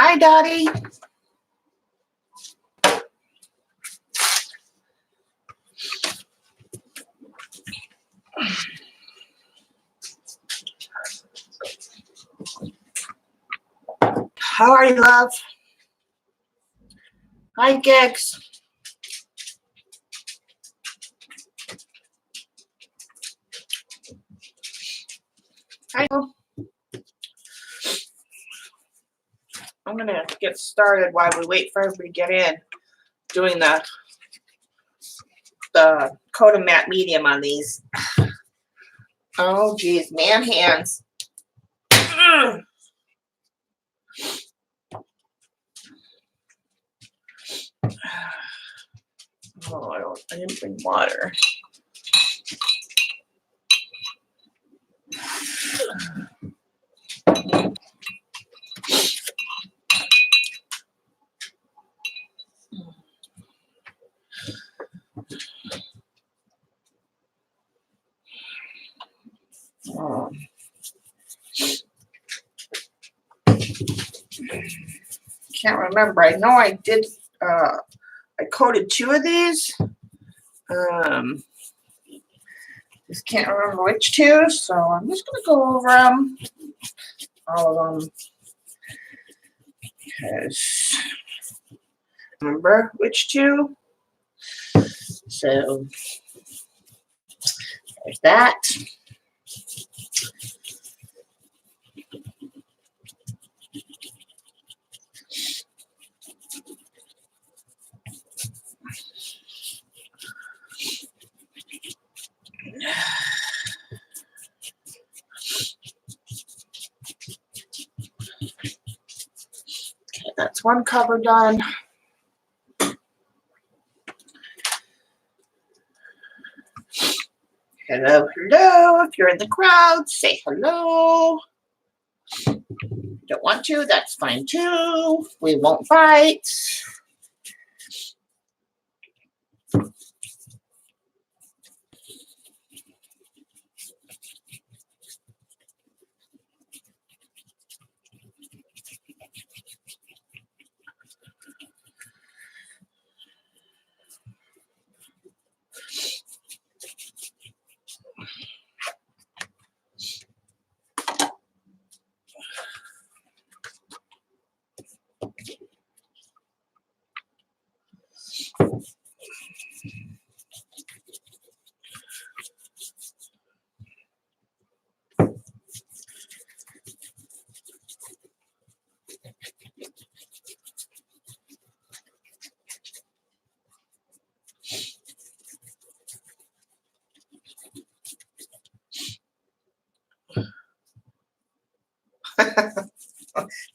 Hi, Dottie. How are you, love? Hi, Gigs. Hi. I'm going to get started while we wait for everybody to get in, doing the Coda Matte Medium on these. Oh, geez, man hands. Ugh. Oh, I didn't bring water. Oh. Can't remember. I know I did. I coated 2 of these. Just can't remember which 2, so I'm just gonna go over them, all of them, because remember which 2. So there's that. Okay, that's one cover done. Hello, hello. If you're in the crowd, say hello. Don't want to, that's fine too. We won't fight.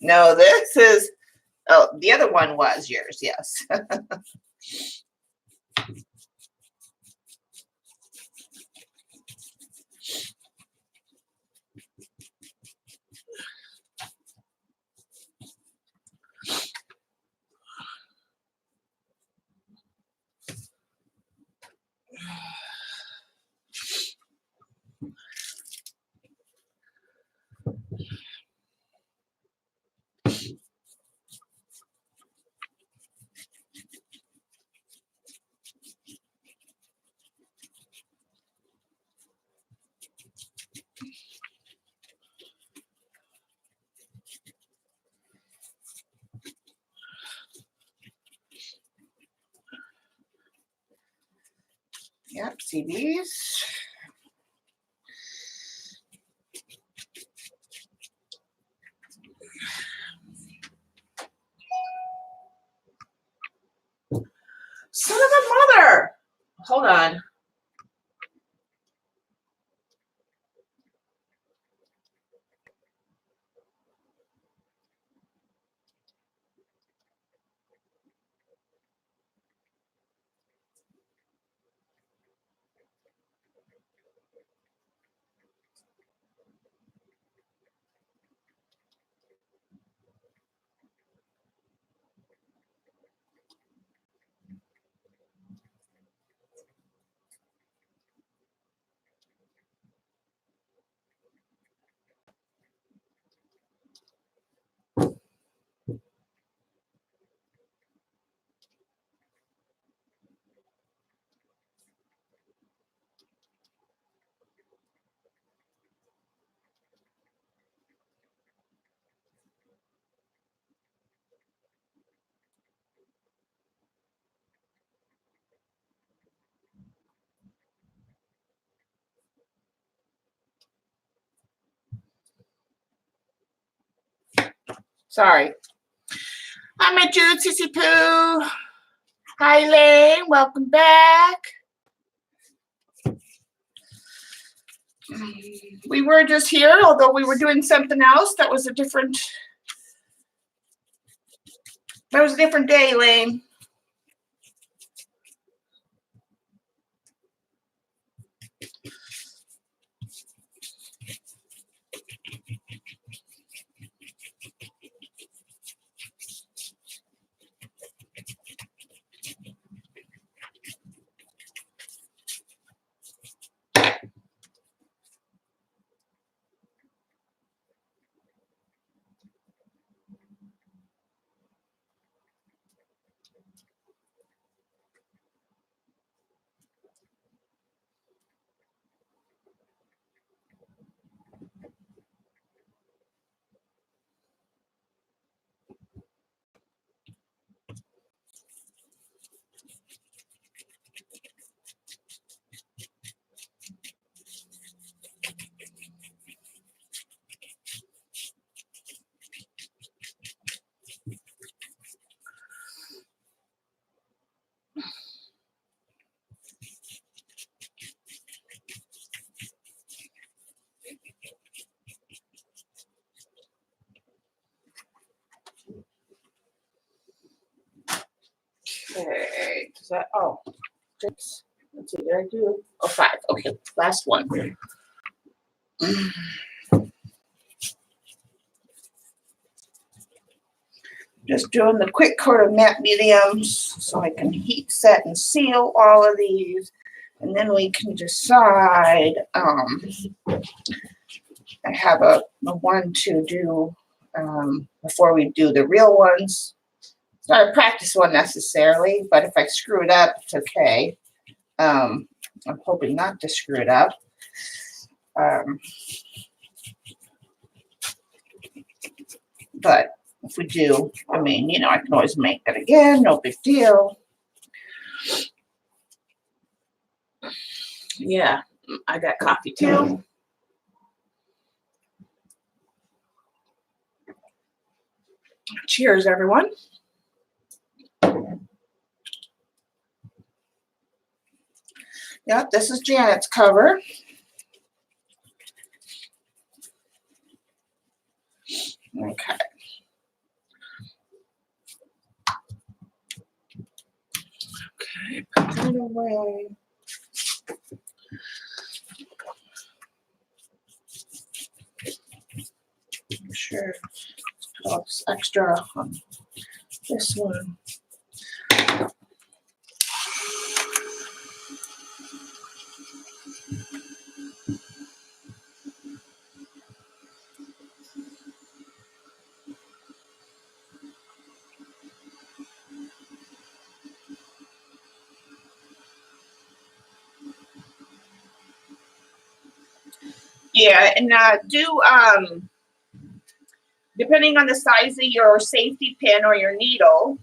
No, this is, oh, the other one was yours, yes. Yep, see these? Son of a mother! Hold on. Sorry. Hi, my Jude, Sissy Pooh. Hi, Lane. Welcome back. We were just here, although we were doing something else. That was a different day, Lane. Okay, does that, oh, 6, let's see, did I do, oh, 5, okay, last one. Just doing the quick coat of matte mediums so I can heat set and seal all of these, and then we can decide, I have a one to do before we do the real ones. It's not a practice one necessarily, but if I screw it up, it's okay. I'm hoping not to screw it up. But if we do, I mean, you know, I can always make it again, no big deal. Yeah, I got coffee too. Cheers, everyone. Yep, this is Janet's cover. Okay. Okay, put that away. Sure. Put all this extra on this one. Yeah, and depending on the size of your safety pin or your needle,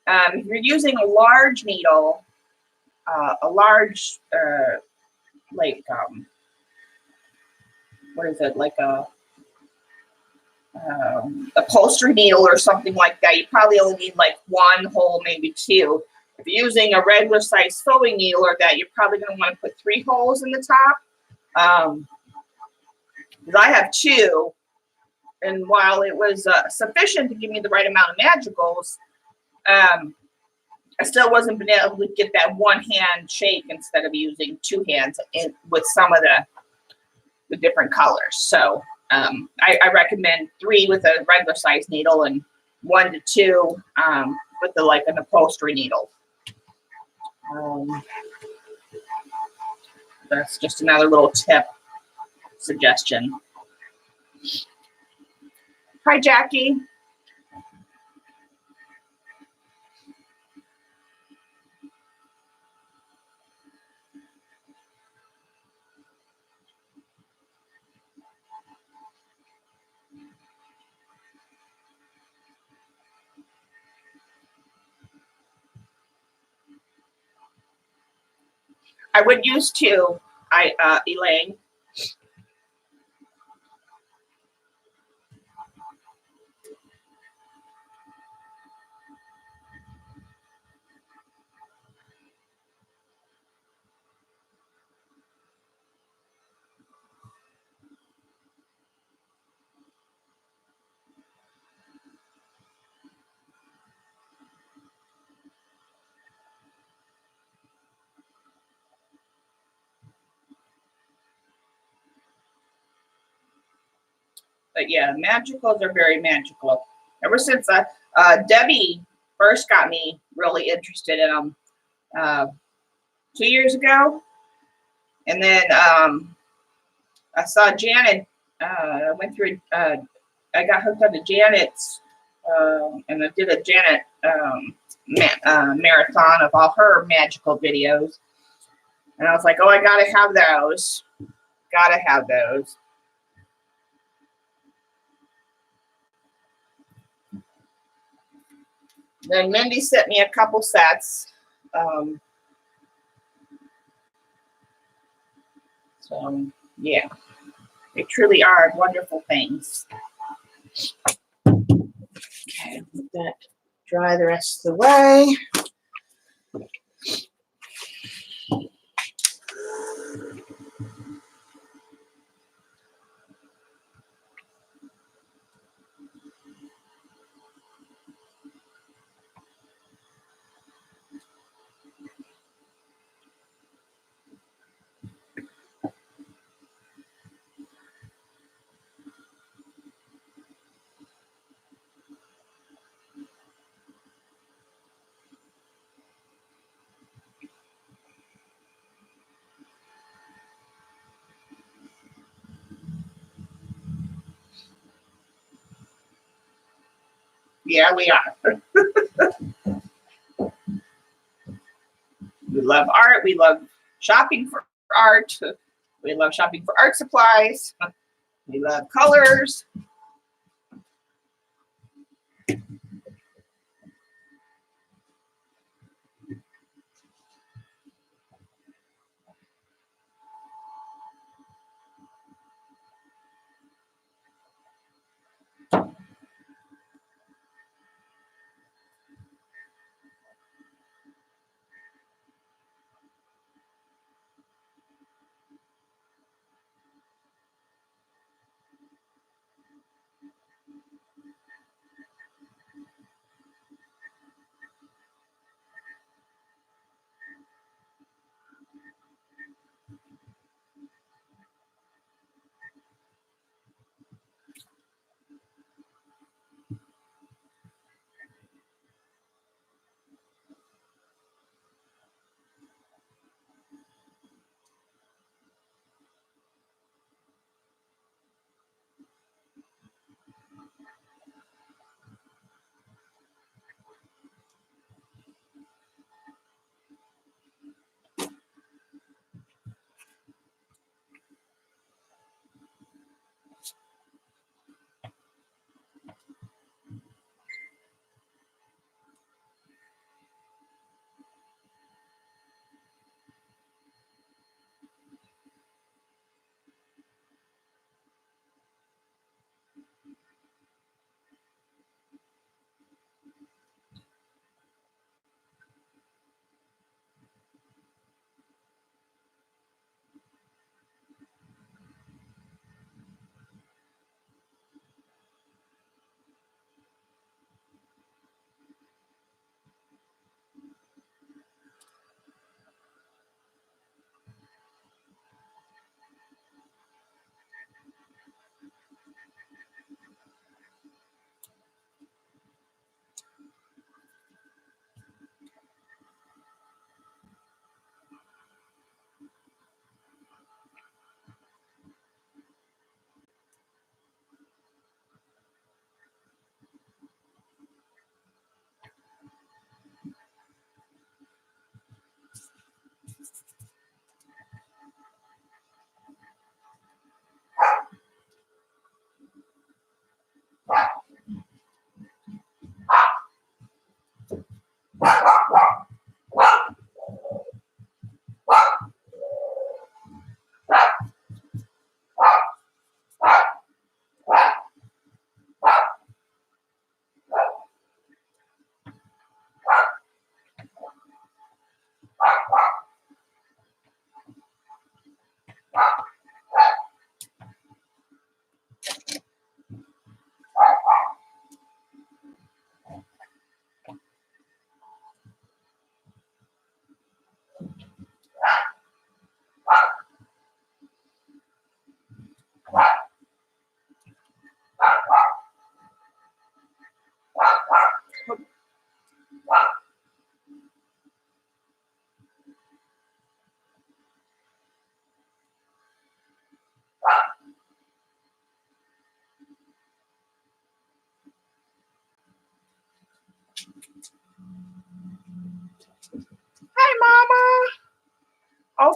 if you're using a large needle, what is it, like a upholstery needle or something like that, you probably only need like 1 hole, maybe 2. If you're using a regular size sewing needle or that, you're probably going to want to put 3 holes in the top. Because I have 2, and while it was sufficient to give me the right amount of madrigals, I still wasn't been able to get that 1-hand shake instead of using 2 hands with some of the different colors. So I recommend 3 with a regular size needle and 1 to 2 with an upholstery needle. That's just another little tip suggestion. Hi, Jackie. I would use 2, Elaine. But yeah, magicals are very magical. Ever since Debbie first got me really interested in them 2 years ago, and then I saw Janet. I went through. I got hooked up to Janet's, and I did a Janet marathon of all her magical videos. And I was like, oh, I gotta have those. Gotta have those. Then Mindy sent me a couple sets. So yeah, they truly are wonderful things. Okay, let that dry the rest of the way. Yeah, we are. We love art. We love shopping for art. We love shopping for art supplies. We love colors.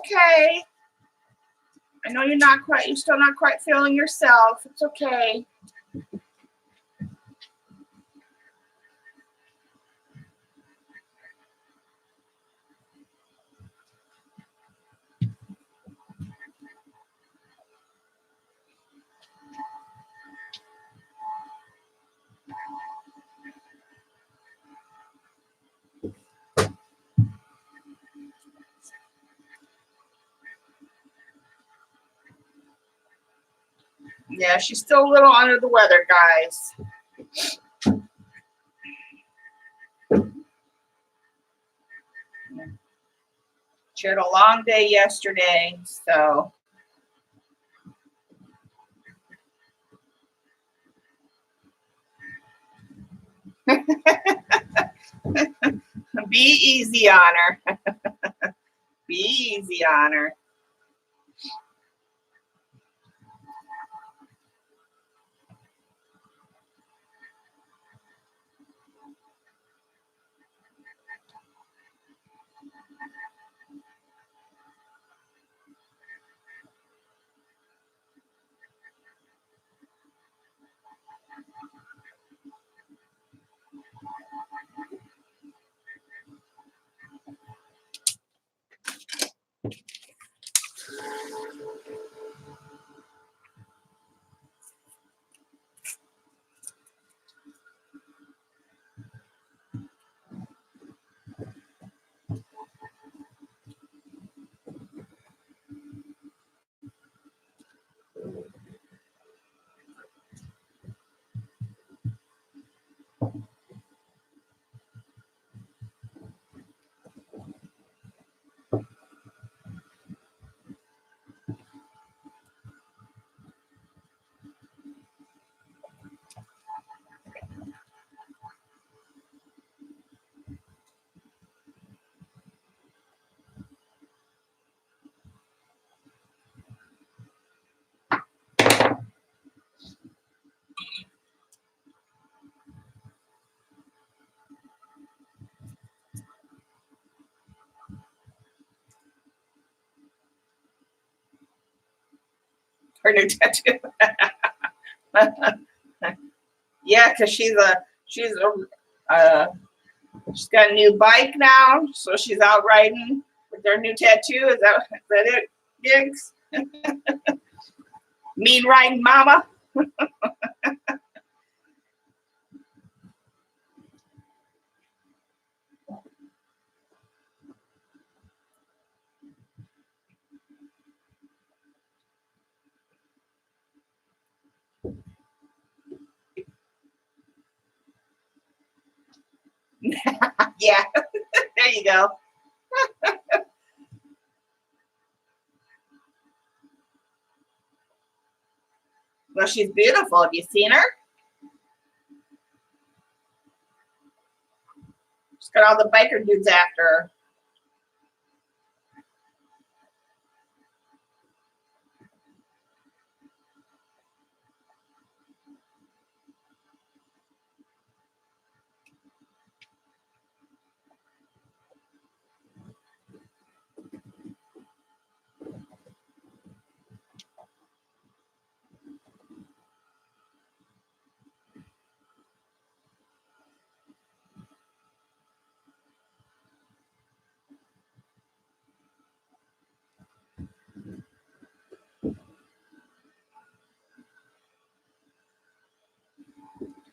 okay. I know you're still not quite feeling yourself. It's okay. Yeah, she's still a little under the weather, guys. She had a long day yesterday, so. Be easy on her. Be easy on her. Her new tattoo. Yeah, because she's got a new bike now, so she's out riding with her new tattoo. Is that it, Gigs? Mean riding mama. Yeah, there you go. Well, she's beautiful. Have you seen her? She's got all the biker dudes after her.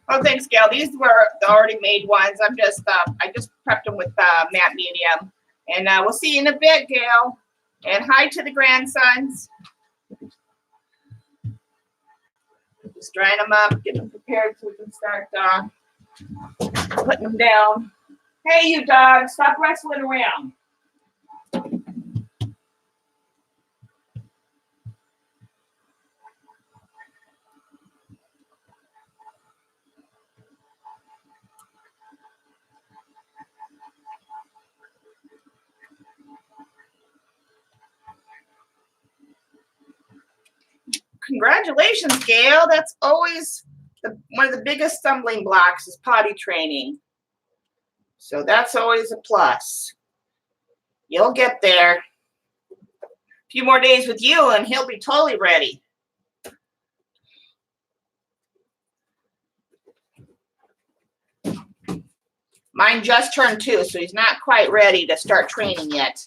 Oh, thanks, Gail. These were the already made ones. I just prepped them with matte medium, and we'll see you in a bit, Gail. And hi to the grandsons. Just drying them up, getting them prepared so we can start putting them down. Hey, you dog, stop wrestling around. Congratulations, Gail. That's always one of the biggest stumbling blocks is potty training. So that's always a plus. You'll get there. few more days with you and he'll be totally ready. Mine just turned 2, so he's not quite ready to start training yet.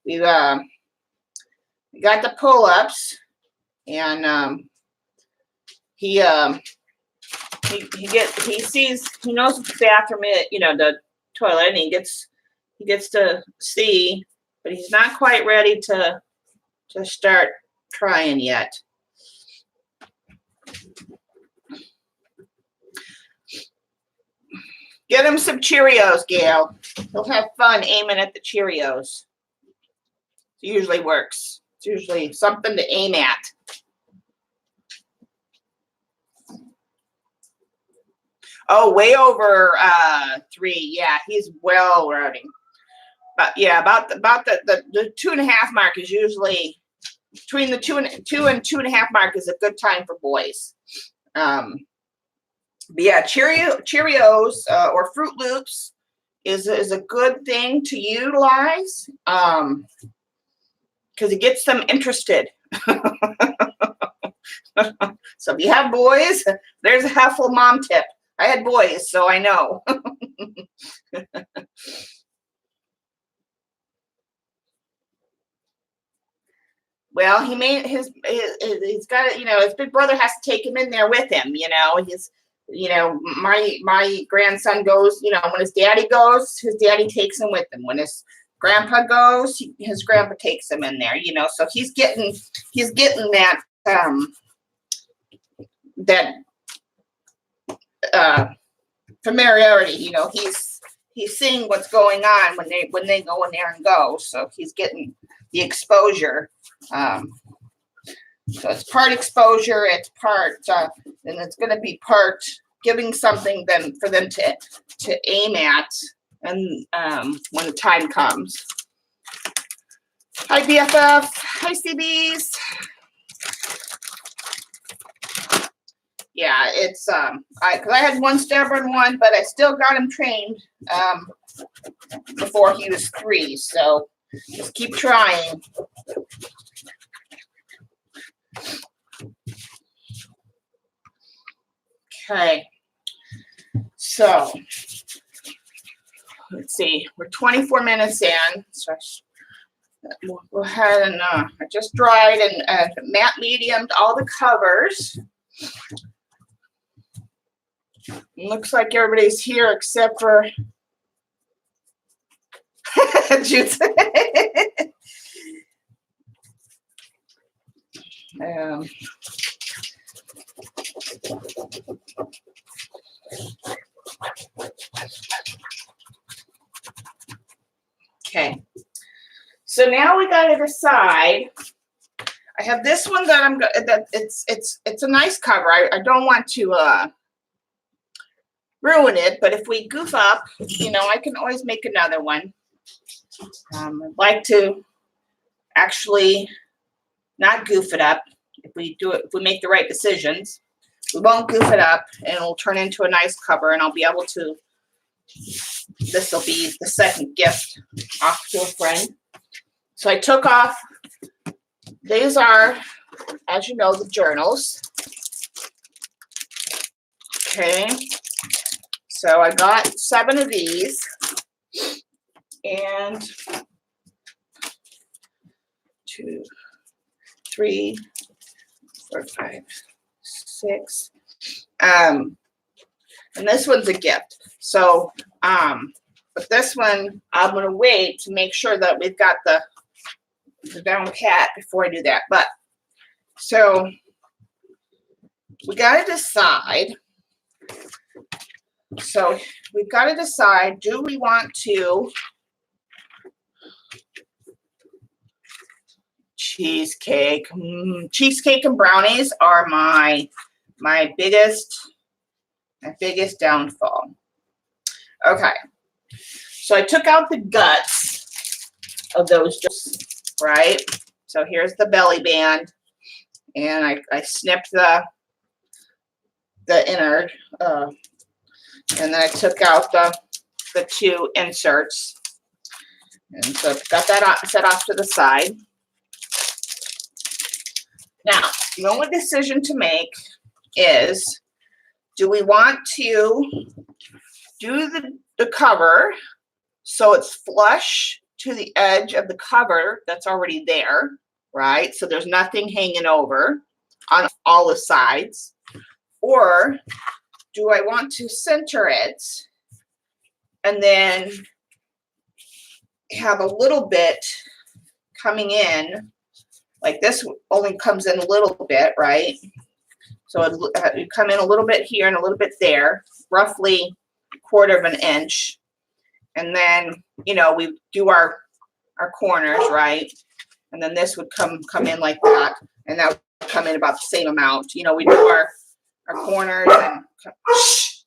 We got the pull-ups, and he knows the bathroom, the toilet, and he gets to see, but he's not quite ready to start trying yet. Get him some Cheerios, Gail. He'll have fun aiming at the Cheerios. It usually works. It's usually something to aim at. Oh, way over 3. Yeah, he's well ready. But yeah, about the 2.5 mark is usually between the 2 and 2.5 mark is a good time for boys. But yeah, Cheerios or Fruit Loops is a good thing to utilize because it gets them interested. So if you have boys, there's a helpful mom tip. I had boys, so I know. Well, he made he's got his big brother has to take him in there with him. My grandson goes, when his daddy goes, his daddy takes him with him. When his grandpa goes, his grandpa takes him in there, so he's getting that familiarity, he's seeing what's going on when they go in there and go. So he's getting the exposure. So it's part exposure, it's part, and it's going to be part giving something for them to aim at, and when the time comes. Hi BFF, hi CBs. Yeah, it's because I had one stubborn one, but I still got him trained before he was 3. So just keep trying. Okay, so let's see, we're 24 minutes in, so we'll go ahead and I just dried and matte mediumed all the covers. Looks like everybody's here except for Juice. Okay, so now we got to decide. I have this one that it's a nice cover. I don't want to ruin it, but if we goof up, I can always make another one. I'd like to actually not goof it up. If we make the right decisions, we won't goof it up, and it'll turn into a nice cover, and I'll be able to. This will be the second gift off to a friend. So I took off. These are, as you know, the journals. Okay. So I got 7 of these, and 2, 3, 4, 5, 6. And this one's a gift. So, but this one, I'm going to wait to make sure that we've got the down pat before I do that. But, so, we got to decide. So, we've got to decide, do we want to cheesecake? Cheesecake and brownies are my biggest downfall. Okay, so I took out the guts of those, right? So here's the belly band, and I snipped the innard, and then I took out the 2 inserts, and so got that set off to the side. Now, the only decision to make is, do we want to do the cover so it's flush to the edge of the cover that's already there, right? So there's nothing hanging over on all the sides. Or do I want to center it and then have a little bit coming in, like this only comes in a little bit, right? So it come in a little bit here and a little bit there, roughly a quarter of an inch. And then, you know, we do our corners, right? And then this would come in like that, and that would come in about the same amount. You know, we do our corners and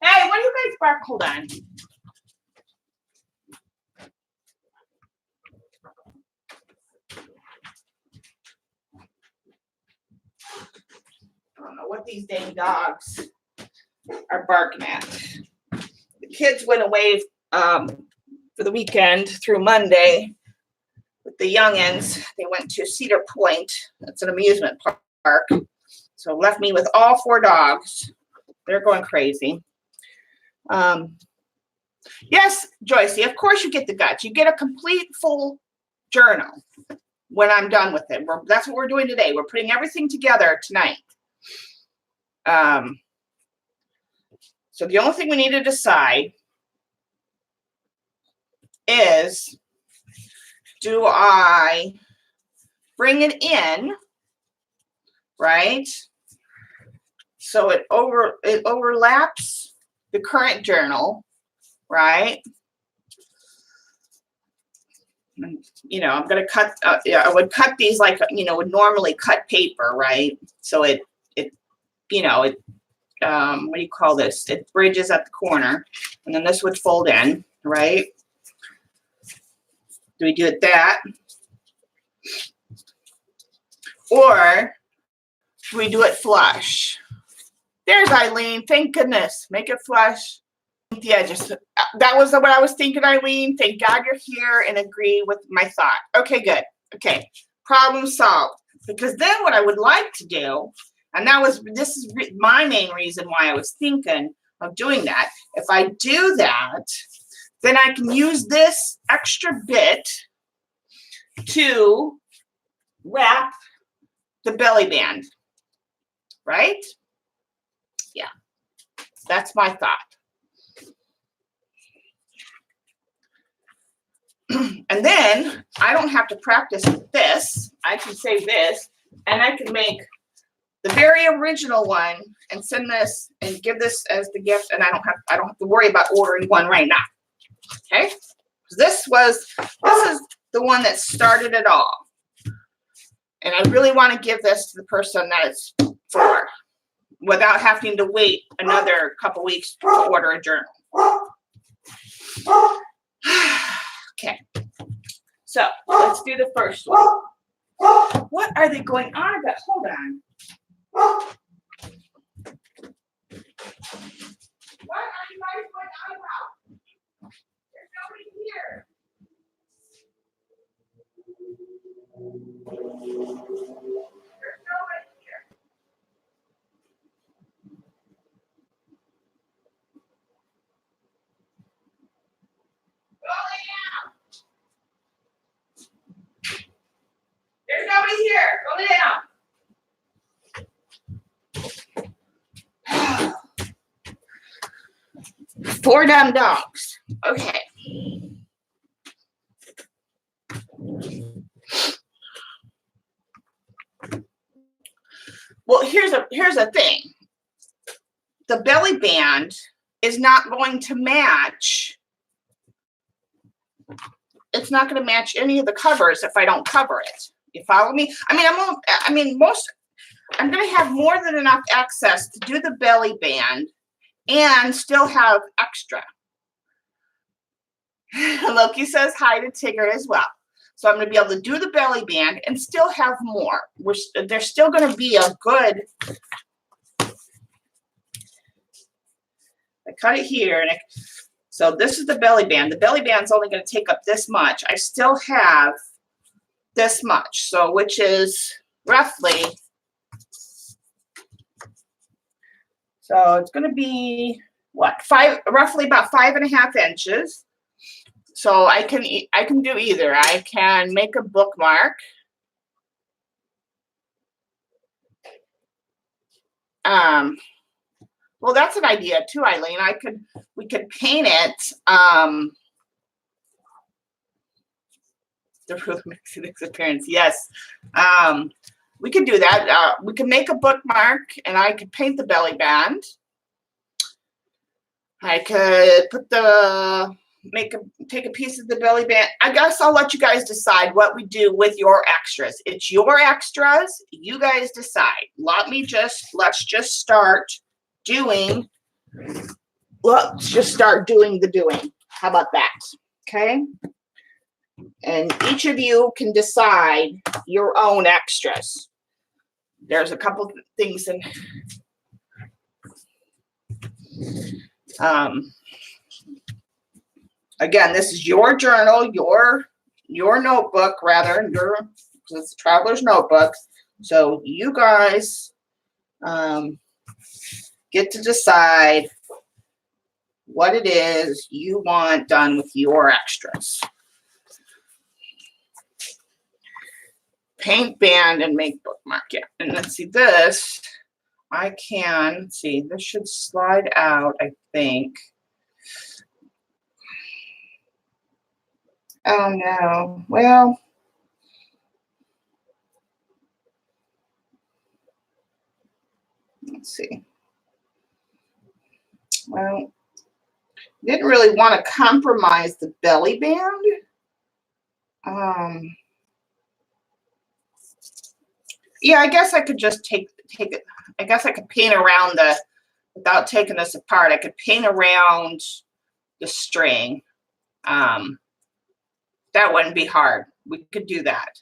hey, what do you guys bark? Hold on. I don't know what these dang dogs are barking at. The kids went away for the weekend through Monday with the youngins. They went to Cedar Point. That's an amusement park. So left me with all 4 dogs. They're going crazy. Yes, Joycey, of course you get the guts. You get a complete full journal when I'm done with it. That's what we're doing today. We're putting everything together tonight. So the only thing we need to decide is, do I bring it in, right? So it overlaps the current journal, right? And, you know, I'm going to cut, I would cut these like, you know, would normally cut paper, right? So it you know, what do you call this? It bridges at the corner, and then this would fold in, right? Do we do it that? Or do we do it flush? There's Eileen. Thank goodness. Make it flush. Yeah, just that was what I was thinking, Eileen. Thank God you're here and agree with my thought. Okay, good. Okay, problem solved. Because then what I would like to do, and this is my main reason why I was thinking of doing that. If I do that, then I can use this extra bit to wrap the belly band, right? Yeah, that's my thought. And then I don't have to practice this. I can say this, and I can make the very original one and send this and give this as the gift, and I don't have to worry about ordering one right now. Okay? This is the one that started it all. And I really want to give this to the person that it's for without having to wait another couple weeks to order a journal. Okay. So let's do the first one. What are they going on about? Hold on. What are you guys going on about? There's nobody here. There's nobody here. Go lay down. There's nobody here. Go lay down. 4 dumb dogs. Okay. Well, here's a thing. The belly band is not going to match. It's not going to match any of the covers if I don't cover it. You follow me? I'm going to have more than enough access to do the belly band and still have extra. Loki says hi to Tigger as well. So I'm going to be able to do the belly band and still have more. There's still going to be a good. I cut it here, so this is the belly band. The belly band's only going to take up this much. I still have this much, so which is roughly So it's going to be what, roughly about 5.5 inches. So I can do either. I can make a bookmark. Well, that's an idea too, Eileen. We could paint it. The roof makes its appearance. Yes. We could do that. We could make a bookmark, and I could paint the belly band. I could take a piece of the belly band. I guess I'll let you guys decide what we do with your extras. It's your extras. You guys decide. Let's just start doing the doing. How about that? Okay. And each of you can decide your own extras. There's a couple things in. Again, this is your journal, your notebook, rather, it's a traveler's notebook. So you guys get to decide what it is you want done with your extras. Paint band and make bookmark. Yeah. And let's see this. This should slide out, I think. Oh no. Well, let's see. Well, didn't really want to compromise the belly band. Yeah, I guess I could just take it. I guess I could paint around without taking this apart. I could paint around the string. That wouldn't be hard. We could do that.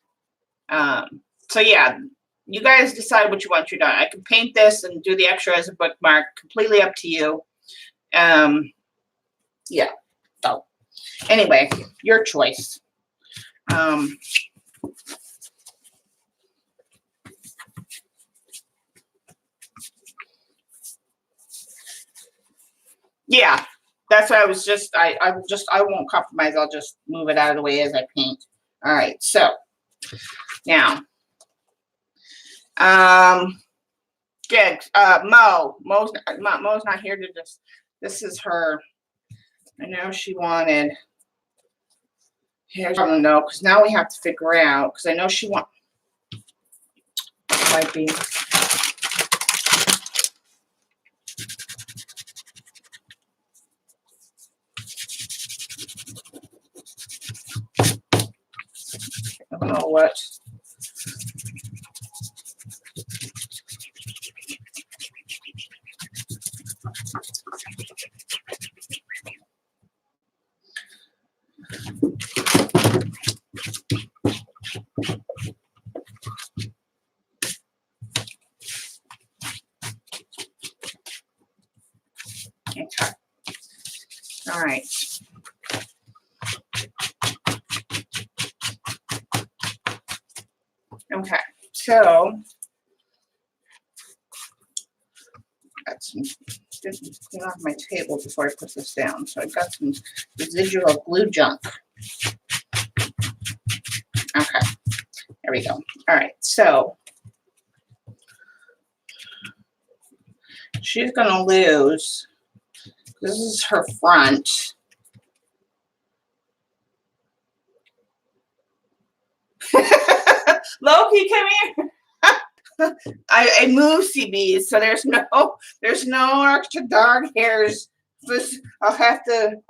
So yeah, you guys decide what you want to do. I can paint this and do the extra as a bookmark. Completely up to you. Yeah. So anyway, your choice. Yeah, that's what I was just, I won't compromise. I'll just move it out of the way as I paint. All right, so now, good. Mo's not here to this is her. I know she wanted, here's, I don't know, because now we have to figure out, because I know she might be. I don't know what. Okay. All right. Okay. So got some, didn't clean off my table before I put this down. So I've got some residual glue junk. Okay. There we go. All right. So she's going to lose. This is her front. Loki, come here. I moved CBs, so there's no extra dog hairs. I'll have to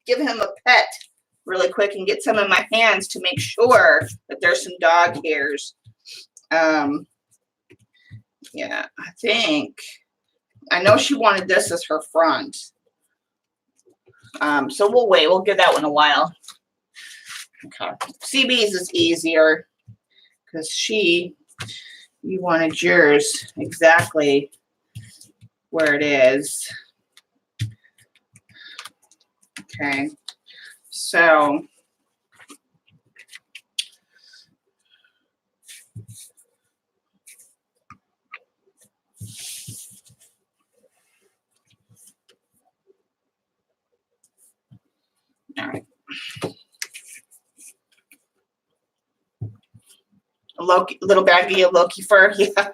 give him a pet really quick and get some in my hands to make sure that there's some dog hairs. Yeah, I know she wanted this as her front. So we'll wait. We'll give that one a while. Okay. CB's is easier because you wanted yours exactly where it is. Okay. So Loki, little baggie of Loki fur. Yeah.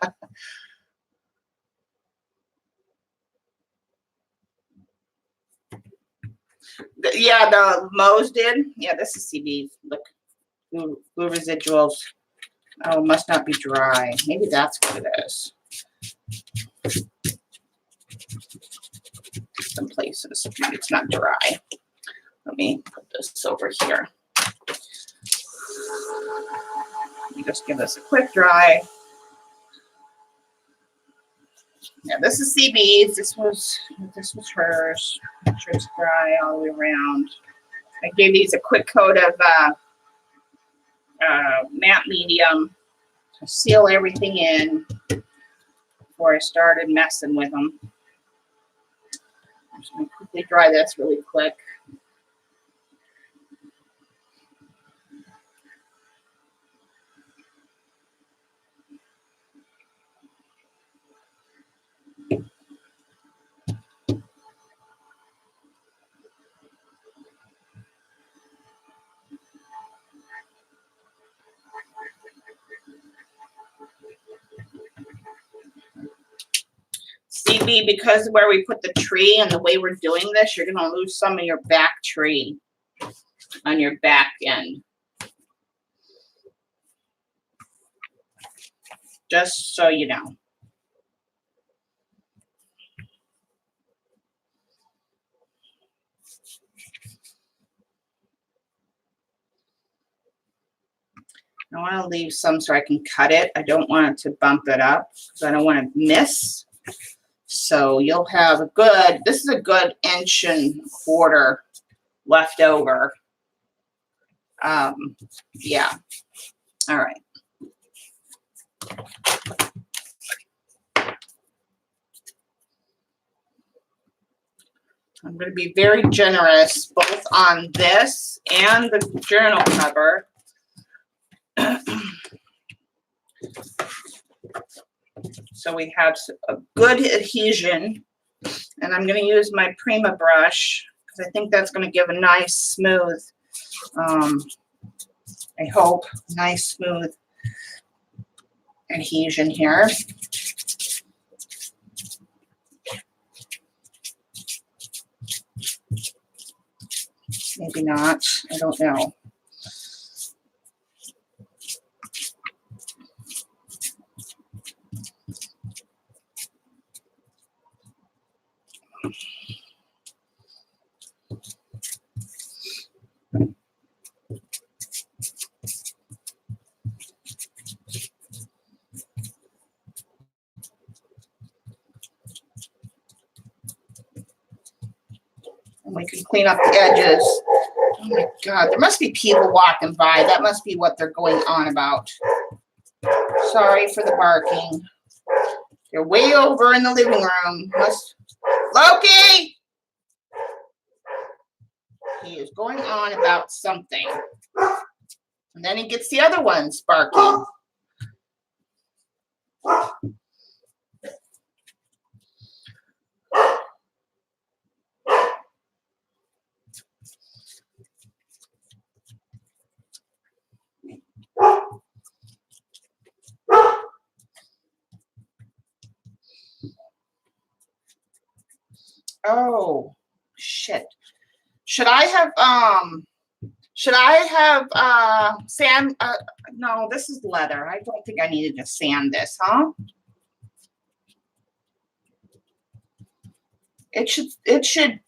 Yeah, the Moe's did. Yeah, this is CB. Look, glue residuals. Oh, must not be dry. Maybe that's what it is. Some places it's not dry. Let me put this over here. Let me just give this a quick dry. Yeah, this is CB's. This was hers. Make sure it's dry all the way around. I gave these a quick coat of matte medium to seal everything in before I started messing with them. I'm just going to quickly dry this really quick. CB, because where we put the tree and the way we're doing this, you're going to lose some of your back tree on your back end. Just so you know. I want to leave some so I can cut it. I don't want it to bump it up because I don't want to miss. So you'll have a good, this is a good 1.25 inches left over. Yeah. All right. I'm going to be very generous both on this and the journal cover. So we have a good adhesion, and I'm going to use my Prima brush because I think that's going to give a nice smooth, I hope, nice smooth adhesion here. Maybe not, I don't know. And we can clean up the edges. Oh my God, there must be people walking by. That must be what they're going on about. Sorry for the barking. They're way over in the living room. Loki! He is going on about something. And then he gets the other ones barking. Oh, shit. Should I have sand? No, this is leather. I don't think I needed to sand this, huh? It should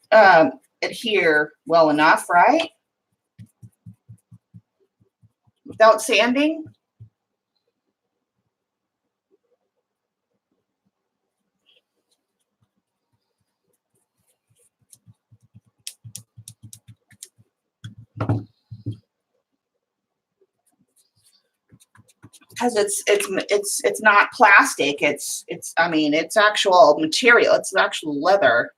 adhere well enough, right? Without sanding? Because it's not plastic. It's I mean, it's actual material. It's actual leather.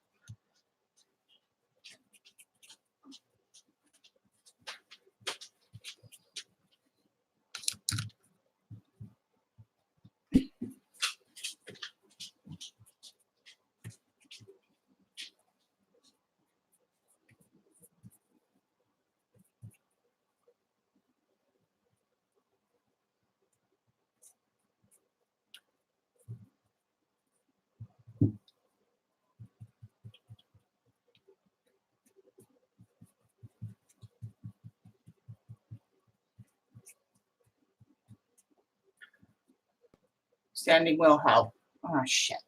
Sanding will help. Oh, shit.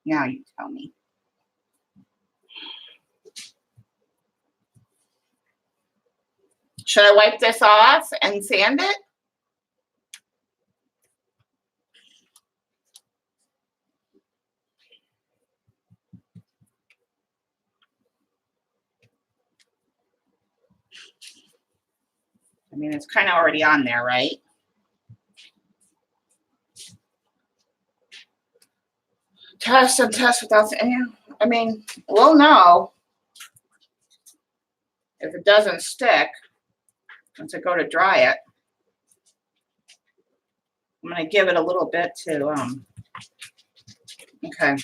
Now you tell me. Should I wipe this off and sand it? I mean, it's kind of already on there, right? Test and test without, I mean, we'll know if it doesn't stick once I go to dry it. I'm going to give it a little bit to, okay.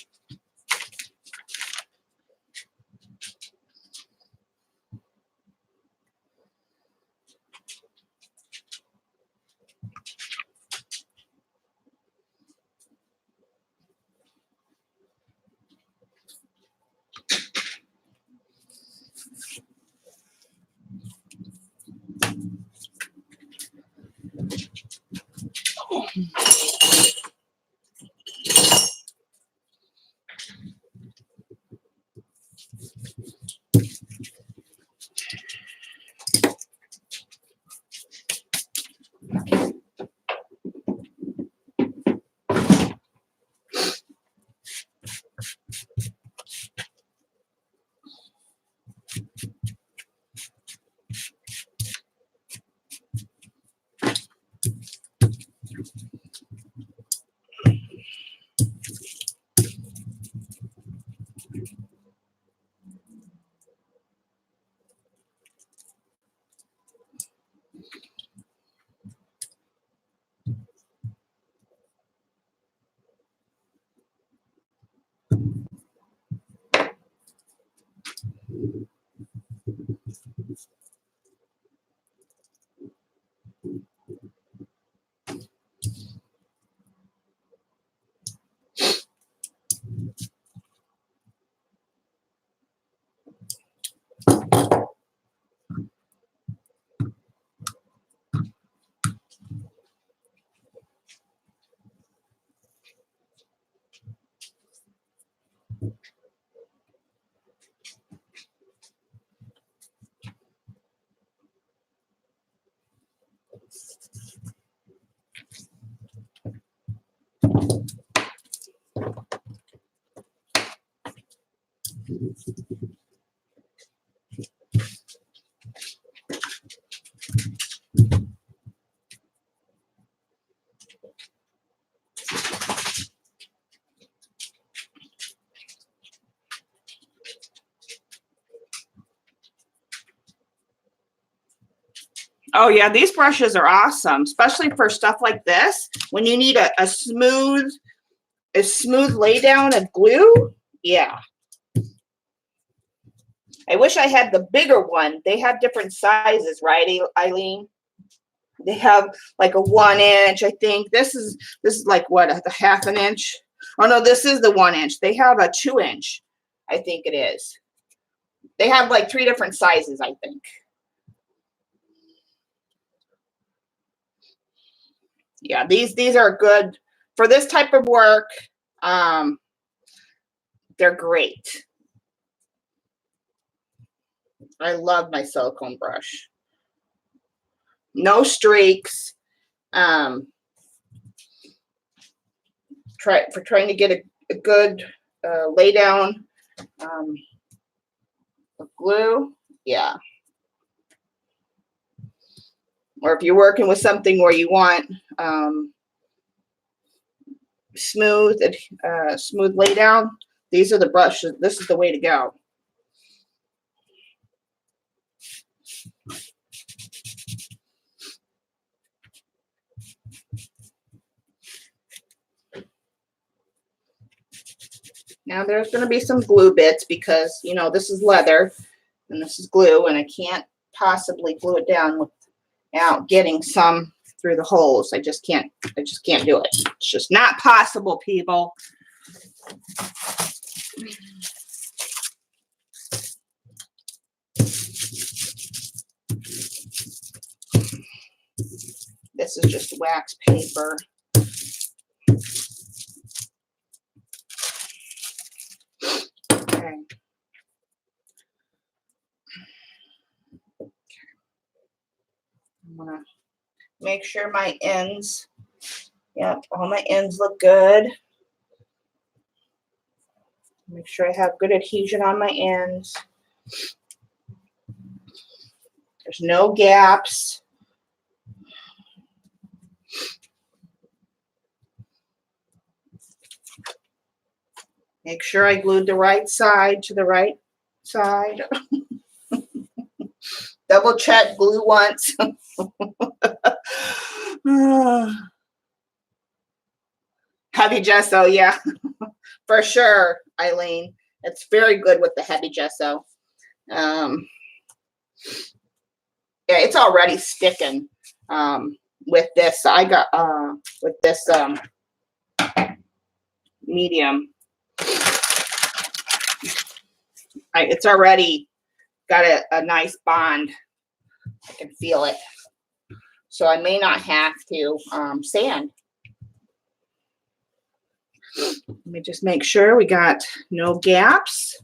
Oh yeah, these brushes are awesome, especially for stuff like this. When you need a smooth lay down of glue. Yeah. I wish I had the bigger one. They have different sizes, right, Eileen? They have like a 1 inch, I think. This is like what, a half an inch? Oh no, this is the 1 inch. They have a 2 inch, I think it is. They have like 3 different sizes, I think. Yeah, these are good for this type of work. They're great. I love my silicone brush. No streaks. Trying to get a good lay down of glue. Yeah. Or if you're working with something where you want smooth lay down, these are the brushes. This is the way to go. Now there's going to be some glue bits because, you know, this is leather and this is glue, and I can't possibly glue it down without getting some through the holes. I just can't do it. It's just not possible, people. This is just wax paper. Okay. I'm gonna make sure my ends, yep, all my ends look good. Make sure I have good adhesion on my ends. There's no gaps. Make sure I glued the right side to the right side. Double check, glue once. Heavy gesso, yeah, for sure, Eileen. It's very good with the heavy gesso. Yeah, it's already sticking with this. I got with this medium. It's already got a nice bond. I can feel it. So I may not have to sand. Let me just make sure we got no gaps.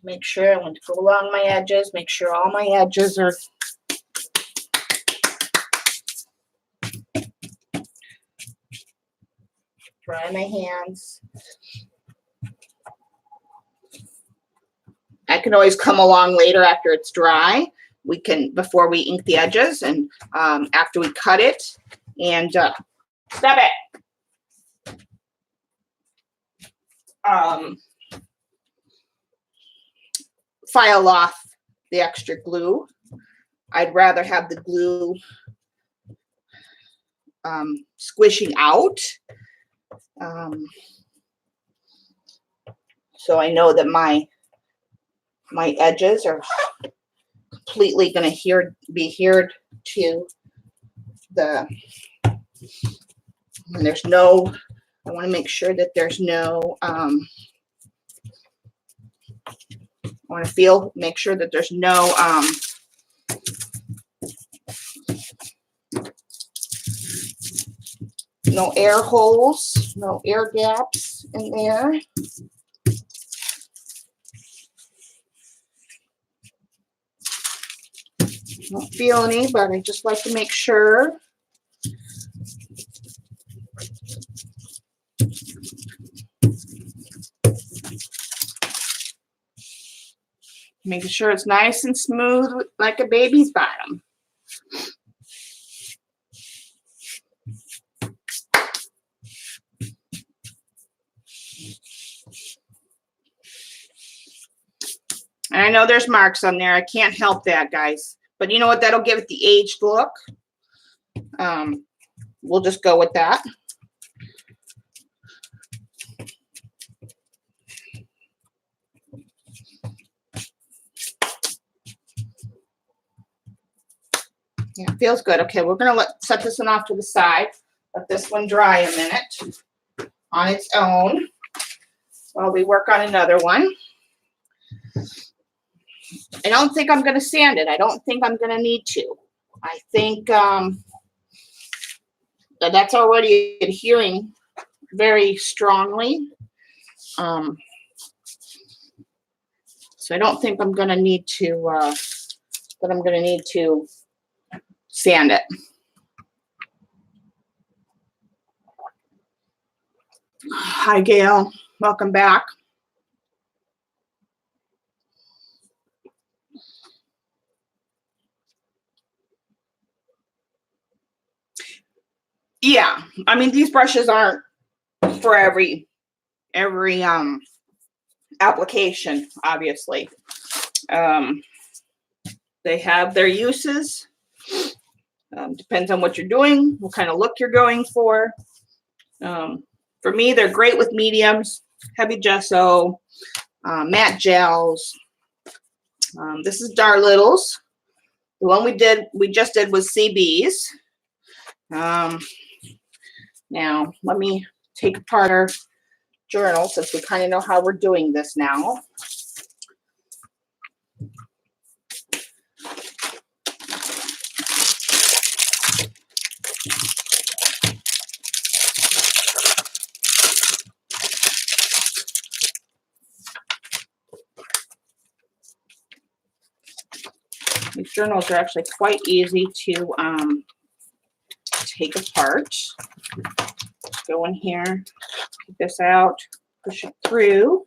Make sure I want to go along my edges, make sure all my edges are dry my hands. I can always come along later after it's dry. We can, before we ink the edges and after we cut it and stop it. File off the extra glue. I'd rather have the glue squishing out. So I know that my edges are completely going to be adhered to the, and there's no, I want to make sure that there's no, I want to make sure that there's no, no air holes, no air gaps in there. I don't feel any, but I just like to make sure. Making sure it's nice and smooth like a baby's bottom. And I know there's marks on there. I can't help that, guys. But you know what? That'll give it the aged look. We'll just go with that. Yeah, it feels good. Okay, we're going to set this one off to the side. Let this one dry a minute on its own while we work on another one. I don't think I'm going to sand it. I don't think I'm going to need to. I think that's already adhering very strongly. So I don't think I'm going to need to, sand it. Hi, Gail. Welcome back. Yeah, I mean, these brushes aren't for every application, obviously. They have their uses. Depends on what you're doing, what kind of look you're going for. For me, they're great with mediums, heavy gesso, matte gels. This is Dar Littles. The one we just did was CB's. Now, let me take apart our journal since we kind of know how we're doing this now. journals are actually quite easy to take apart. Go in here, take this out, push it through.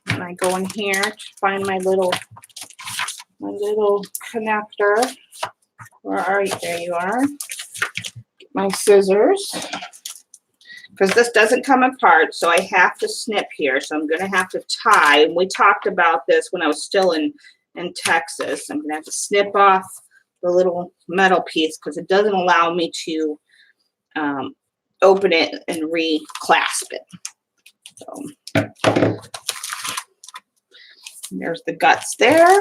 And I go in here to find my little connector. Where are you? There you are. My scissors. Because this doesn't come apart, so I have to snip here. So I'm going to have to tie. And we talked about this when I was still in Texas. I'm going to have to snip off the little metal piece because it doesn't allow me to open it and reclasp it. So there's the guts there.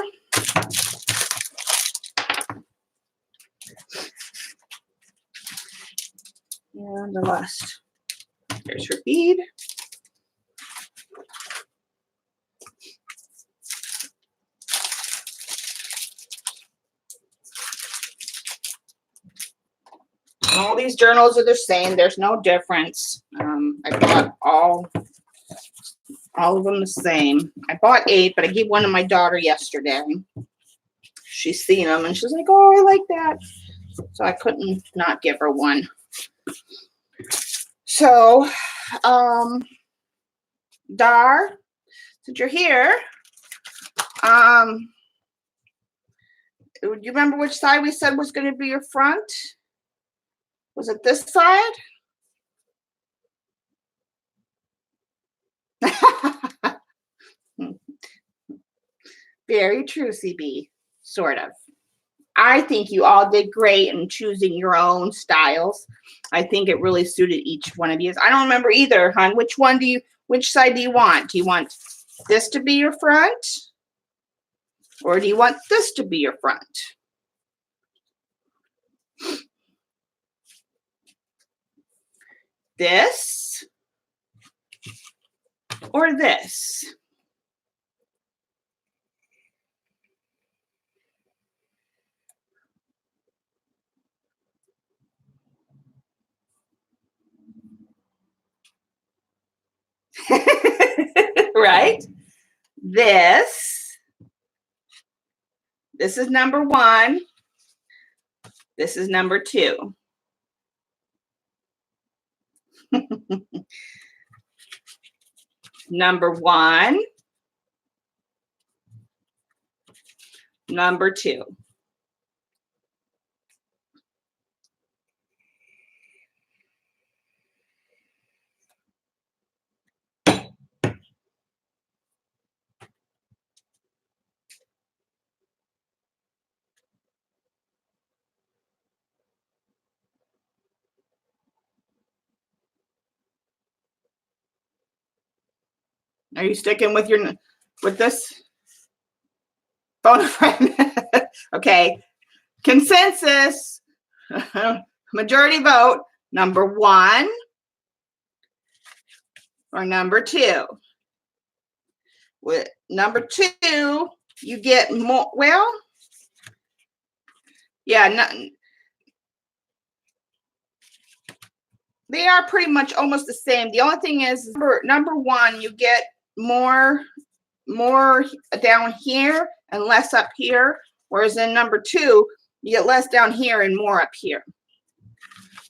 And the last. There's her bead. All these journals are the same. There's no difference. I bought all of them the same. I bought 8, but I gave one to my daughter yesterday. She's seen them, and she's like, oh, I like that. So I couldn't not give her one. So, Dar, since you're here, do you remember which side we said was going to be your front? Was it this side? Very true, CB, sort of. I think you all did great in choosing your own styles. I think it really suited each one of you. I don't remember either, hon. Which side do you want? Do you want this to be your front? Or do you want this to be your front? This or this? Right? This is number 1. This is number 2. Number 1, number 2. Are you sticking with this phone a friend? Okay. Consensus. Majority vote. Number 1 or number 2. With number 2, you get more. Well, yeah. They are pretty much almost the same. The only thing is number 1, you get more down here and less up here, whereas in number 2, you get less down here and more up here.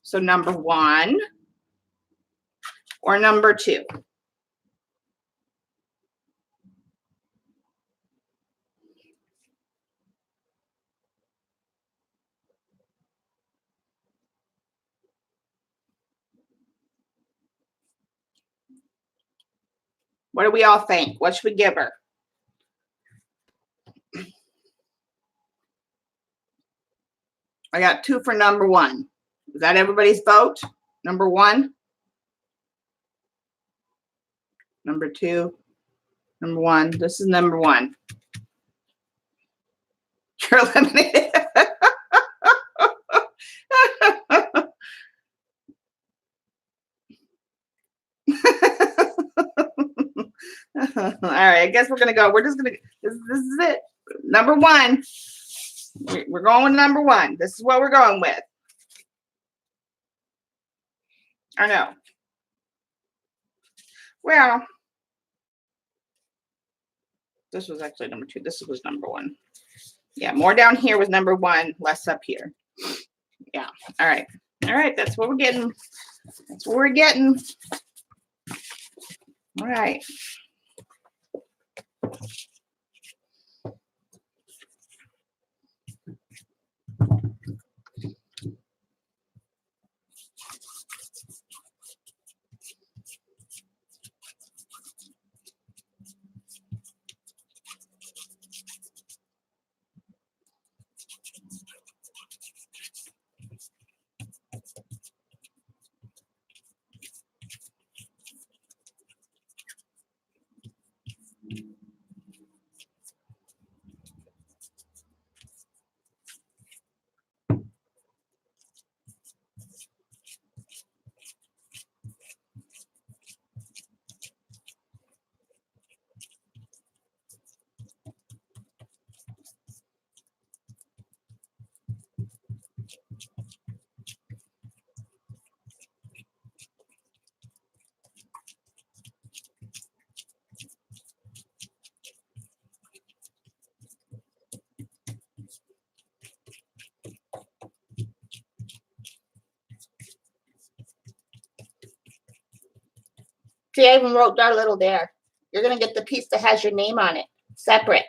So number 1 or number 2. What do we all think? What should we give her? I got 2 for number 1. Is that everybody's vote? Number 1? Number 2? Number 1? This is number 1. You're eliminated. All right, I guess we're gonna go. We're just gonna. This is it. Number 1. We're going with number 1. This is what we're going with. I know. Well, this was actually number 2. This was number 1. Yeah, more down here was number 1, less up here. Yeah. All right. All right. That's what we're getting. That's what we're getting. All right. See, I even wrote down a little there. You're going to get the piece that has your name on it, separate.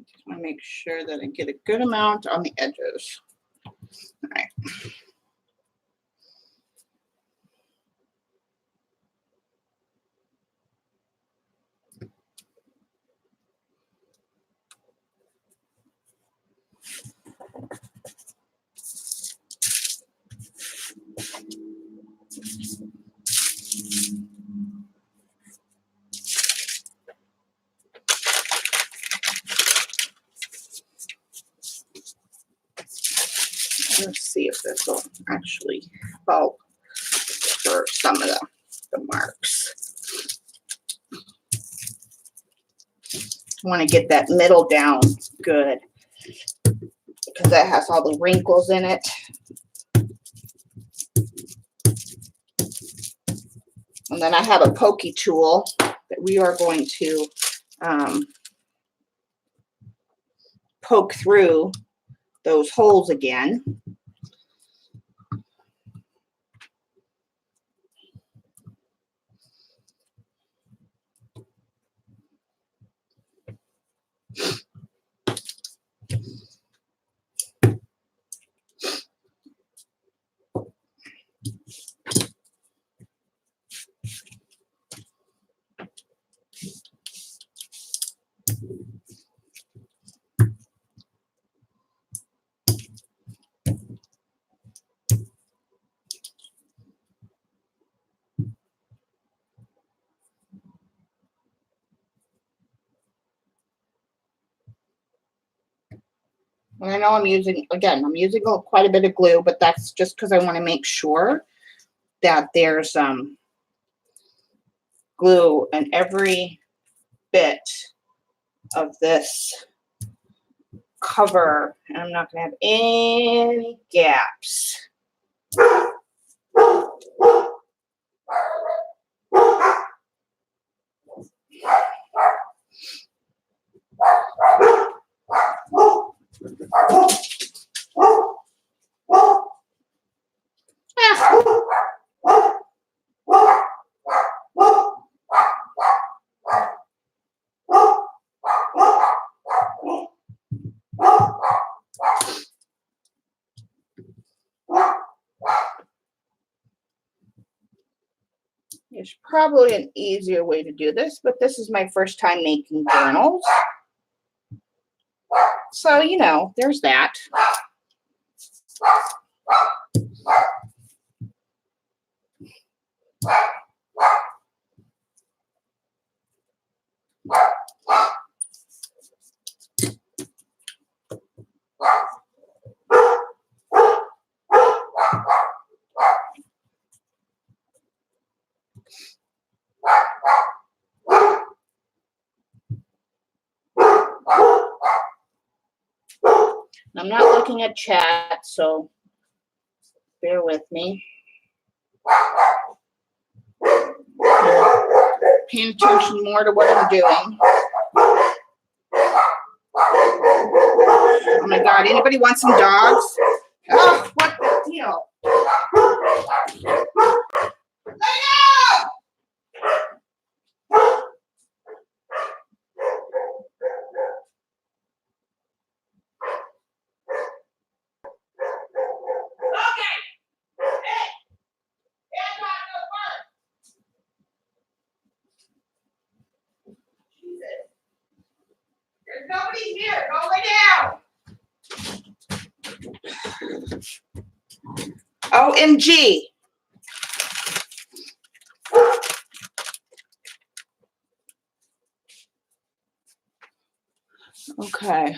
Just want to make sure that I get a good amount on the edges. All right. Let's see if this will actually help for some of the marks. I want to get that middle down good because that has all the wrinkles in it. And then I have a pokey tool that we are going to poke through those holes again. And I know I'm using quite a bit of glue, but that's just because I want to make sure that there's glue in every bit of this cover. And I'm not going to have any gaps. There's probably an easier way to do this, but this is my first time making journals. So, you know, there's that. I'm not looking at chat, so bear with me. Paying attention more to what I'm doing. Oh my God, anybody want some dogs? Oh, what the deal? Lay down! Okay. Hey, Dad got to go first. Jesus. There's nobody here. Go lay down. OMG. Okay.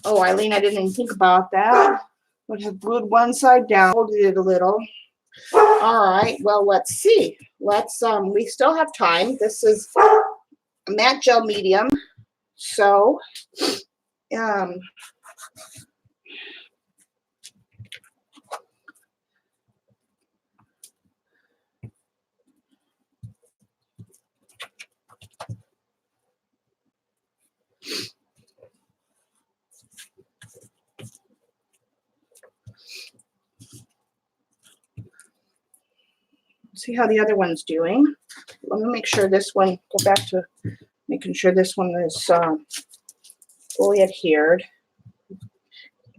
Oh, Eileen, I didn't even think about that. Would have glued one side down, folded it a little. All right, well, let's see. We still have time. This is a matte gel medium. So, see how the other one's doing. Let me make sure this one, go back to making sure this one is fully adhered.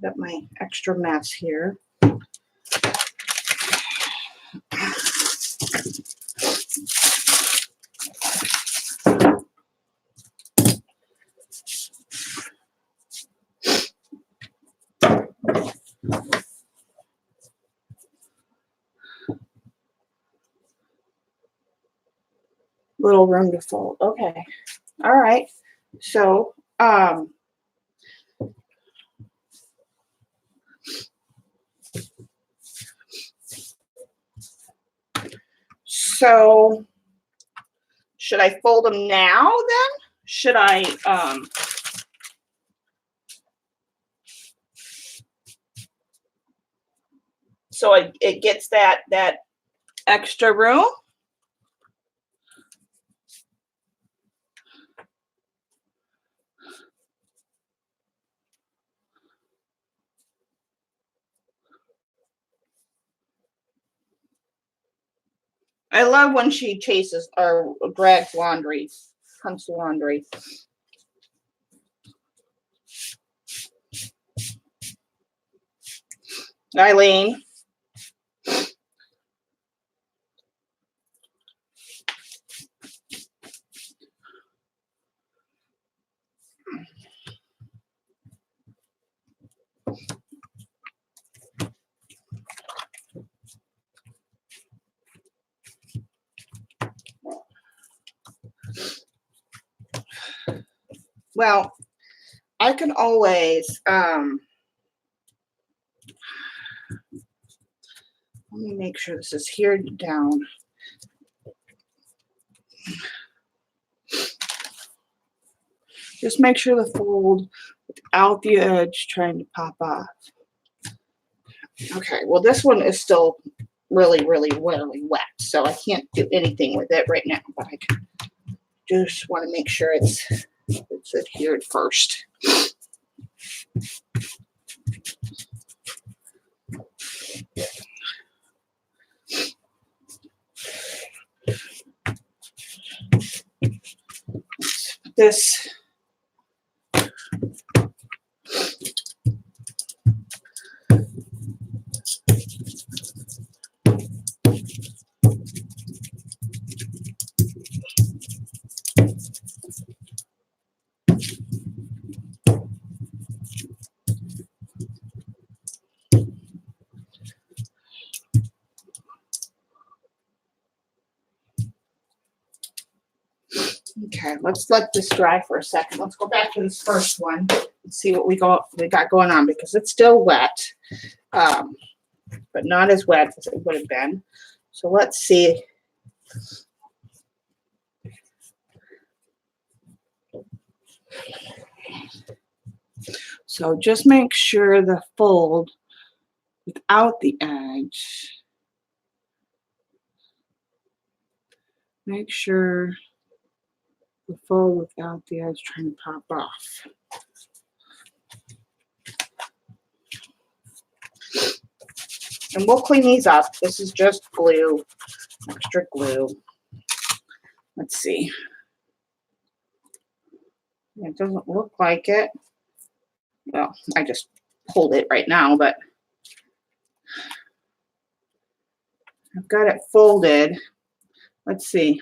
Got my extra mess here. Little room to fold. Okay. All right. So, should I fold them now then? Should I, so it gets that extra room? I love when she chases or drags laundry, comes to laundry. Eileen. Well, I can always, let me make sure this is here down. Just make sure the fold without the edge trying to pop off. Okay, well this one is still really wet, so I can't do anything with it right now, but I can just want to make sure it's adhered first. This okay, let's let this dry for a second. Let's go back to this first one and see what we got going on, because it's still wet, but not as wet as it would have been. So let's see. So just make sure the fold without the edge. Make sure the fold without the edge trying to pop off. And we'll clean these up. This is just glue, extra glue. Let's see. It doesn't look like it. Well, I just pulled it right now, but I've got it folded. Let's see.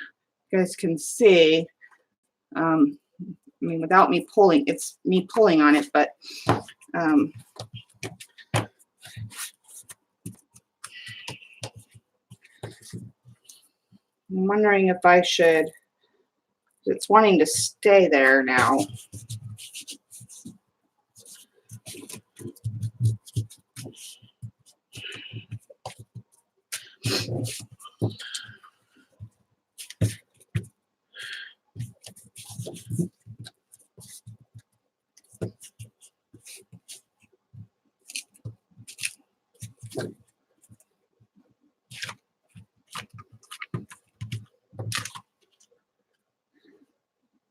You guys can see. I mean, without me pulling, it's me pulling on it, but I'm wondering if I should. It's wanting to stay there now.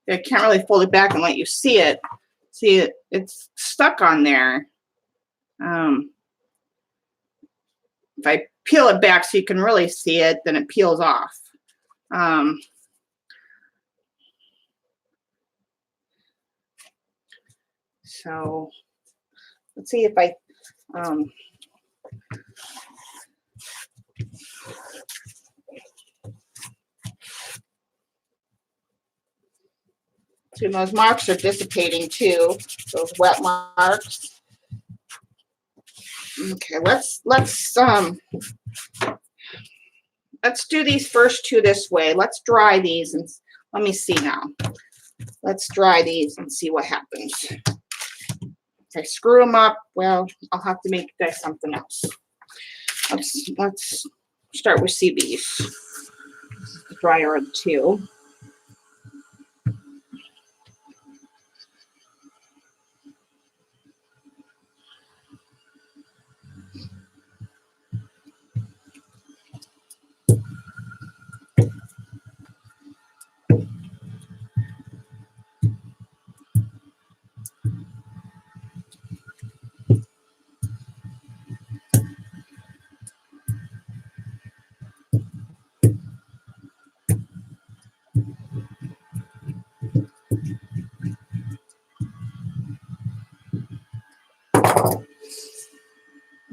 I can't really fold it back and let you see it. See it, it's stuck on there. If I peel it back so you can really see it, then it peels off. So let's see if I see, those marks are dissipating too, those wet marks. Okay, let's do these first two this way. Let's dry these and let me see now. Let's dry these and see what happens. If I screw them up, well, I'll have to make you guys something else. Let's start with CBs. The drier of the two.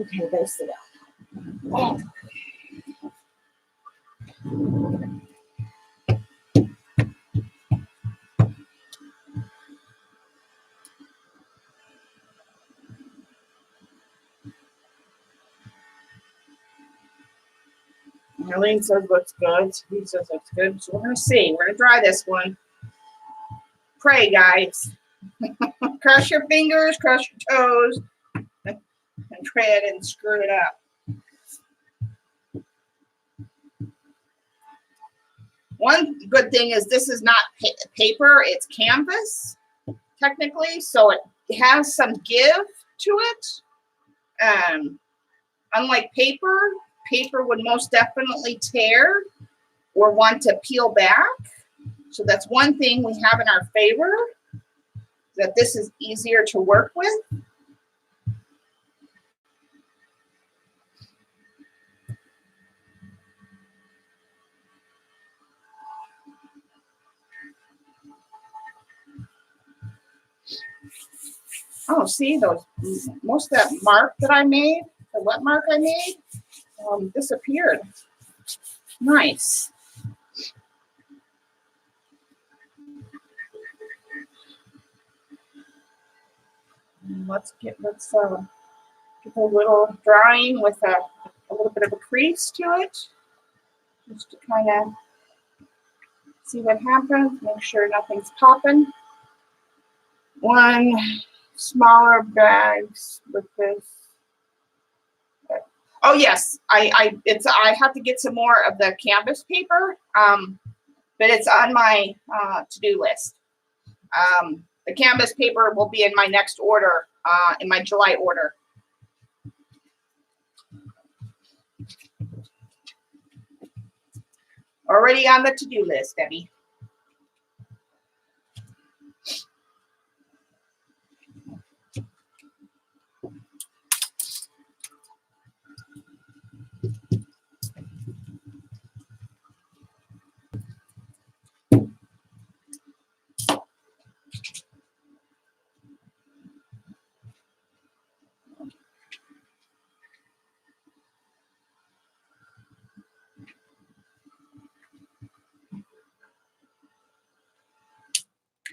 Okay, they sit down. Oh. Marlene says looks good. He says looks good. So we're gonna see. We're gonna try this one. Pray, guys. Cross your fingers, cross your toes, and try it and screw it up. One good thing is this is not paper, it's canvas, technically, so it has some give to it. Unlike paper, paper would most definitely tear or want to peel back. So that's one thing we have in our favor, that this is easier to work with. Oh, see, those, most of that mark that I made, the wet mark I made, disappeared. Nice. Let's get a little drawing with a little bit of a crease to it, just to kind of see what happens, make sure nothing's popping. One smaller bags with this. Oh yes, I have to get some more of the canvas paper, but it's on my to-do list. The canvas paper will be in my next order, in my July order. Already on the to-do list, Debbie.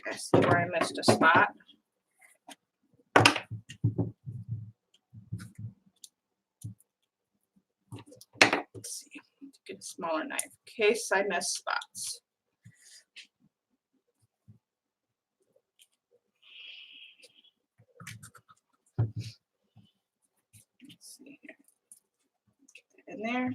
I see where I missed a spot. Let's see, get a smaller knife in case I miss spots. Let's see here. Get it in there.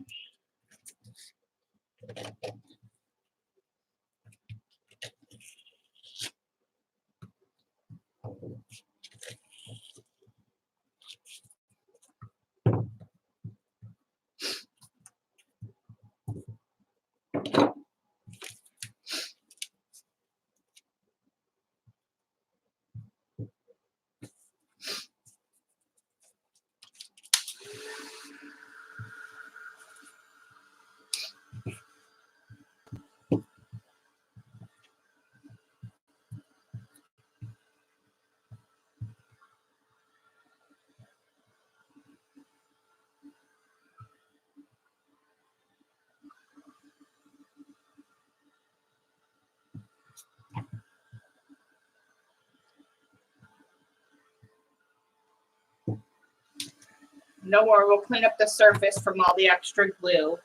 No more, we'll clean up the surface from all the extra glue.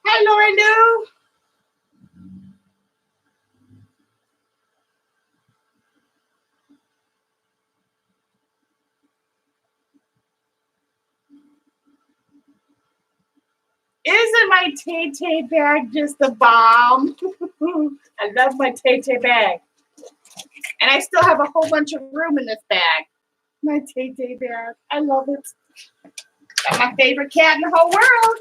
Hi, Lauren Lou. Isn't my Tay-Tay bag just the bomb? I love my Tay-Tay bag. And I still have a whole bunch of room in this bag. My Tay-Tay bag. I love it. Got my favorite cat in the whole world.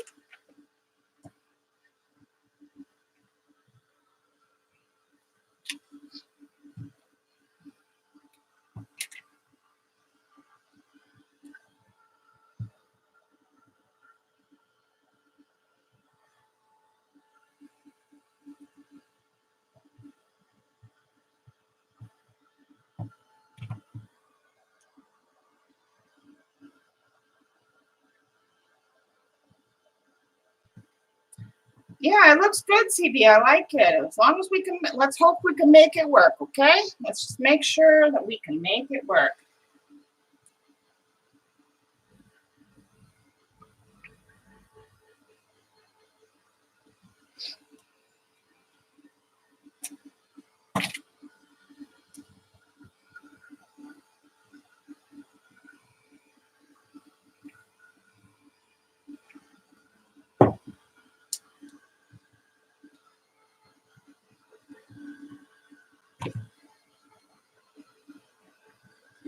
Yeah, it looks good, CB. I like it. As long as we can, let's hope we can make it work, okay? Let's just make sure that we can make it work.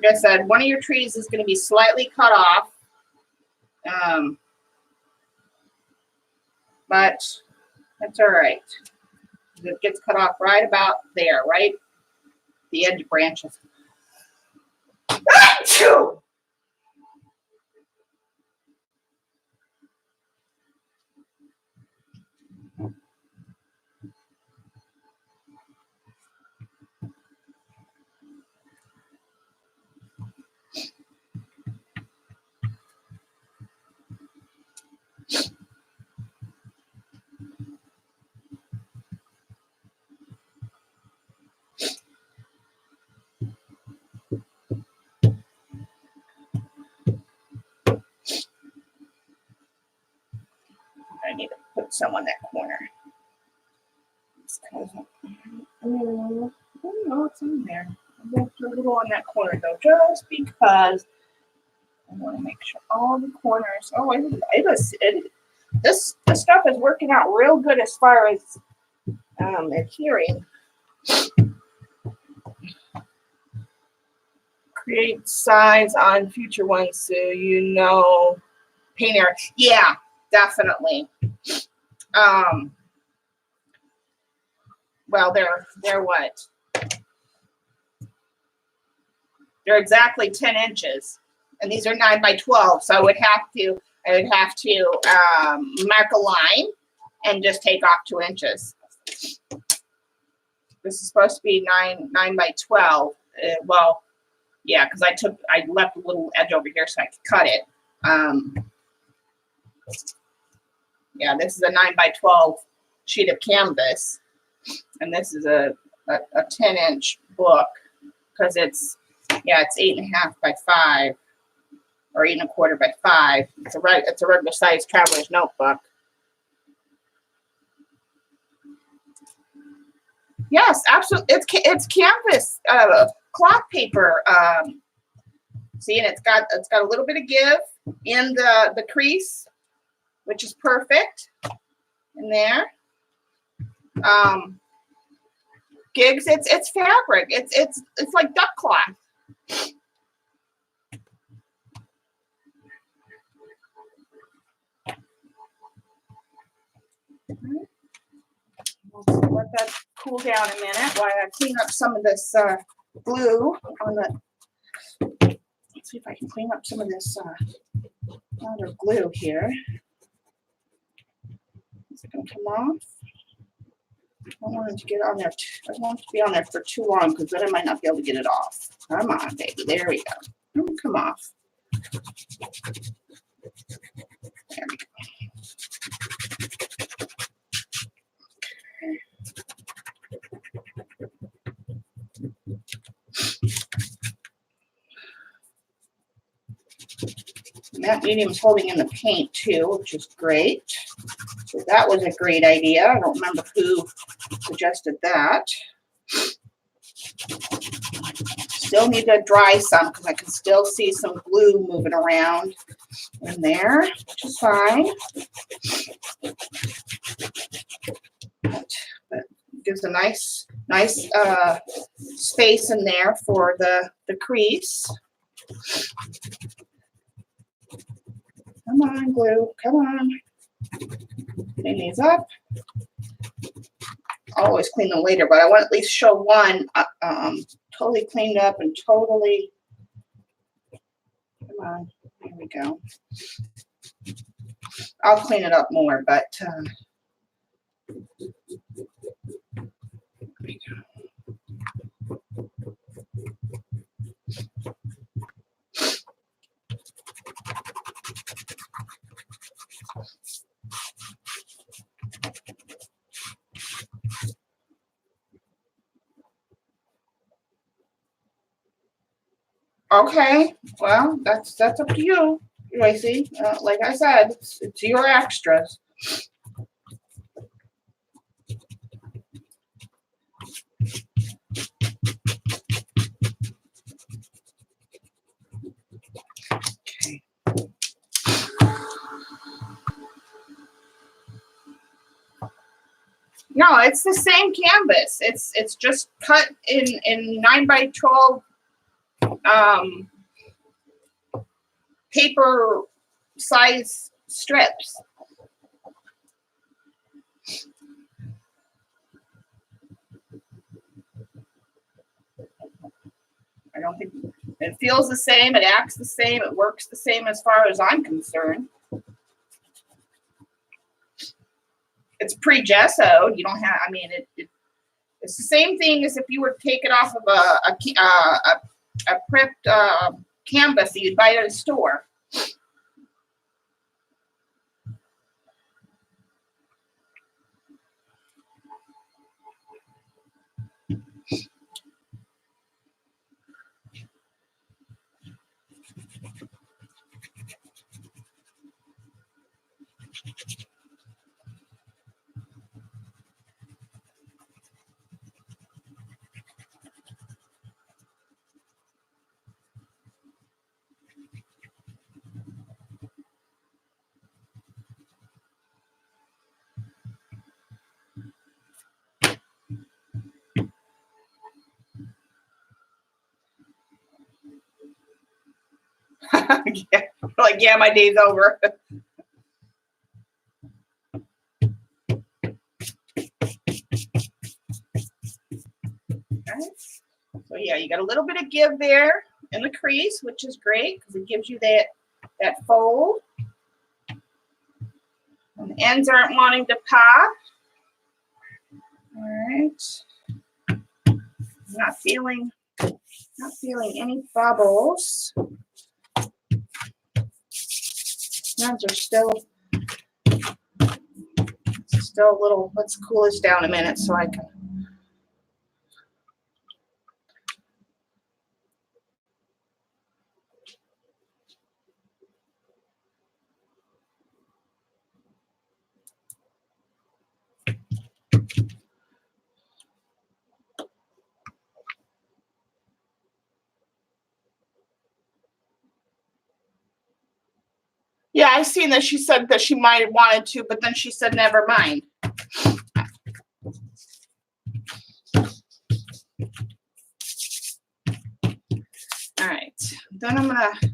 like I said, one of your trees is going to be slightly cut off. But that's all right. It gets cut off right about there, right? The edge branches. Achoo! I need to put some on that corner. Oh, no, it's in there. I'm going to put a little on that corner though, just because I want to make sure all the corners. Oh, this stuff is working out real good as far as adhering. Create size on future ones so you know paint area. Yeah, definitely. Well, they're what? They're exactly 10 inches, and these are 9 by 12. So I would have to mark a line and just take off 2 inches. This is supposed to be 9 by 12. Well, yeah, because I left a little edge over here so I could cut it. Yeah, this is a 9 by 12 sheet of canvas, and this is a 10-inch book because it's 8.5 by 5 or 8 1/4 by 5. It's a regular size traveler's notebook. Yes, absolutely. It's canvas cloth paper. See, and it's got a little bit of give in the crease, which is perfect in there. Gigs, it's fabric. It's like duck cloth. We'll let that cool down a minute while I clean up some of this glue on the. Let's see if I can clean up some of this powder glue here. Is it going to come off? I don't want it to get on there. I don't want it to be on there for too long because then I might not be able to get it off. Come on, baby. There we go. Don't come off. There we go. Matte medium's holding in the paint too, which is great. So that was a great idea. I don't remember who suggested that. Still need to dry some because I can still see some glue moving around in there, which is fine. But it gives a nice space in there for the crease. Come on, glue. Come on. Clean these up. I'll always clean them later, but I want to at least show one totally cleaned up and totally. Come on. Here we go. I'll clean it up more, but here we go. Okay, well, that's up to you, Tracy. Like I said, it's your extras. Okay. No, it's the same canvas. It's just cut in 9 by 12 paper size strips. I don't think it feels the same. It acts the same. It works the same as far as I'm concerned. It's pre-gessoed. You don't have. I mean, it's the same thing as if you were to take it off of a prepped canvas that you'd buy at a store. Yeah, like, yeah, my day's over. Okay. So yeah, you got a little bit of give there in the crease, which is great because it gives you that fold. And the ends aren't wanting to pop. All right. Not feeling any bubbles. Ends are still a little. Let's cool this down a minute so I can. Yeah, I seen that she said that she might have wanted to, but then she said never mind. All right, then I'm gonna a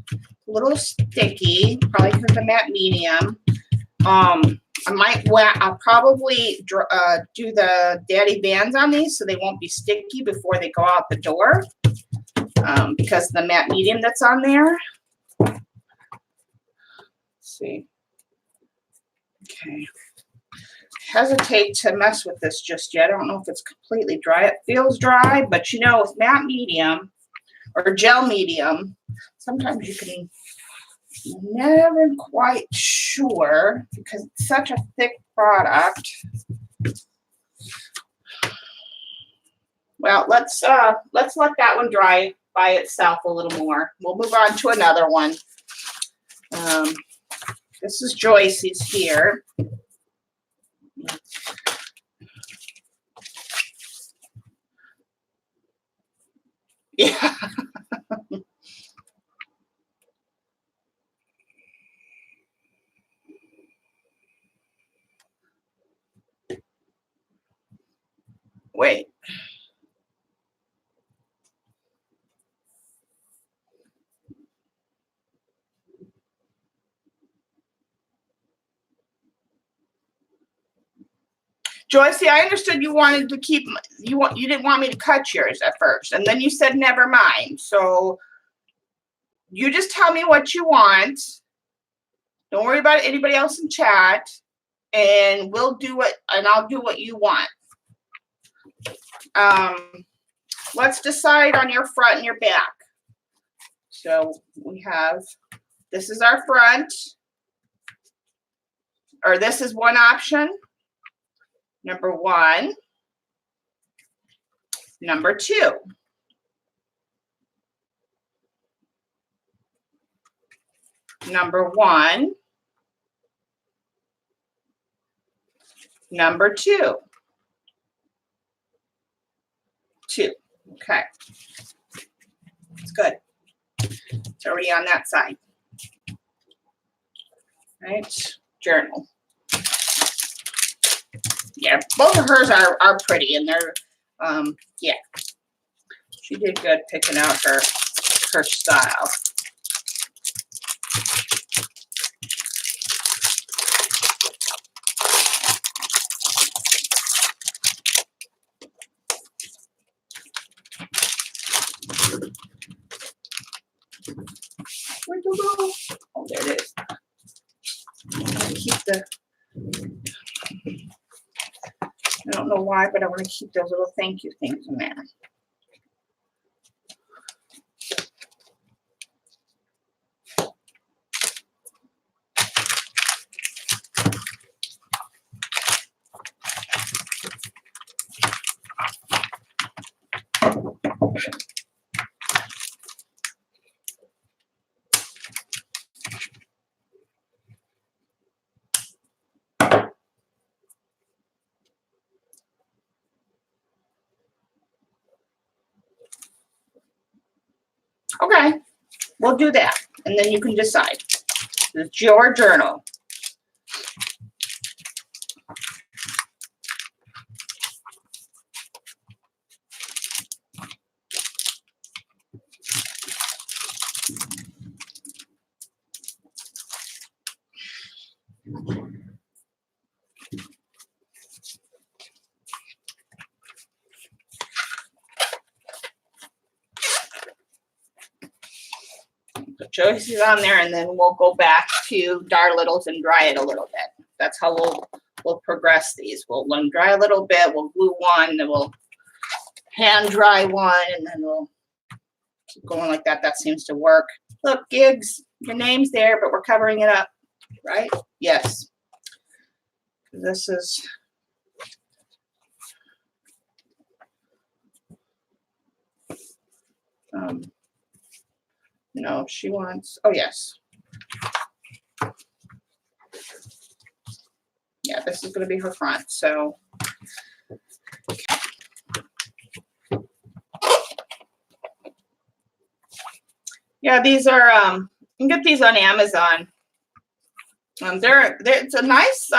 little sticky, probably because the matte medium. I'll probably do the Daddy Vans on these so they won't be sticky before they go out the door, because of the matte medium that's on there. Let's see. Okay. Hesitate to mess with this just yet. I don't know if it's completely dry. It feels dry, but you know, with matte medium or gel medium, sometimes you can never quite sure because it's such a thick product. Well, let's let that one dry by itself a little more. We'll move on to another one. This is Joyce's here. Yeah. Wait. Joyce, I understood you wanted to keep you didn't want me to cut yours at first, and then you said never mind. So you just tell me what you want. Don't worry about anybody else in chat, and we'll do it, and I'll do what you want. Let's decide on your front and your back. So we have, this is our front, or this is one option. Number one. Number two. Number one. Number two. Two. Okay. It's good. It's already on that side. Right. Journal. Yeah, both of hers are pretty, and they're, yeah. She did good picking out her her style. Where'd you go? Oh, there it is. I'm gonna keep the, I don't know why, but I want to keep those little thank you things in there. Okay, we'll do that, and then you can decide. It's your journal. The choices on there, and then we'll go back to Dar Littles and dry it a little bit. That's how we'll progress these. We'll let them dry a little bit. We'll glue one, then we'll hand dry one, and then we'll keep going like that. That seems to work. Look, Gigs, your name's there, but we're covering it up, right? Yes. This is no, she wants, oh yes. Yeah, this is going to be her front, so. Yeah, these are, you can get these on Amazon. They're it's a nice,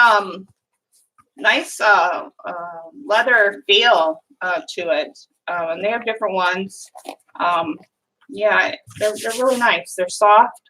leather feel to it. And they have different ones. Yeah, they're really nice. They're soft.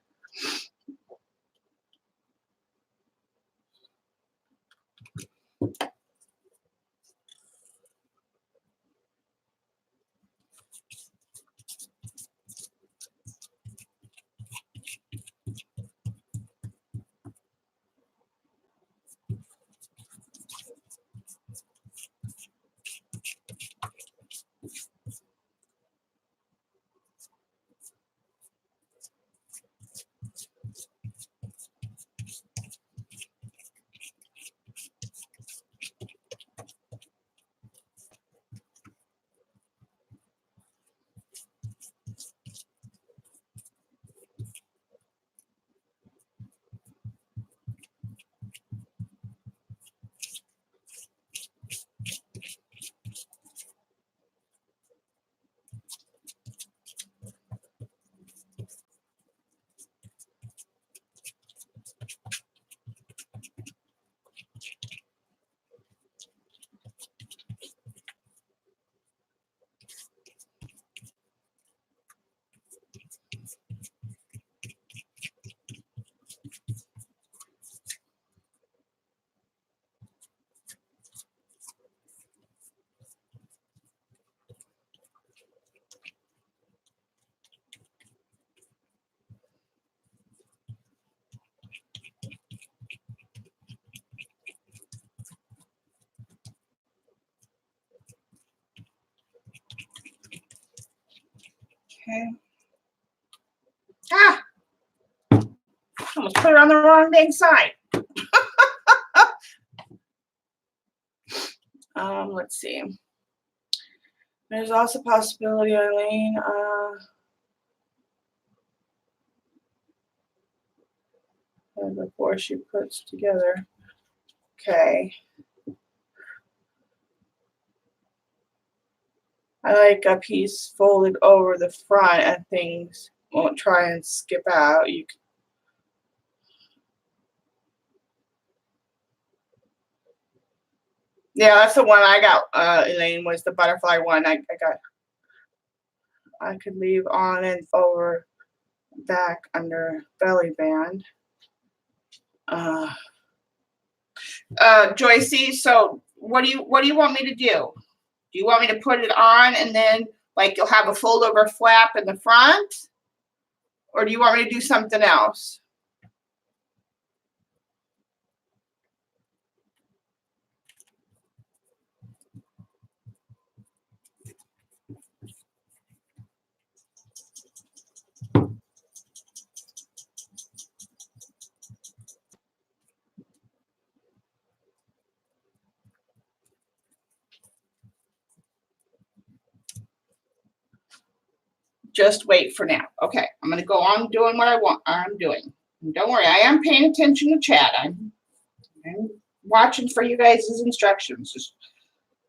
Okay. Ah! Almost put it on the wrong dang side. Let's see. There's also a possibility, Eileen. Before she puts together. Okay. I like a piece folded over the front and things won't try and skip out. You can, yeah, that's the one I got, Elaine, was the butterfly one. I got. I could leave on and over back under belly band. Joycey, so what do you want me to do? Do you want me to put it on and then like you'll have a fold over flap in the front? Or do you want me to do something else? Just wait for now. Okay, I'm gonna go on doing what I'm doing. And don't worry, I am paying attention to chat. I'm watching for you guys' instructions.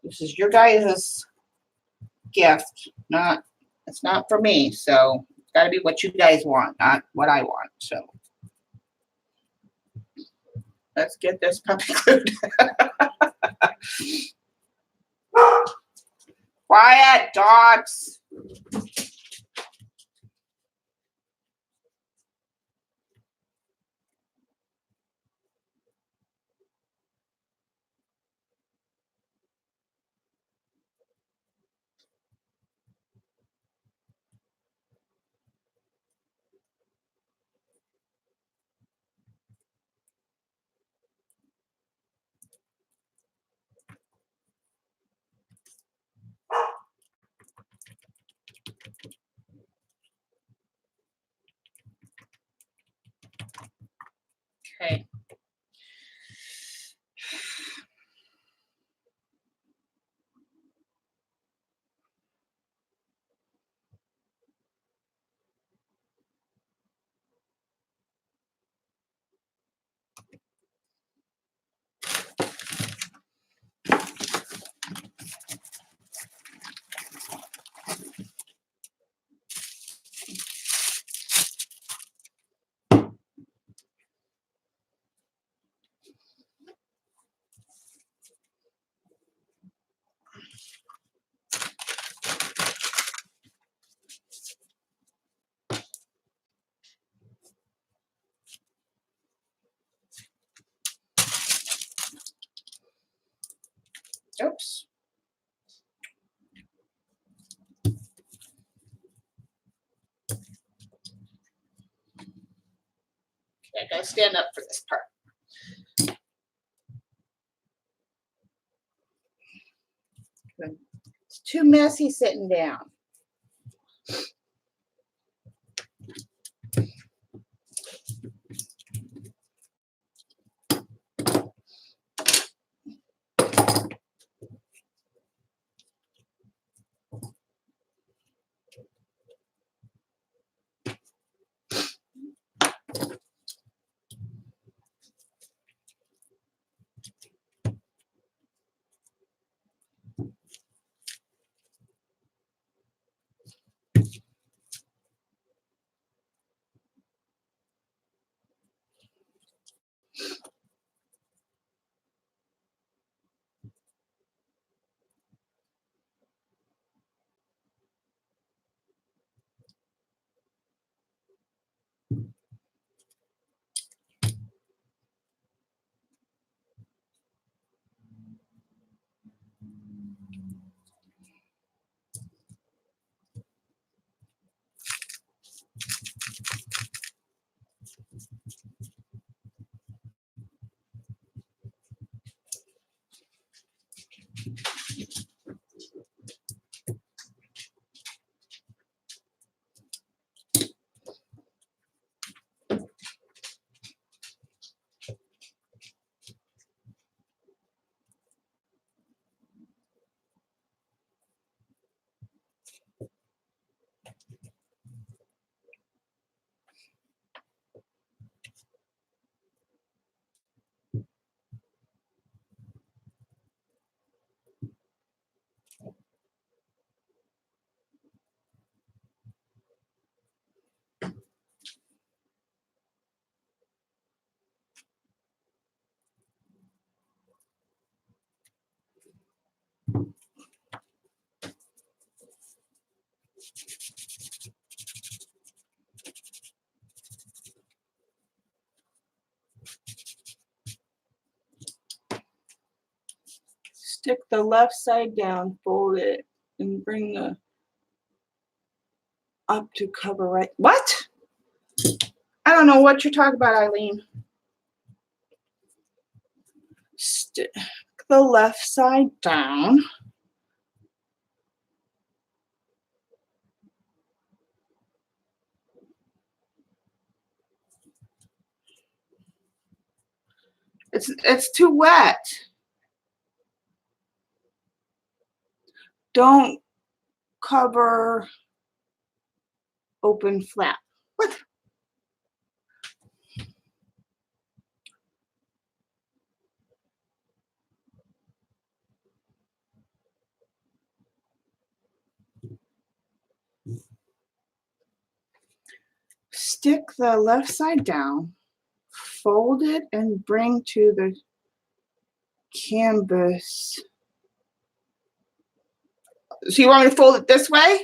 This is your guys' gift, it's not for me. So it's gotta be what you guys want, not what I want. So let's get this puppy glued. Quiet, dogs. Okay. Oops. Okay, I gotta stand up for this part. It's too messy sitting down. Stick the left side down, fold it, and bring the up to cover right. What? I don't know what you're talking about, Eileen. Stick the left side down. It's too wet. Don't cover open flap. What? Stick the left side down, fold it, and bring to the canvas. So you want me to fold it this way?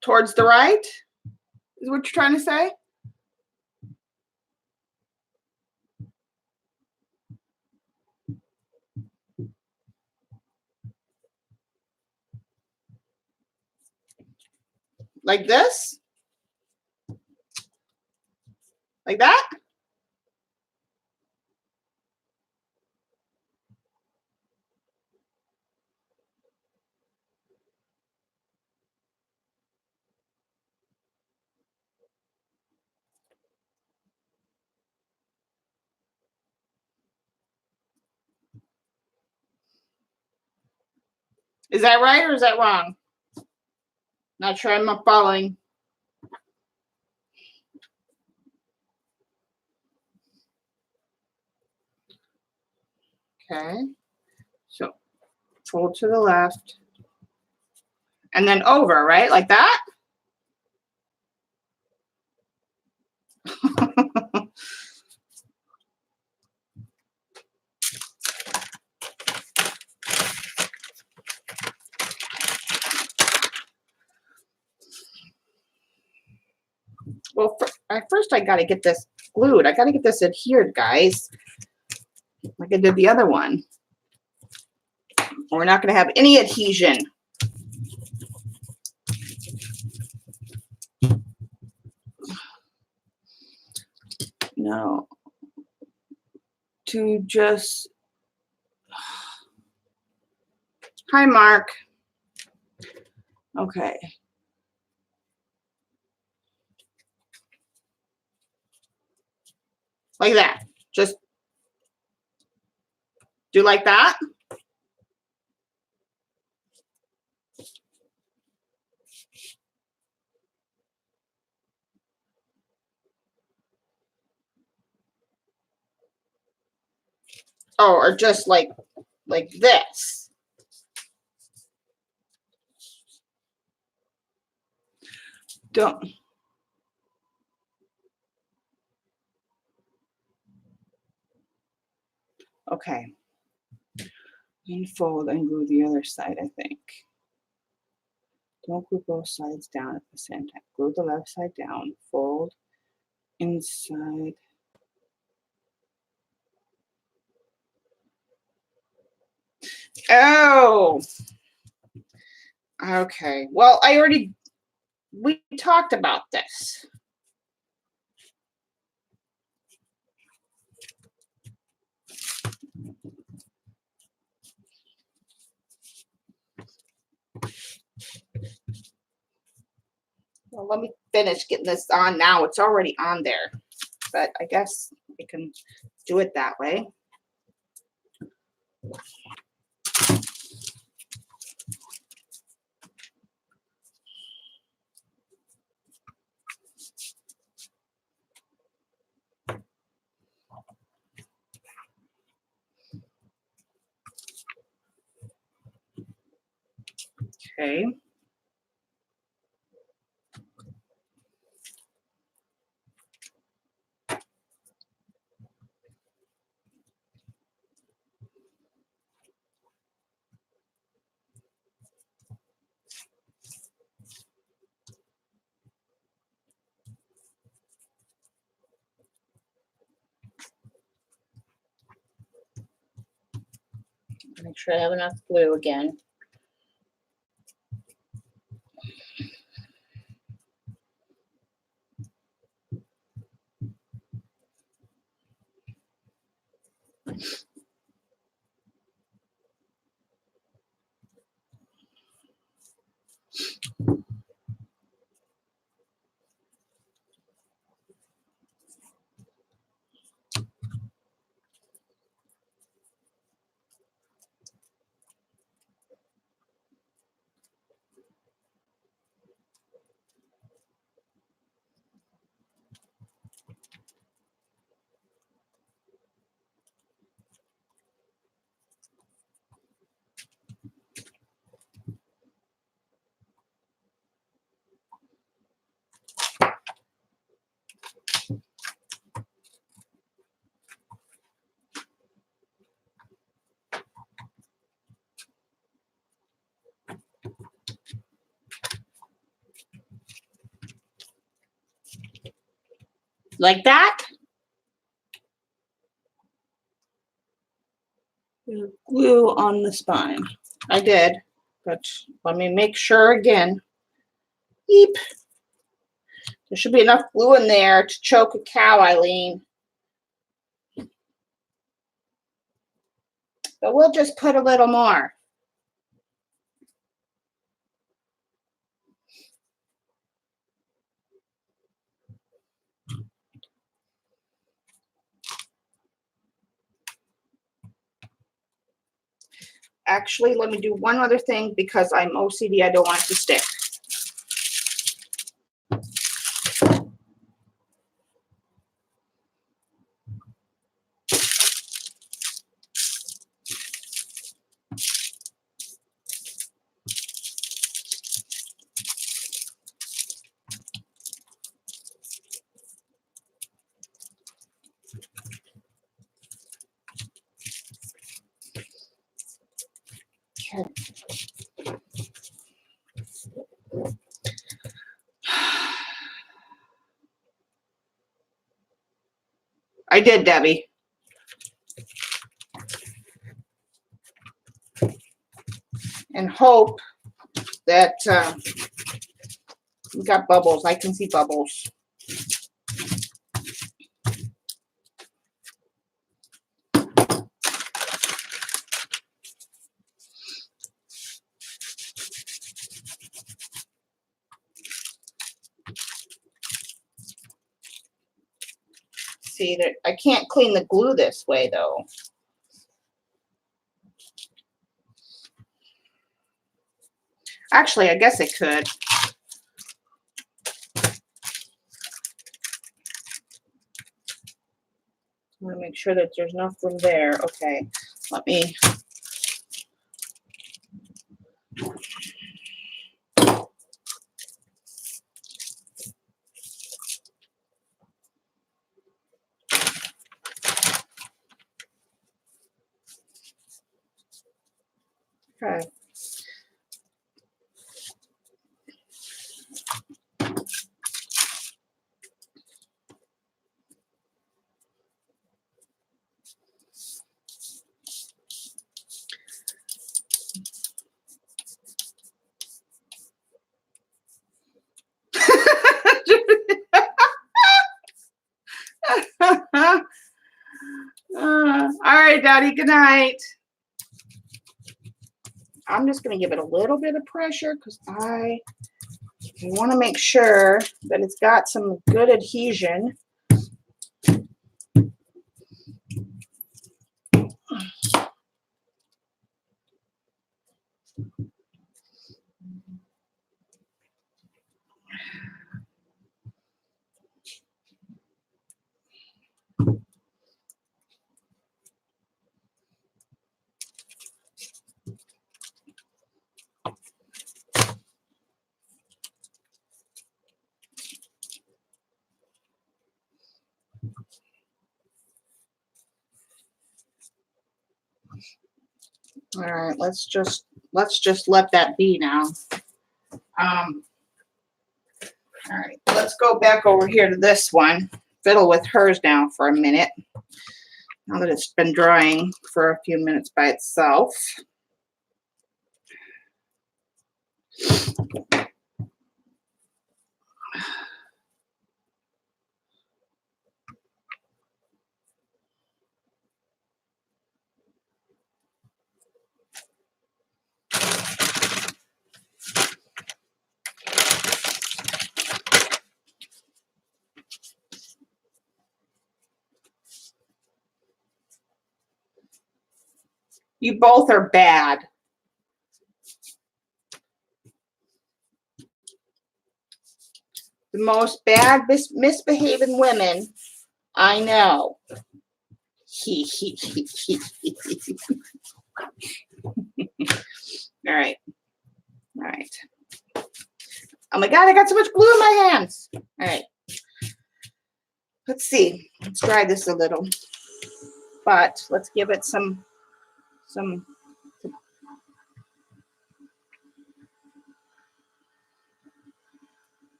Towards the right? Is what you're trying to say? Like this? Like that? Is that right or is that wrong? Not sure I'm not following. Okay. So fold to the left. And then over, right? Like that? Well, at first I got to get this glued. I got to get this adhered, guys. Like I did the other one. Or we're not going to have any adhesion. No. To just... Hi, Mark. Okay. Like that. Just do like that. Oh, or just like this. Don't. Okay. And fold and glue the other side, I think. Don't glue both sides down at the same time. Glue the left side down, fold inside. Oh, okay. Well, we talked about this. Well, let me finish getting this on now. It's already on there, but I guess we can do it that way. Okay. Make sure I have enough glue again. Like that. Glue on the spine. I did, but let me make sure again. Eep. There should be enough glue in there to choke a cow, Eileen. But we'll just put a little more. Actually, let me do one other thing because I'm OCD. I don't want it to stick. Okay. I did, Debbie. And hope that we got bubbles. I can see bubbles. See that I can't clean the glue this way though. Actually, I guess I could. I want to make sure that there's enough room there. Okay, let me. Okay. All right, Daddy, good night. I'm just going to give it a little bit of pressure because I want to make sure that it's got some good adhesion. All right, let's just let that be now. All right, let's go back over here to this one. Fiddle with hers now for a minute. Now that it's been drying for a few minutes by itself. You both are bad. The most bad misbehaving women I know. All right. All right. Oh my God, I got so much glue in my hands. All right. Let's see. Let's dry this a little. But let's give it some.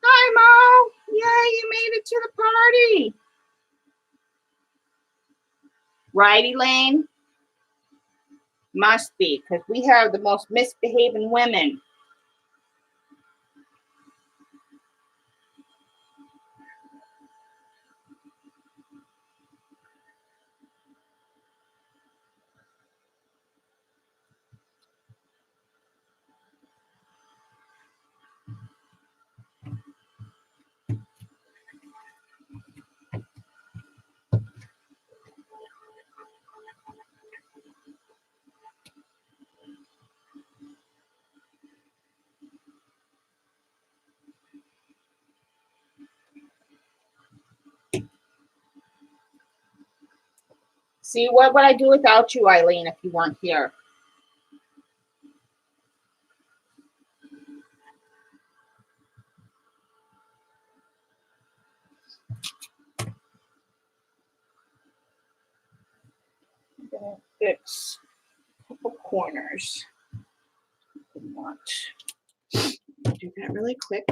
Hi, Mo. Yay, you made it to the party. Right, Elaine? Must be, because we have the most misbehaving women. See, what would I do without you, Eileen, if you weren't here? I'm gonna fix a couple corners. Want do that really quick.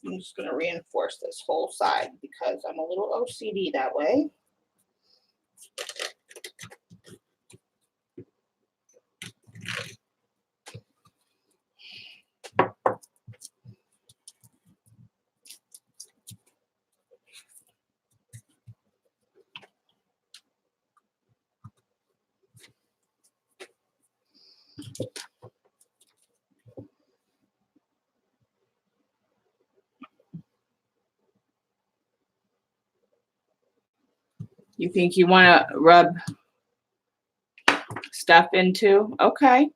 I'm just going to reinforce this whole side because I'm a little OCD that way. You think you want to rub stuff into? Okay.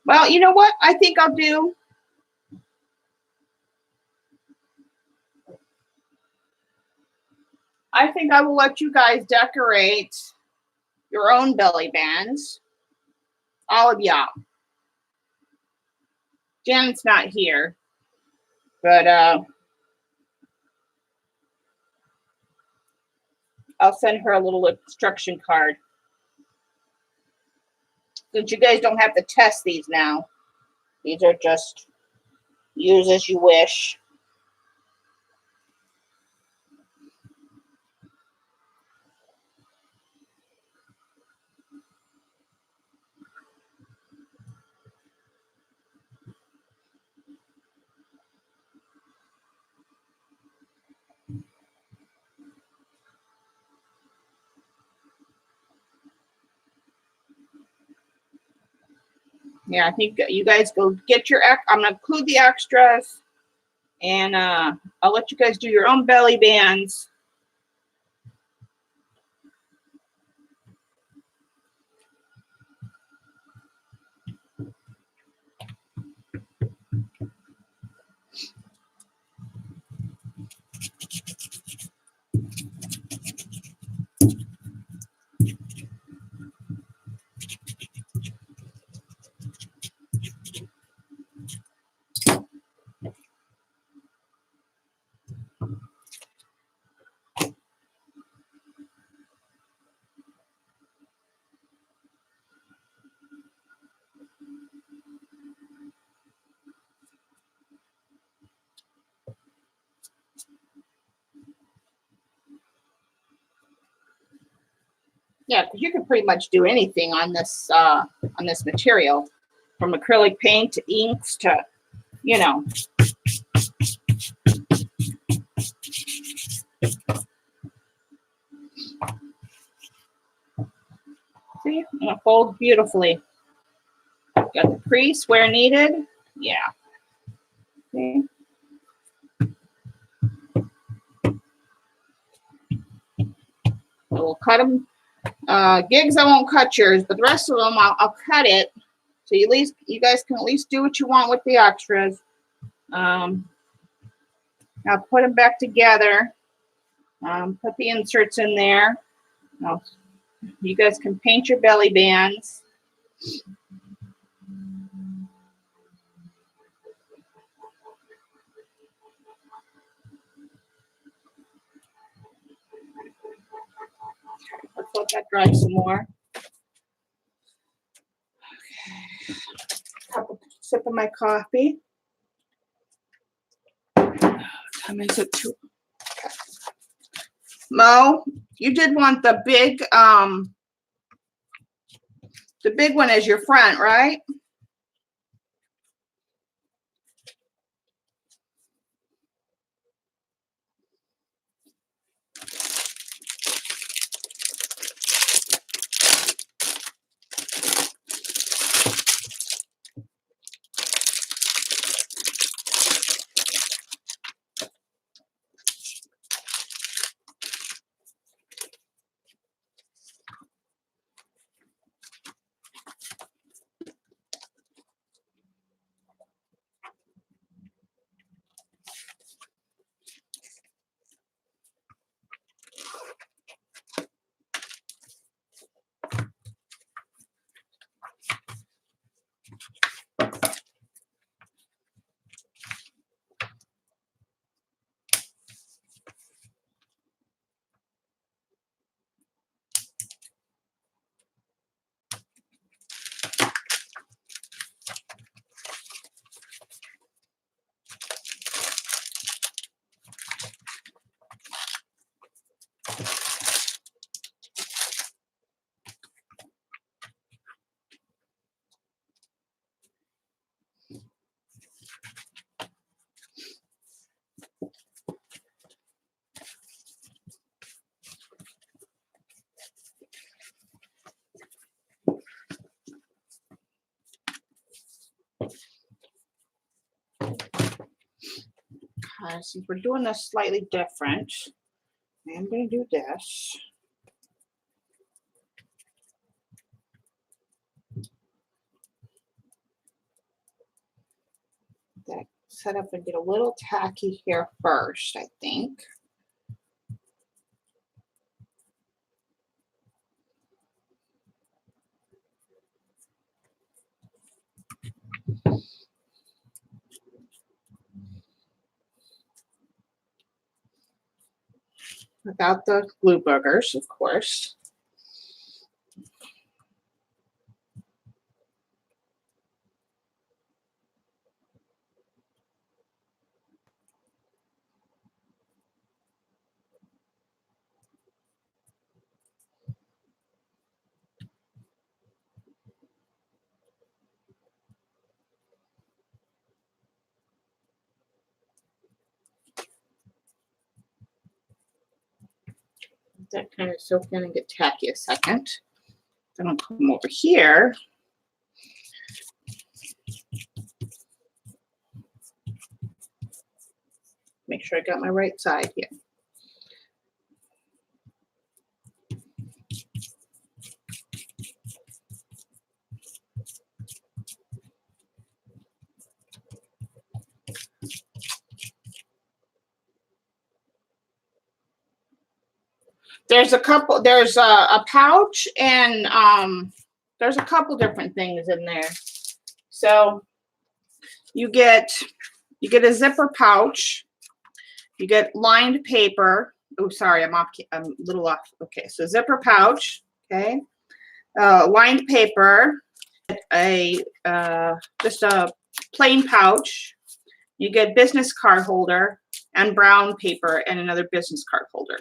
Well, you know what I think I'll do? I think I will let you guys decorate your own belly bands. All of y'all. Janet's not here, but I'll send her a little instruction card. Since you guys don't have to test these now. These are just use as you wish. Yeah, I think you guys go get your, I'm going to include the extras, and I'll let you guys do your own belly bands. Yeah, because you can pretty much do anything on this material, from acrylic paint to inks to, you know. See, I'm gonna fold beautifully. Got the crease where needed. Yeah. See? We'll cut them. Gigs, I won't cut yours, but the rest of them, I'll cut it. So you guys can at least do what you want with the extras. I'll put them back together. Put the inserts in there. You guys can paint your belly bands. Let's let that dry some more. Okay. Sip of my coffee. Time is it too? Okay. Mo, you did want the big one as your front, right? Since we're doing this slightly different, I'm going to do this. That set up and get a little tacky here first, I think. Without the glue boogers, of course. That kind of soak in and get tacky a second. Then I'll come over here. make sure I got my right side here. There's a pouch, and there's a couple different things in there. So you get a zipper pouch, you get lined paper. Oh, sorry, I'm a little off. Okay, so zipper pouch, okay, lined paper, just a plain pouch. You get business card holder and brown paper and another business card holder.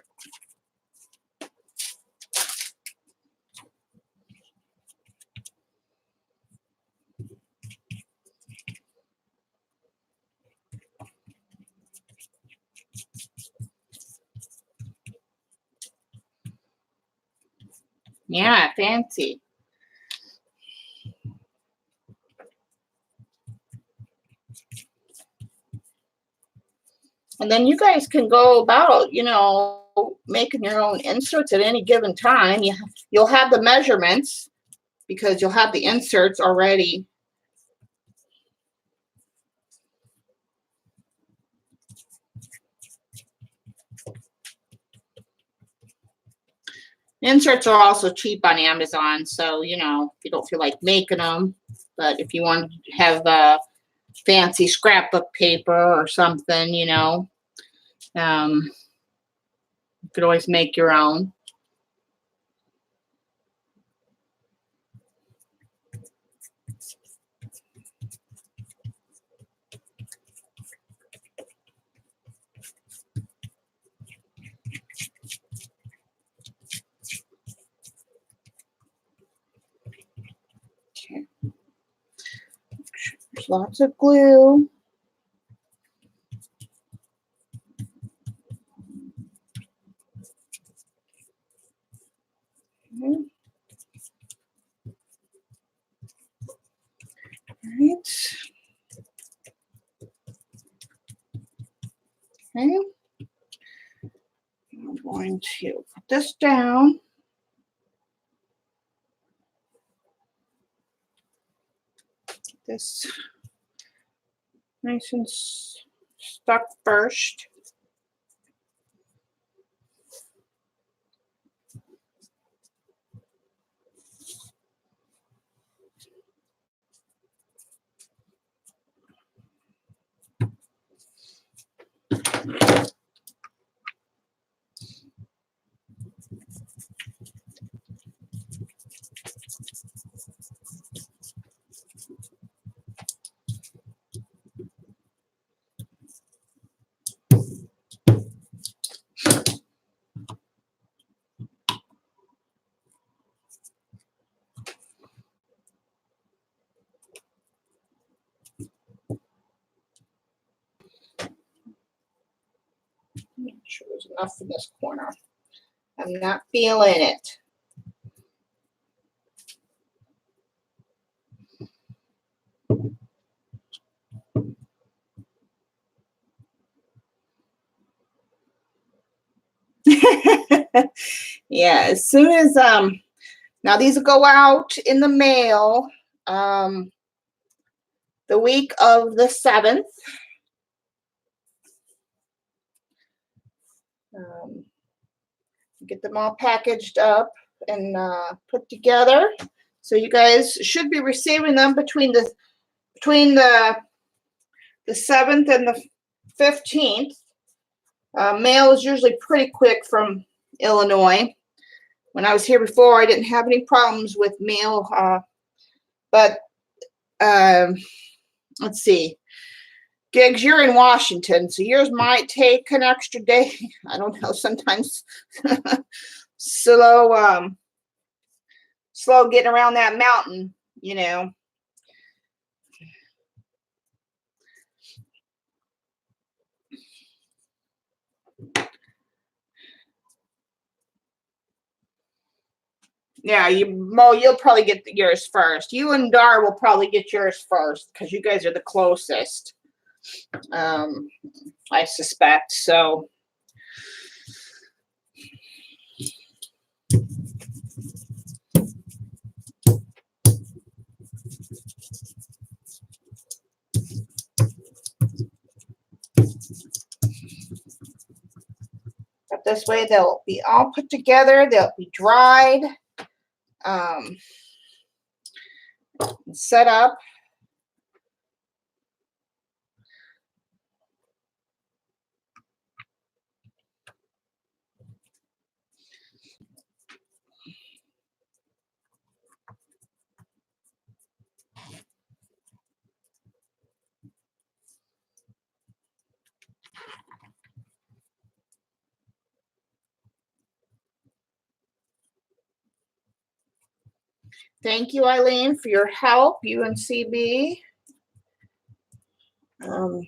Yeah, fancy. And then you guys can go about, you know, making your own inserts at any given time. You'll have the measurements because you'll have the inserts already. Inserts are also cheap on Amazon, so, you know, if you don't feel like making them, but if you want to have fancy scrapbook paper or something, you know, you could always make your own. Okay. There's lots of glue. Okay. All right. Okay. I'm going to put this down. This nice and stuck first. Make sure there's enough in this corner. I'm not feeling it. Yeah, as soon as now these will go out in the mail the week of the 7th. Get them all packaged up and put together. So you guys should be receiving them between the 7th and the 15th. Mail is usually pretty quick from Illinois. When I was here before, I didn't have any problems with mail, but let's see. Gigs, you're in Washington, so yours might take an extra day. I don't know, sometimes slow getting around that mountain, you know. Yeah, you'll probably get yours first. You and Dar will probably get yours first because you guys are the closest. I suspect. So but this way they'll be all put together, they'll be dried, and set up. Thank you, Eileen, for your help, UNCB. I'm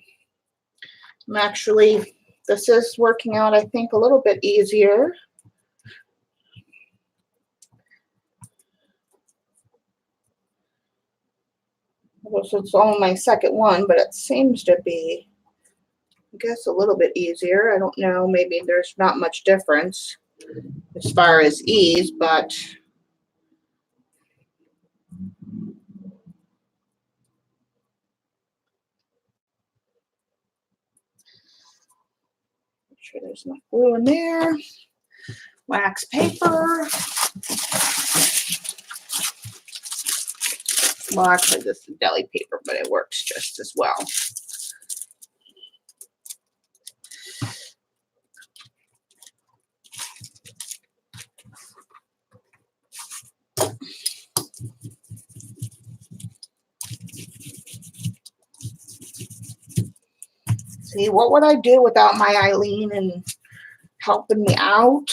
actually, this is working out, I think, a little bit easier. It's only my second one, but it seems to be, I guess, a little bit easier. I don't know, maybe there's not much difference as far as ease, but make sure there's enough glue in there. Wax paper. Well, actually, this is deli paper, but it works just as well. See, what would I do without my Eileen and helping me out?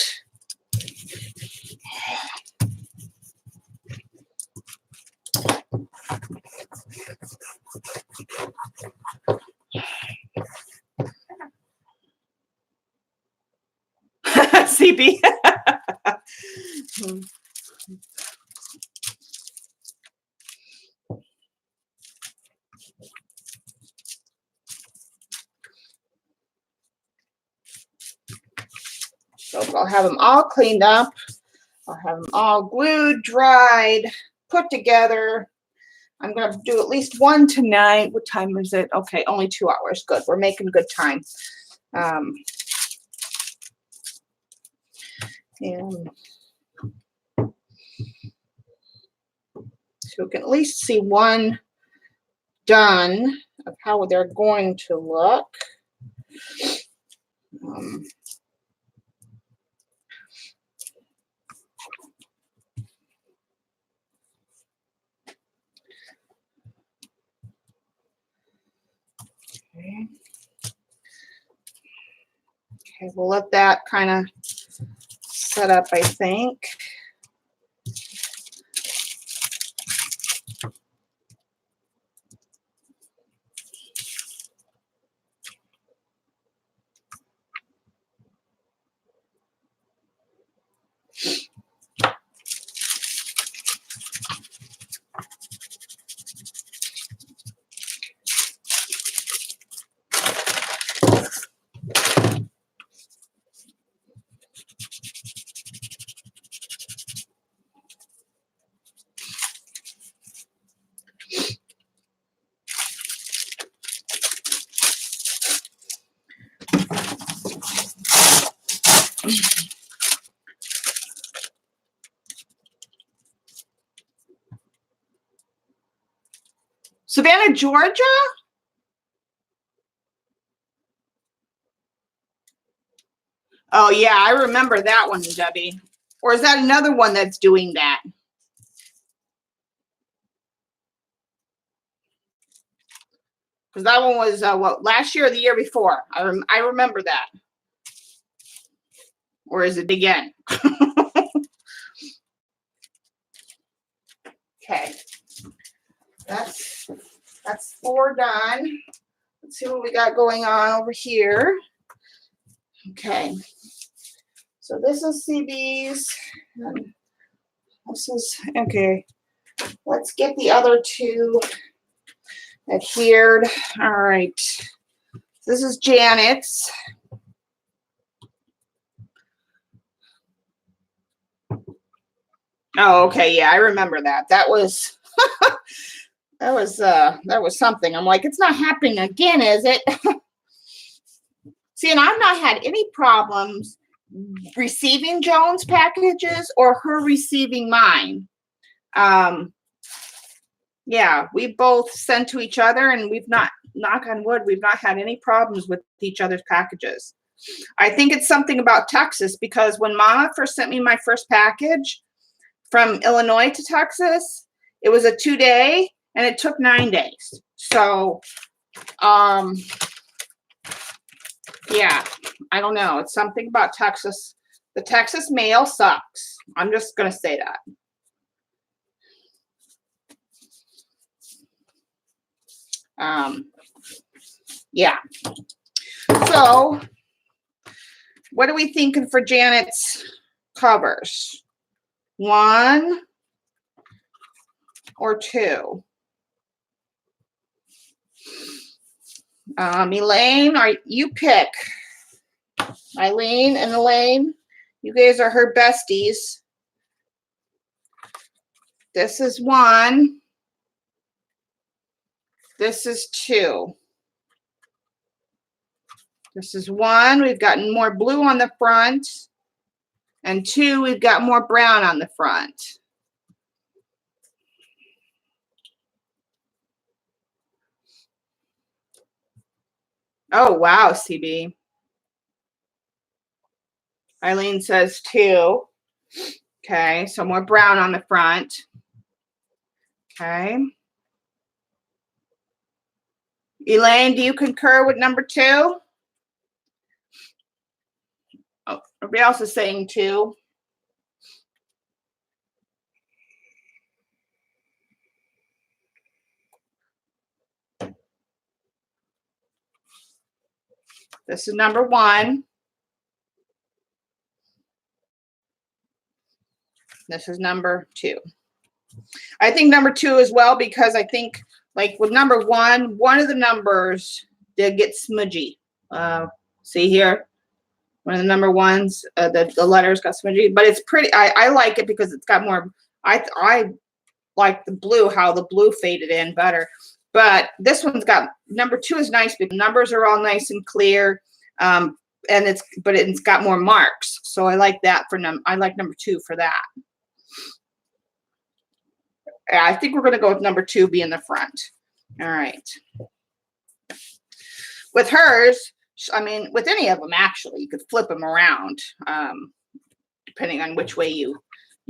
CB. So I'll have them all cleaned up. I'll have them all glued, dried, put together. I'm going to do at least one tonight. What time is it? Okay, only 2 hours. Good. We're making good time. And so we can at least see one done of how they're going to look. Okay, we'll let that kind of set up, I think. Savannah, Georgia? Oh, yeah, I remember that one, Debbie. Or is that another one that's doing that? Because that one was, what, last year or the year before? I remember that. Or is it again? Okay. That's 4 done. Let's see what we got going on over here. Okay. So this is CB's. This is, okay. Let's get the other 2 adhered. All right. This is Janet's. Oh, okay. Yeah, I remember that. That was that was something. I'm like, it's not happening again, is it? See, and I've not had any problems receiving Joan's packages or her receiving mine. Yeah, we both sent to each other, and we've not, knock on wood, we've not had any problems with each other's packages. I think it's something about Texas, because when Mama first sent me my first package from Illinois to Texas, it was a 2-day and it took 9 days. So, yeah, I don't know. It's something about Texas. The Texas mail sucks. I'm just going to say that. Yeah. So, what are we thinking for Janet's covers? 1 or 2? Elaine, you pick. Eileen and Elaine, you guys are her besties. This is 1. This is 2. This is 1. We've gotten more blue on the front. And 2, we've got more brown on the front. Oh, wow, CB. Eileen says 2. Okay, so more brown on the front. Okay. Elaine, do you concur with number 2? Oh, everybody else is saying 2. This is number 1. This is number 2. I think number 2 as well, because I think, like with number 1, one of the numbers did get smudgy. See here, one of the number 1s, the letters got smudgy, but it's pretty. I like it because it's got more. I like the blue, how the blue faded in better. But this one's got, number 2 is nice because the numbers are all nice and clear, and it's got more marks. So I like that for I like number 2 for that. I think we're going to go with number 2 be in the front. All right. With hers, I mean, with any of them, actually, you could flip them around, depending on which way you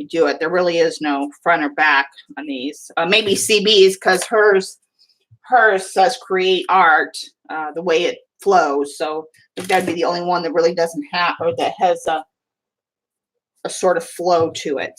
do it. There really is no front or back on these. Maybe CB's, because hers says create art, the way it flows. So it's got to be the only one that really doesn't have, or that has a sort of flow to it.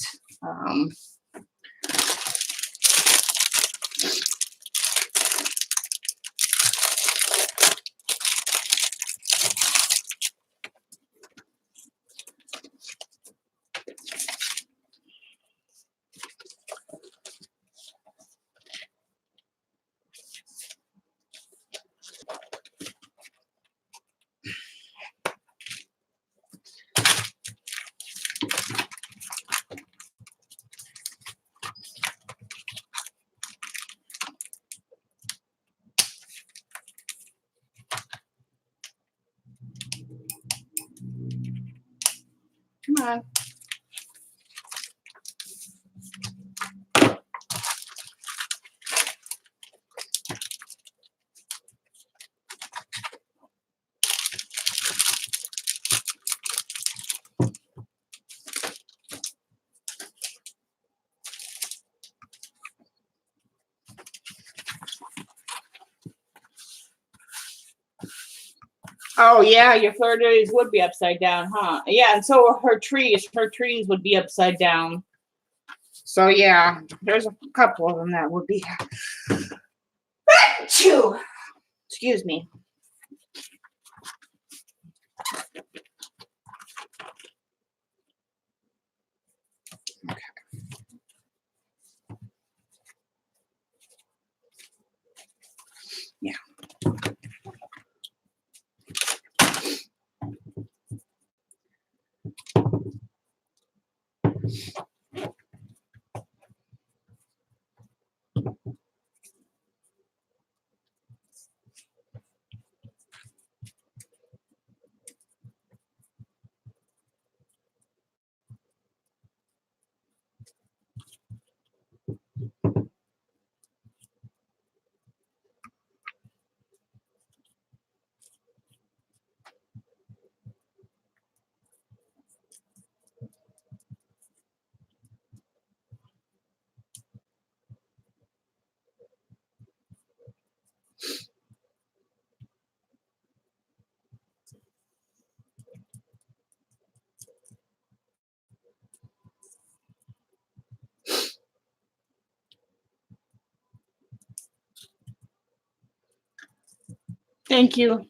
Come on. Oh yeah, your fleur de lis would be upside down, huh? Yeah, and so her trees would be upside down. So yeah, there's a couple of them that would be. Excuse me. Okay. Thank you.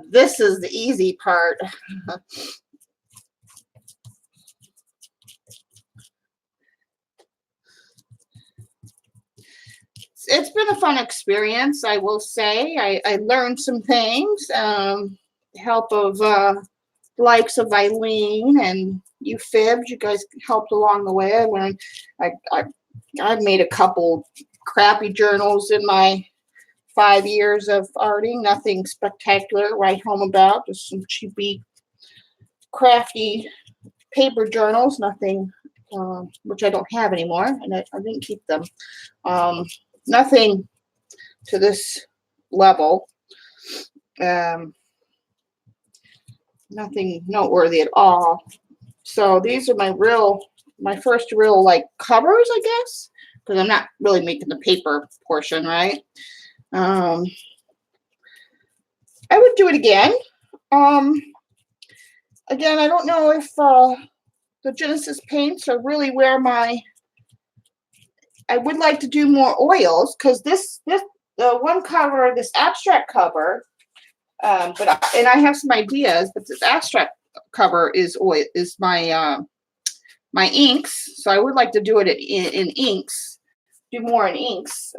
This is the easy part. It's been a fun experience, I will say. I learned some things. Help of likes of Eileen and you Fibs. You guys helped along the way. I learned. I've made a couple crappy journals in my 5 years of arting. Nothing spectacular to write home about. Just some cheapy, crafty paper journals. Nothing, which I don't have anymore, and I didn't keep them. Nothing to this level. Nothing noteworthy at all. So these are my first real like covers, I guess, because I'm not really making the paper portion, right? I would do it again. Again, I don't know if the Genesis paints are really where I would like to do more oils, because this one cover, this abstract cover, and I have some ideas, but this abstract cover is my my inks, so I would like to do it in inks, do more in inks.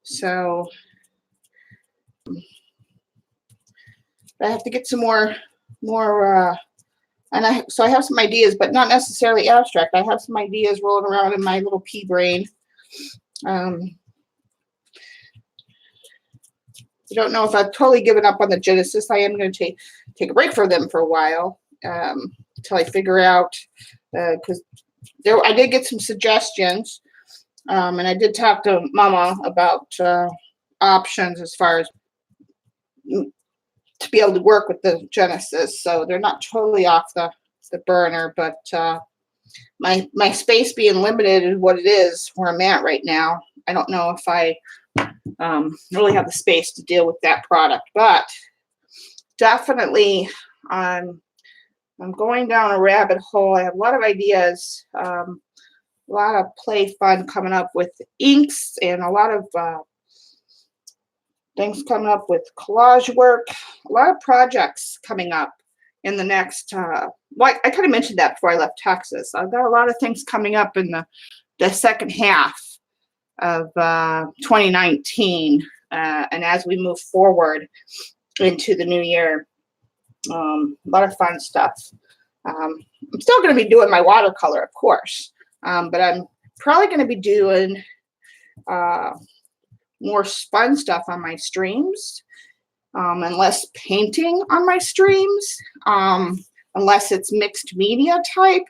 So I have to get some more and I have some ideas, but not necessarily abstract. I have some ideas rolling around in my little pea brain. I don't know if I've totally given up on the Genesis. I am going to take a break from them for a while until I figure out, because I did get some suggestions, and I did talk to Mama about options as far as to be able to work with the Genesis. So they're not totally off the burner, but my space being limited is what it is where I'm at right now. I don't know if I really have the space to deal with that product, but definitely I'm going down a rabbit hole. I have a lot of ideas, a lot of play fun coming up with inks, and a lot of things coming up with collage work, a lot of projects coming up in the next, well, I kind of mentioned that before I left Texas. I've got a lot of things coming up in the second half of 2019, and as we move forward into the new year, a lot of fun stuff. I'm still going to be doing my watercolor, of course, but I'm probably going to be doing more spun stuff on my streams, and less painting on my streams, unless it's mixed media type,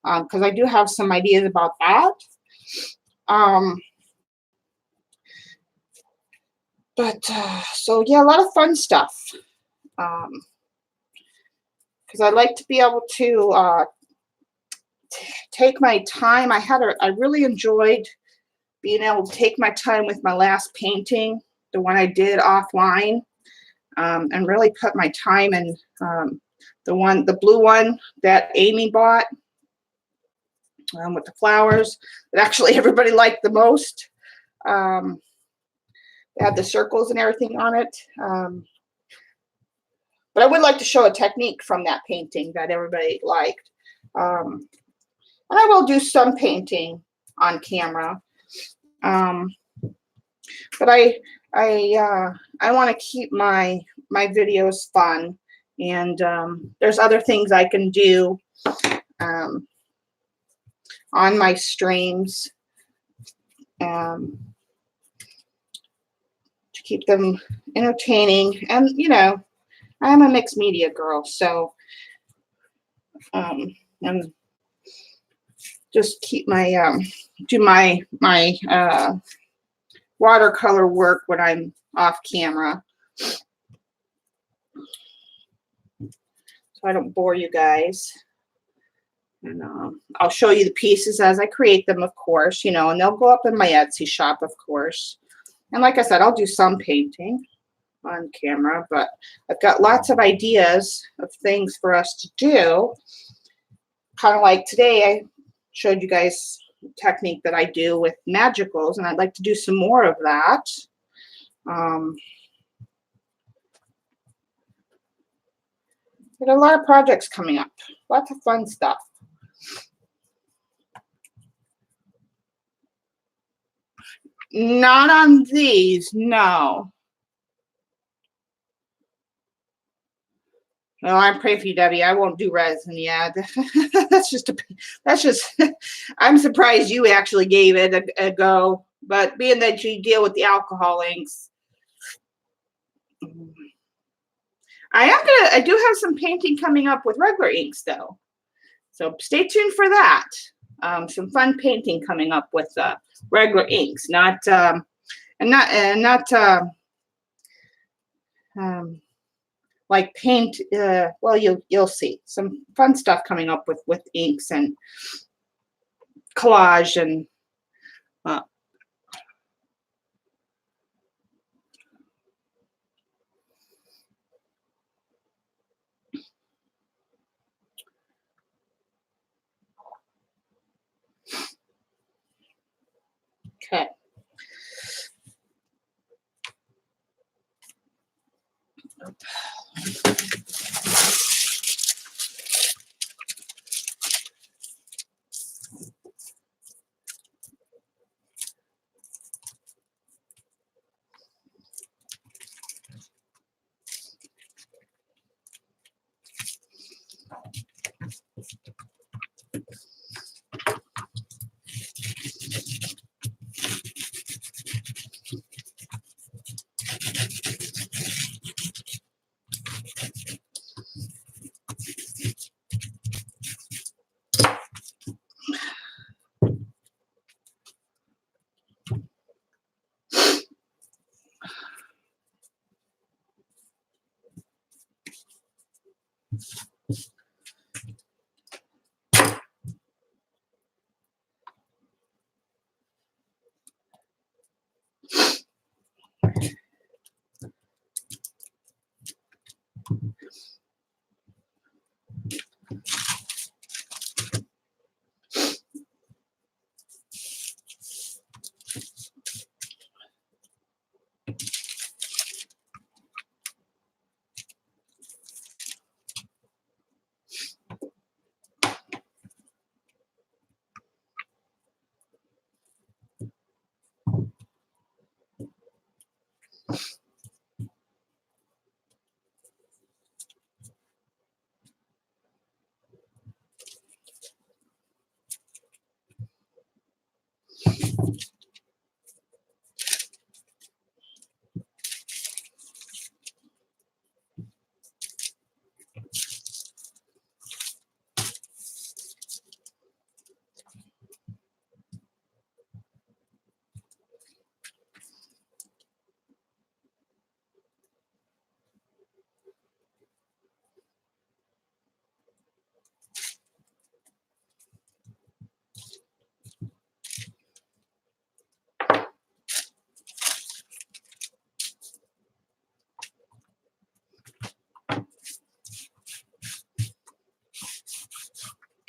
because I do have some ideas about that. So yeah, a lot of fun stuff, because I like to be able to take my time. I really enjoyed being able to take my time with my last painting, the one I did offline, and really put my time in the blue one that Amy bought with the flowers that actually everybody liked the most. It had the circles and everything on it. But I would like to show a technique from that painting that everybody liked. And I will do some painting on camera. But I want to keep my videos fun, and there's other things I can do on my streams to keep them entertaining. And you know, I'm a mixed media girl, so and just keep my do my watercolor work when I'm off camera, so I don't bore you guys. And I'll show you the pieces as I create them, of course, you know, and they'll go up in my Etsy shop, of course. And like I said, I'll do some painting on camera, but I've got lots of ideas of things for us to do. Kind of like today, I showed you guys a technique that I do with magicals, and I'd like to do some more of that. Got a lot of projects coming up, lots of fun stuff. Not on these, no. Well, I'm praying for you, Debbie. I won't do resin. Yeah, that's just I'm surprised you actually gave it a go. But being that you deal with the alcohol inks, I do have some painting coming up with regular inks though. So stay tuned for that. Some fun painting coming up with regular inks, not like paint. Well, you'll see some fun stuff coming up with inks and collage and okay.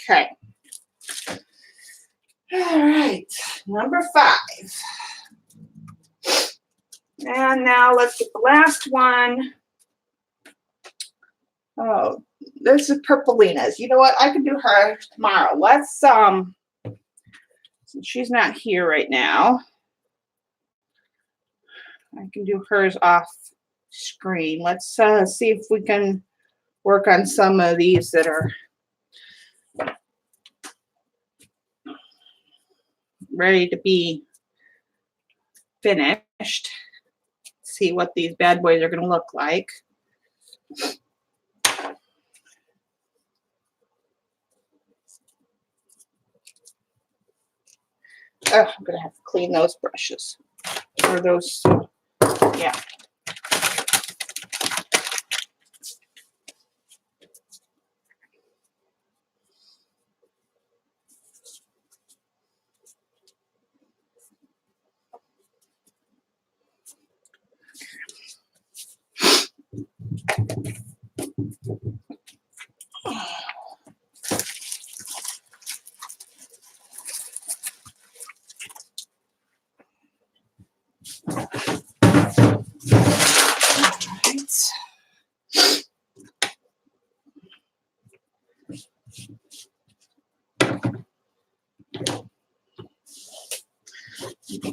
Okay. All right, number 5. And now let's get the last one Oh, this is Purplina's. You know what? I can do her tomorrow. Let's since she's not here right now, I can do hers off screen. Let's see if we can work on some of these that are ready to be finished. See what these bad boys are going to look like. Oh, I'm going to have to clean those brushes. Or those, yeah.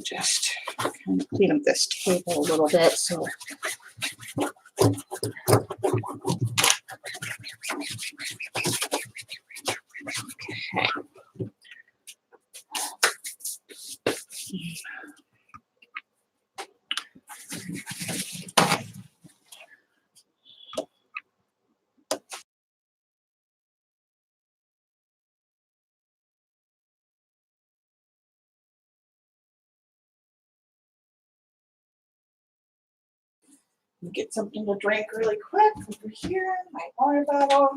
Just kind of clean up this table a little bit so okay. Get something to drink really quick over here. My water bottle.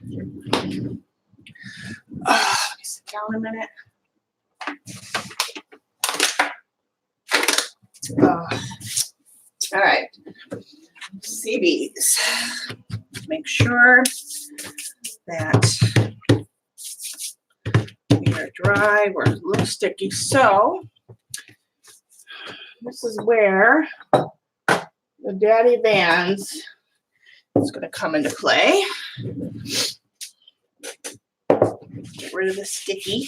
Let me sit down a minute. All right. CBs. Make sure that we are dry. We're a little sticky. So this is where the Daddy Vans is going to come into play. Get rid of the sticky.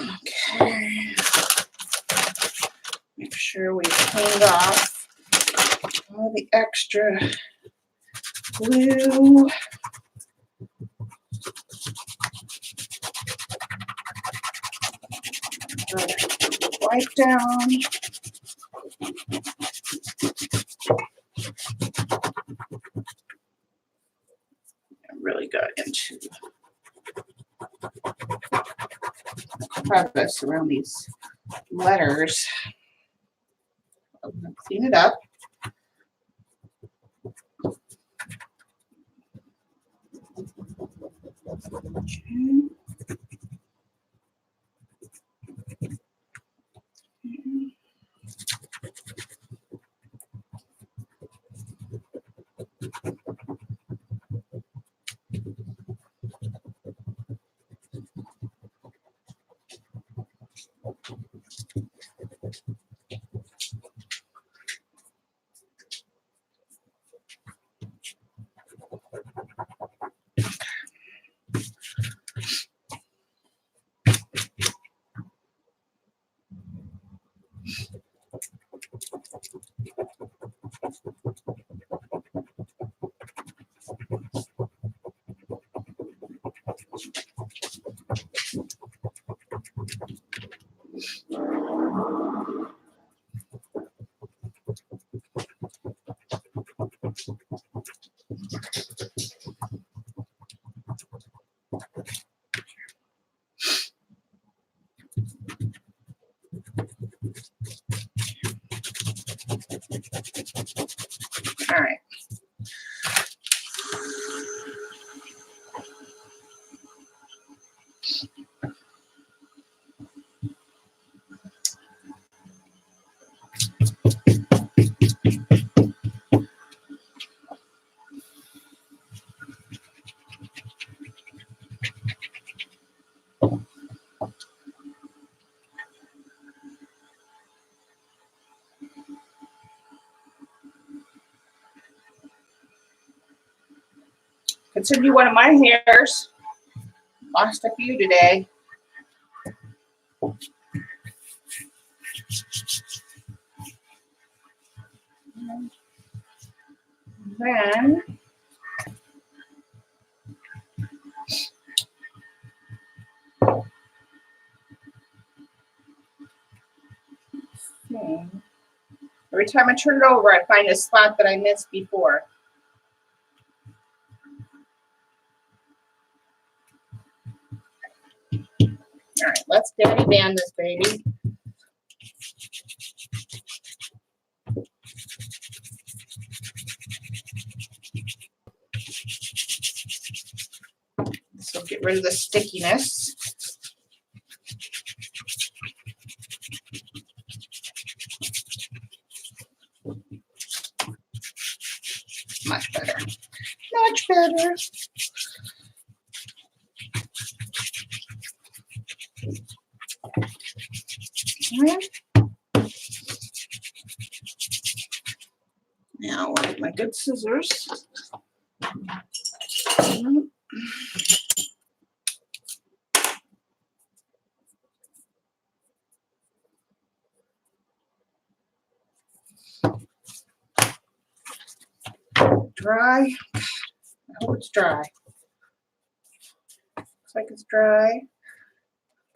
Okay. Make sure we cleaned off all the extra glue. Wipe down. I really got into the crevice around these letters. I'm going to clean it up. Okay. All right. Consider you one of my hairs. Lost a few today. Then every time I turn it over, I find a spot that I missed before. All right, let's daddy band this baby. So get rid of the stickiness. Much better. Much better. Now with my good scissors. Dry. I hope it's dry. Looks like it's dry.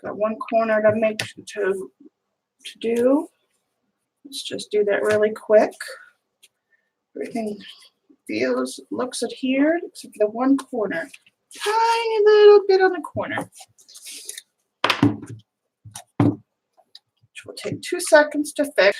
Got one corner to make to do. Let's just do that really quick. Everything looks adhered except for the one corner. Tiny little bit on the corner. Which will take 2 seconds to fix.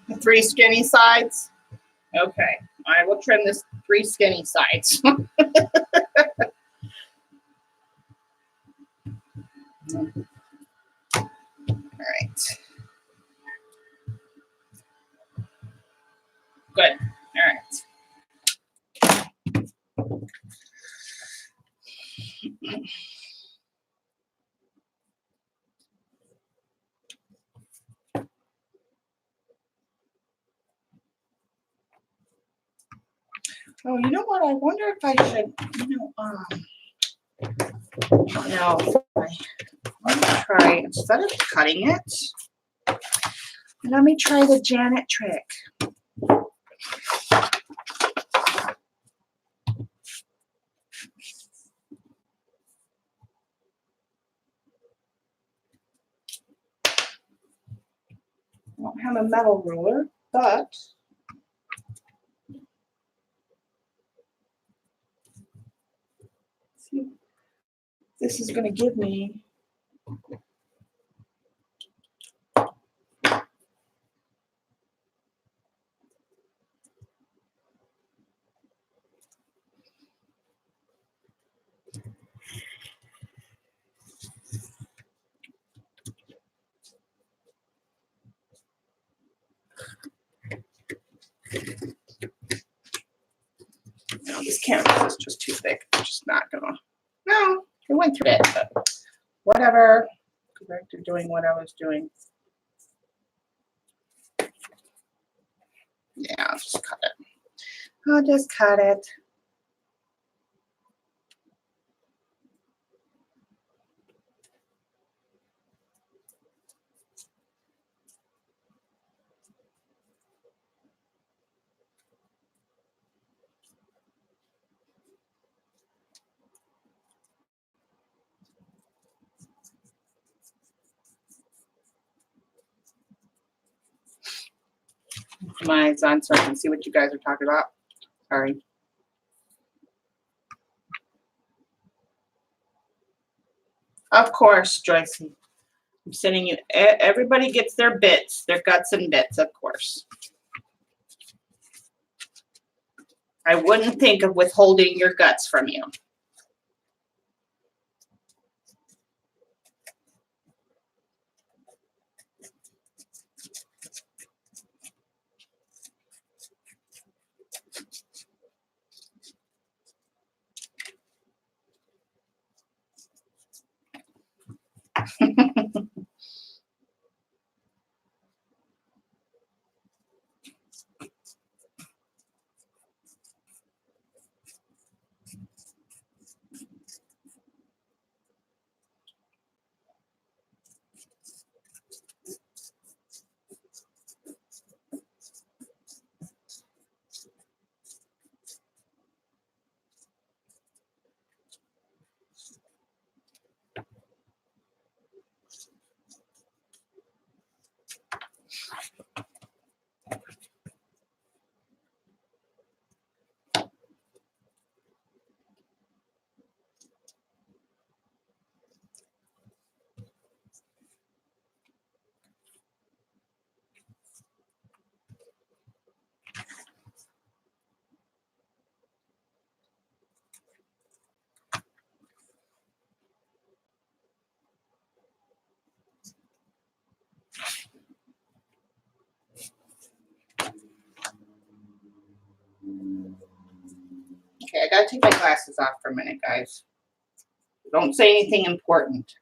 The 3 skinny sides. Okay, I will trim this 3 skinny sides. All right. Good. All right. Oh, you know what? I wonder if I should, let me try, instead of cutting it, let me try the Janet trick. I don't have a metal ruler, but see, this is going to give me no, this canvas is just too thick. I'm just not gonna. No, it went through it, but whatever. Go back to doing what I was doing. Yeah, I'll just cut it. I'll just cut it. minimize on so I can see what you guys are talking about. Sorry. Of course, Joyce. I'm sending you, everybody gets their bits, their guts and bits, of course. I wouldn't think of withholding your guts from you. Okay, I gotta take my glasses off for a minute, guys. Don't say anything important.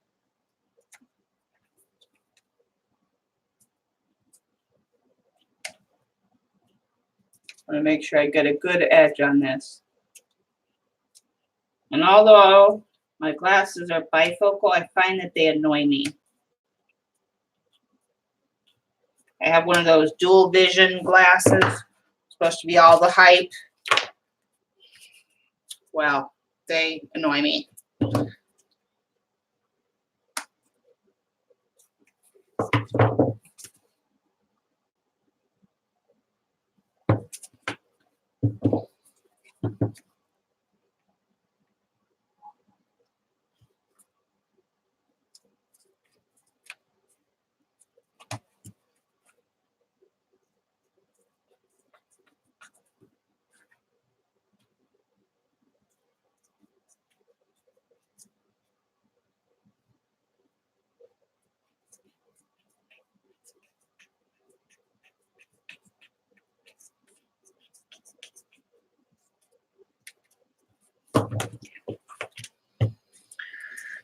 I want to make sure I get a good edge on this. And although my glasses are bifocal, I find that they annoy me. I have one of those dual vision glasses. Supposed to be all the hype. Well, they annoy me.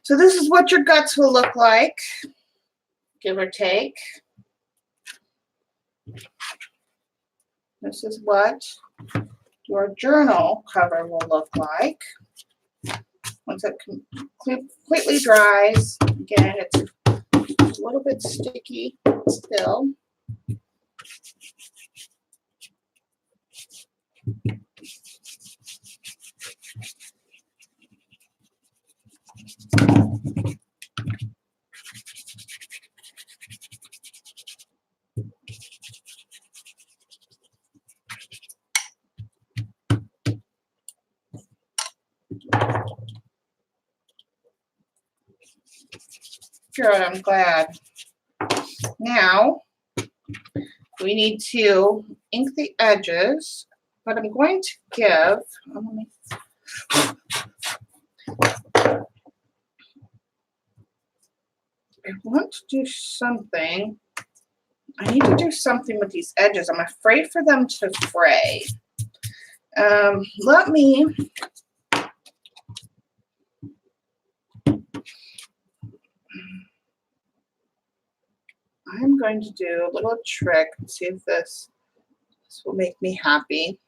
So this is what your guts will look like, give or take. This is what your journal cover will look like. Once it completely dries, again, it's a little bit sticky still. Good, I'm glad. Now, we need to ink the edges, but I'm going to give, I want to do something. I need to do something with these edges. I'm afraid for them to fray. Let me I'm going to do a little trick and see if this will make me happy.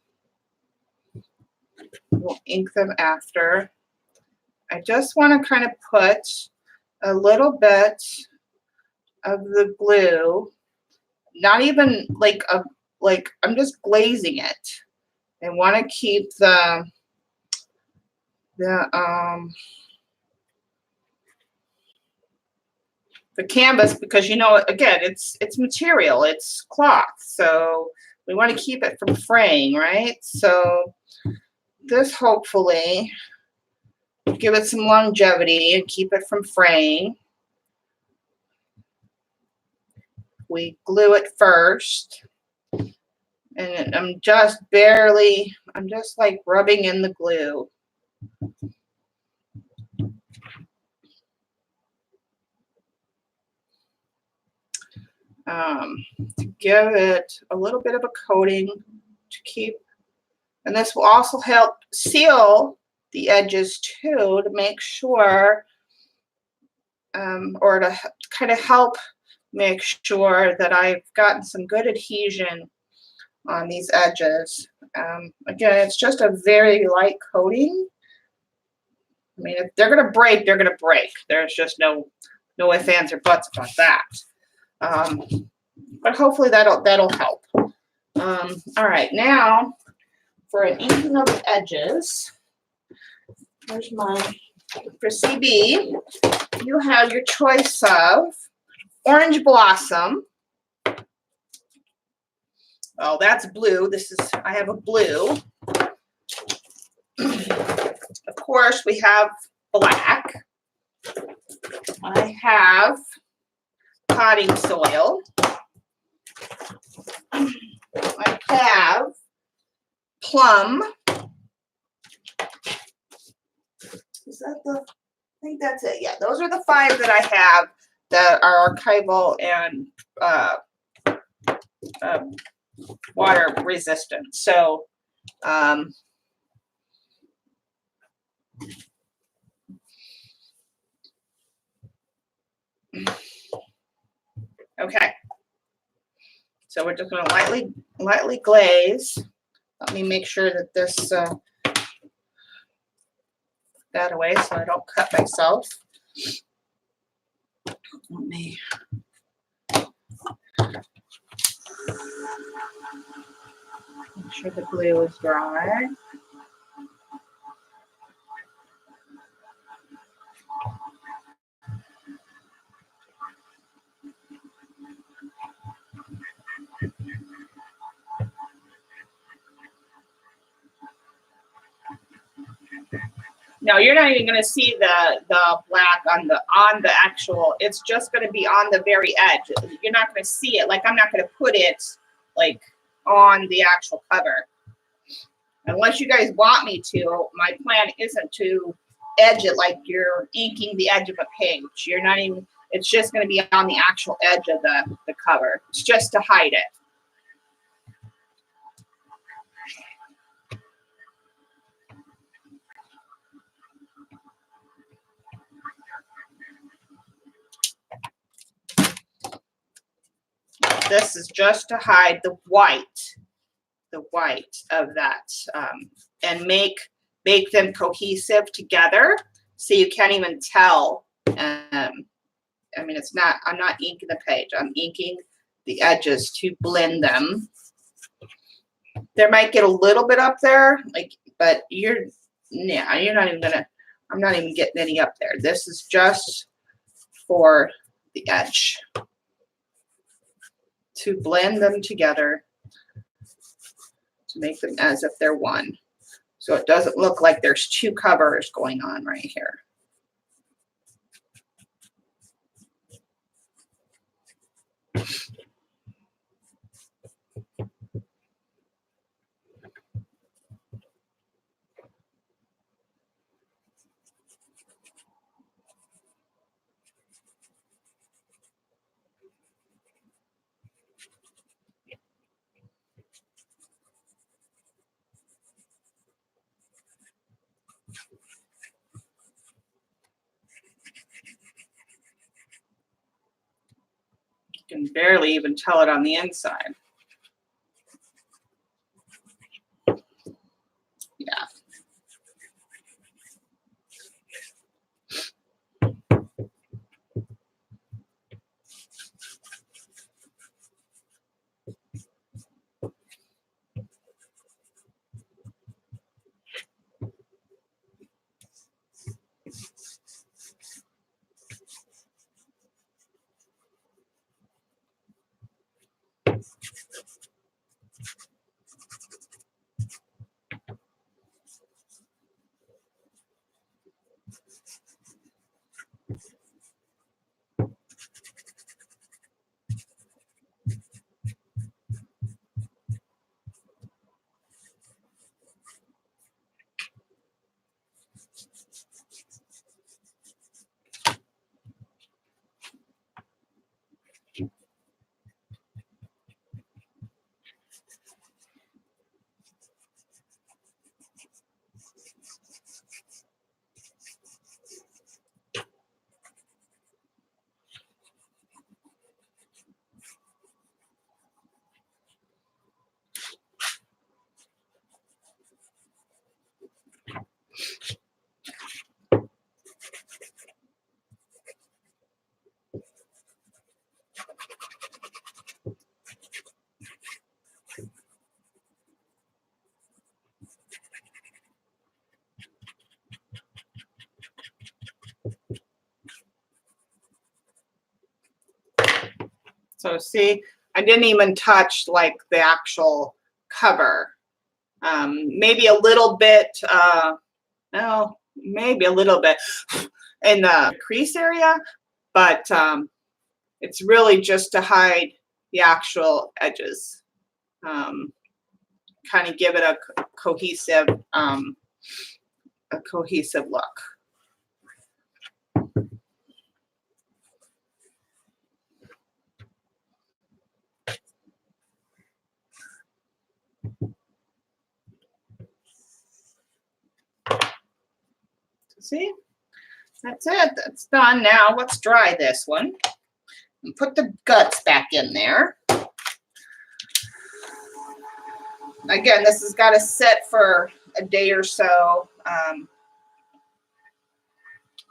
We'll ink them after. I just want to kind of put a little bit of the glue, not even like I'm just glazing it. I want to keep the canvas, because you know, again, it's material, it's cloth, so we want to keep it from fraying, right? So this hopefully give it some longevity and keep it from fraying. We glue it first, and I'm just like rubbing in the glue. To give it a little bit of a coating to keep, and this will also help seal the edges too, to make sure, or to kind of help make sure that I've gotten some good adhesion on these edges. Again, it's just a very light coating. I mean, if they're gonna break, they're gonna break. There's just no ifs, ands, or buts about that. But hopefully that'll help. All right, now for an inking of the edges, here's for CB, you have your choice of Orange Blossom. Oh, that's blue. I have a blue. Of course, we have black. I have potting soil. I have plum. Is that I think that's it. Yeah, those are the 5 that I have that are archival and water resistant. So, okay. So we're just going to lightly glaze. Let me make sure that this that away so I don't cut myself. Let me make sure the glue is dry. No, you're not even going to see the black on the actual. It's just going to be on the very edge. You're not going to see it. Like, I'm not going to put it like on the actual cover. Unless you guys want me to, my plan isn't to edge it like you're inking the edge of a page. You're not even. It's just going to be on the actual edge of the cover. It's just to hide it. This is just to hide the white of that, and make them cohesive together, so you can't even tell. I mean, I'm not inking the page. I'm inking the edges to blend them. There might get a little bit up there, but I'm not even getting any up there. This is just for the edge, to blend them together, to make them as if they're one. So it doesn't look like there's 2 covers going on right here. You can barely even tell it on the inside. Yeah. So see, I didn't even touch like the actual cover. Maybe a little bit, no, maybe a little bit in the crease area, but it's really just to hide the actual edges. Kind of give it a cohesive look. See, that's it. That's done. Now let's dry this one and put the guts back in there. Again, this has got to sit for a day or so.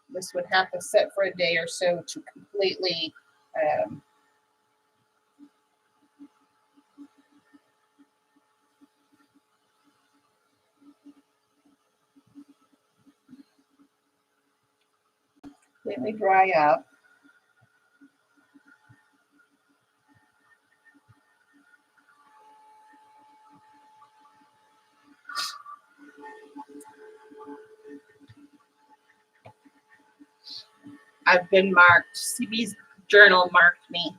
This would have to sit for a day or so to completely dry up. I've been marked. CB's journal marked me.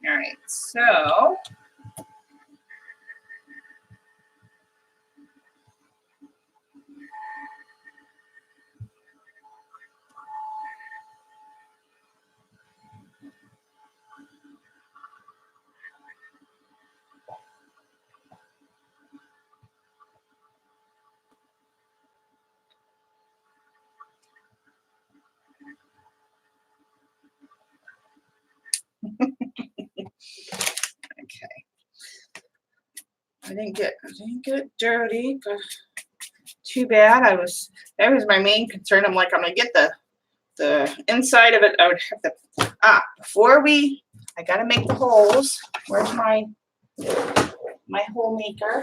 All right, so okay. I didn't get it dirty, but too bad. That was my main concern. I'm like, I'm gonna get the inside of it. I would have to before I gotta make the holes. Where's my hole maker?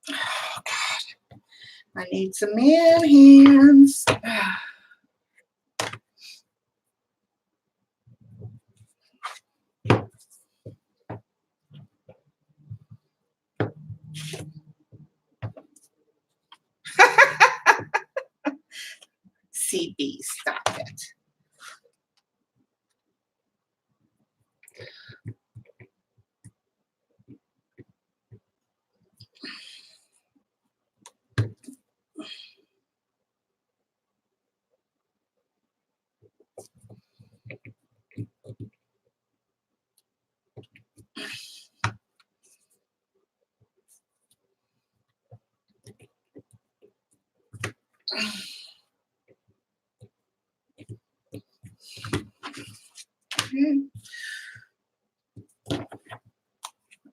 Oh God, I need some man hands. CB, stop it.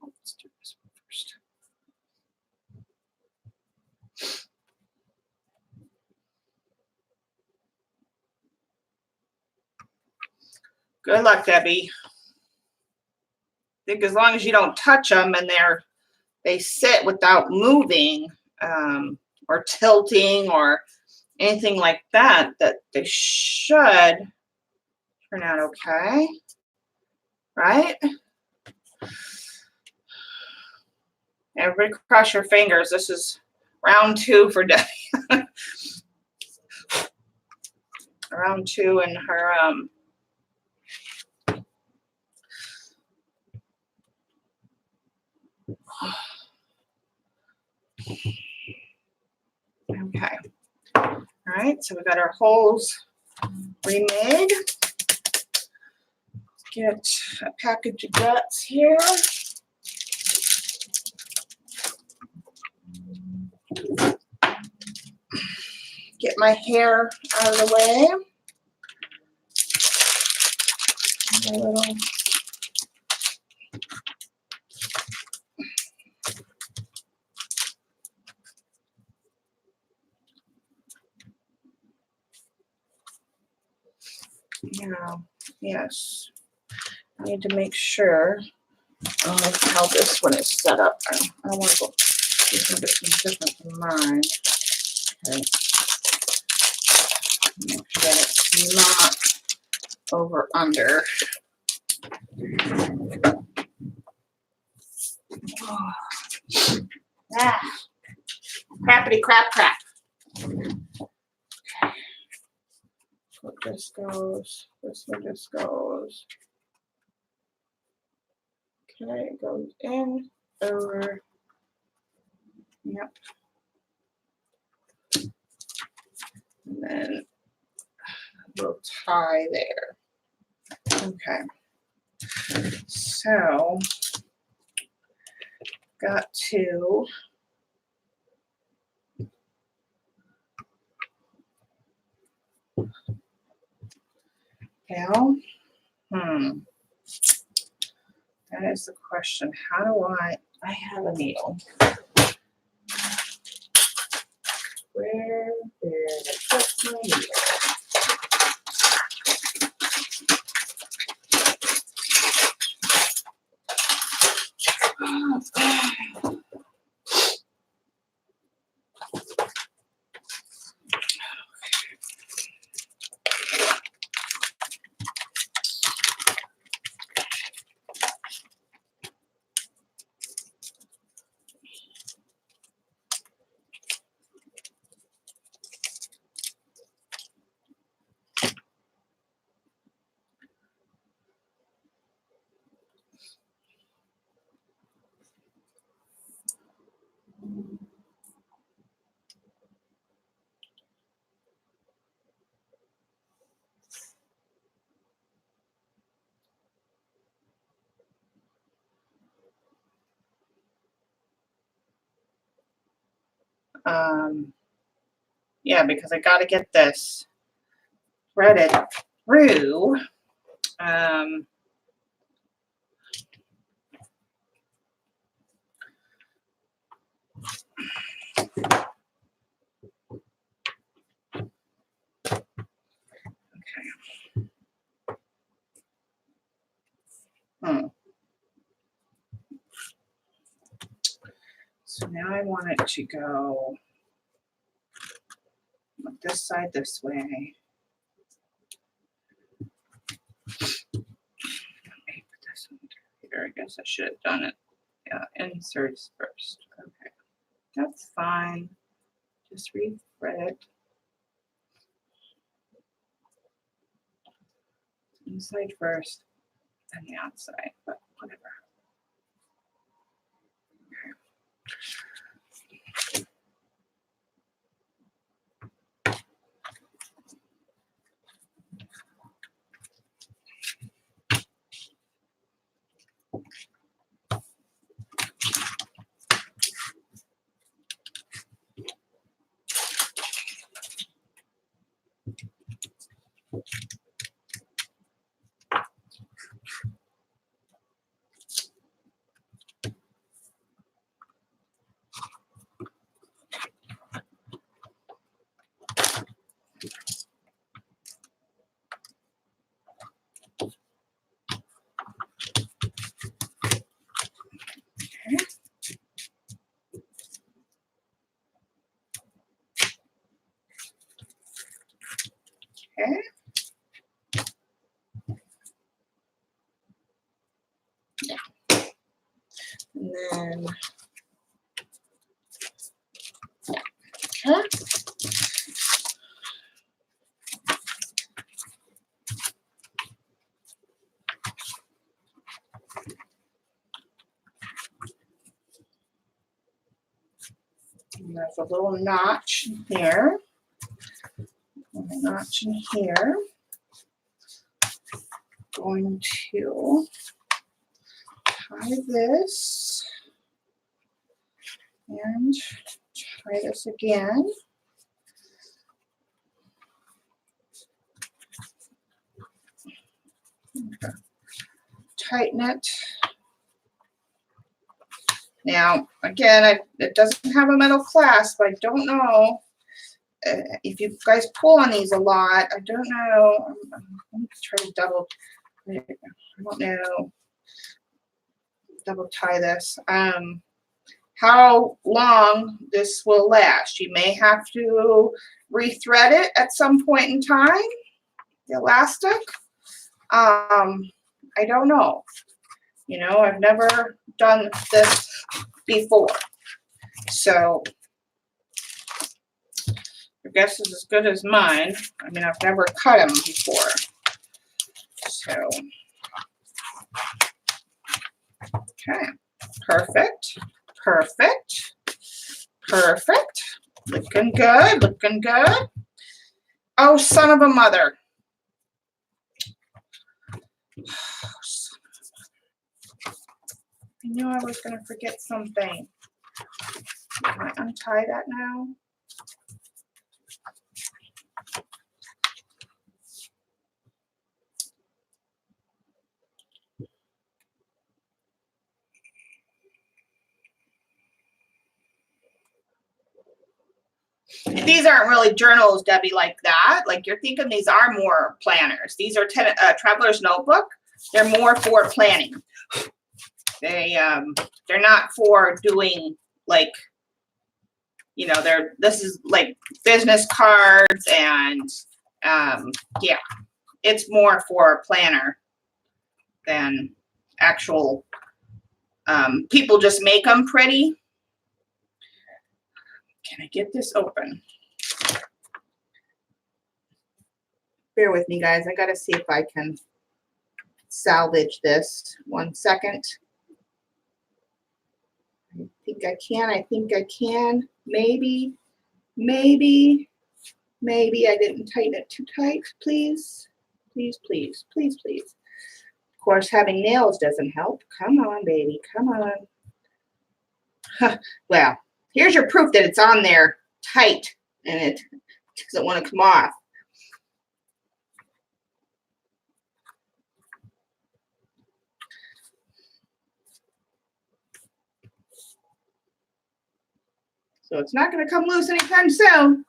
Let's do this one first. Good luck, Debbie. I think as long as you don't touch them and they sit without moving or tilting or anything like that, that they should turn out okay, right? Everybody cross your fingers. This is round 2 for Debbie. Round 2 in her okay. All right, so we got our holes remade. Get a package of guts here. Get my hair out of the way. A little. Yeah, yes. I need to make sure how this one is set up. I want to go do something different than mine. Okay. Make sure that it's not over under. Oh. Crappity crap crap. So this goes, this one just goes. Okay, it goes in, over. Yep. And then we'll tie there. Okay. So, got to now, that is the question. How do I have a needle. Where did I put my needle? Oh, God. Yeah, because I got to get this threaded through. So now I want it to go this side this way. Here, I guess I should have done it. Yeah, inserts first. Okay, that's fine. Just re-thread it. Inside first, and the outside, but whatever. Okay. Yeah. And then, okay. And there's a little notch here. And a notch in here. Going to tie this and try this again. Okay. Tighten it. Now, again, it doesn't have a metal clasp. I don't know if you guys pull on these a lot. I don't know. I'm going to try to double I don't know. Double tie this. How long this will last. You may have to rethread it at some point in time, the elastic. I don't know. You know, I've never done this before. So your guess is as good as mine. I mean, I've never cut them before. So, okay, perfect, perfect, perfect. Looking good, looking good. Oh, son of a mother. I knew I was going to forget something. Can I untie that now? These aren't really journals, Debbie, like that. Like you're thinking these are more planners. These are Traveler's Notebook. They're more for planning. They're not for doing like, you know, this is like business cards and yeah, it's more for a planner than actual people just make them pretty. Can I get this open? Bear with me, guys. I gotta see if I can salvage this. 1 second. I think I can. I think I can. Maybe. Maybe I didn't tighten it too tight. Please. Please, please, please, please. Of course, having nails doesn't help. Come on, baby. Come on. Huh. Well, here's your proof that it's on there tight and it doesn't want to come off. So it's not going to come loose anytime soon.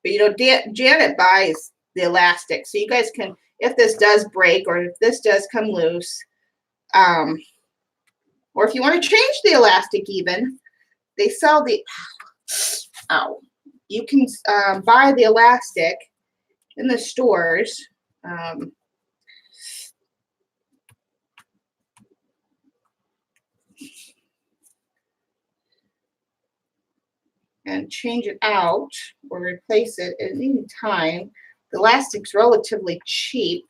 But you know, Janet buys the elastic. So you guys can, if this does break or if this does come loose, or if you want to change the elastic even, they sell the, you can buy the elastic in the stores. And change it out or replace it at any time. The elastic's relatively cheap.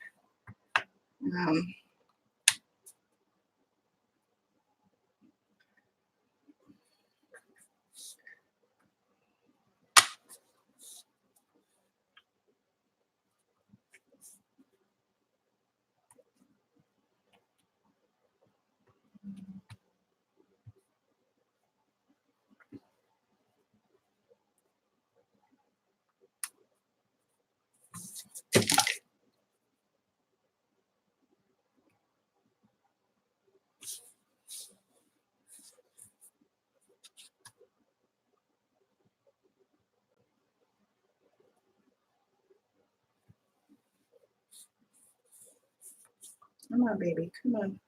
Come on, baby, come on.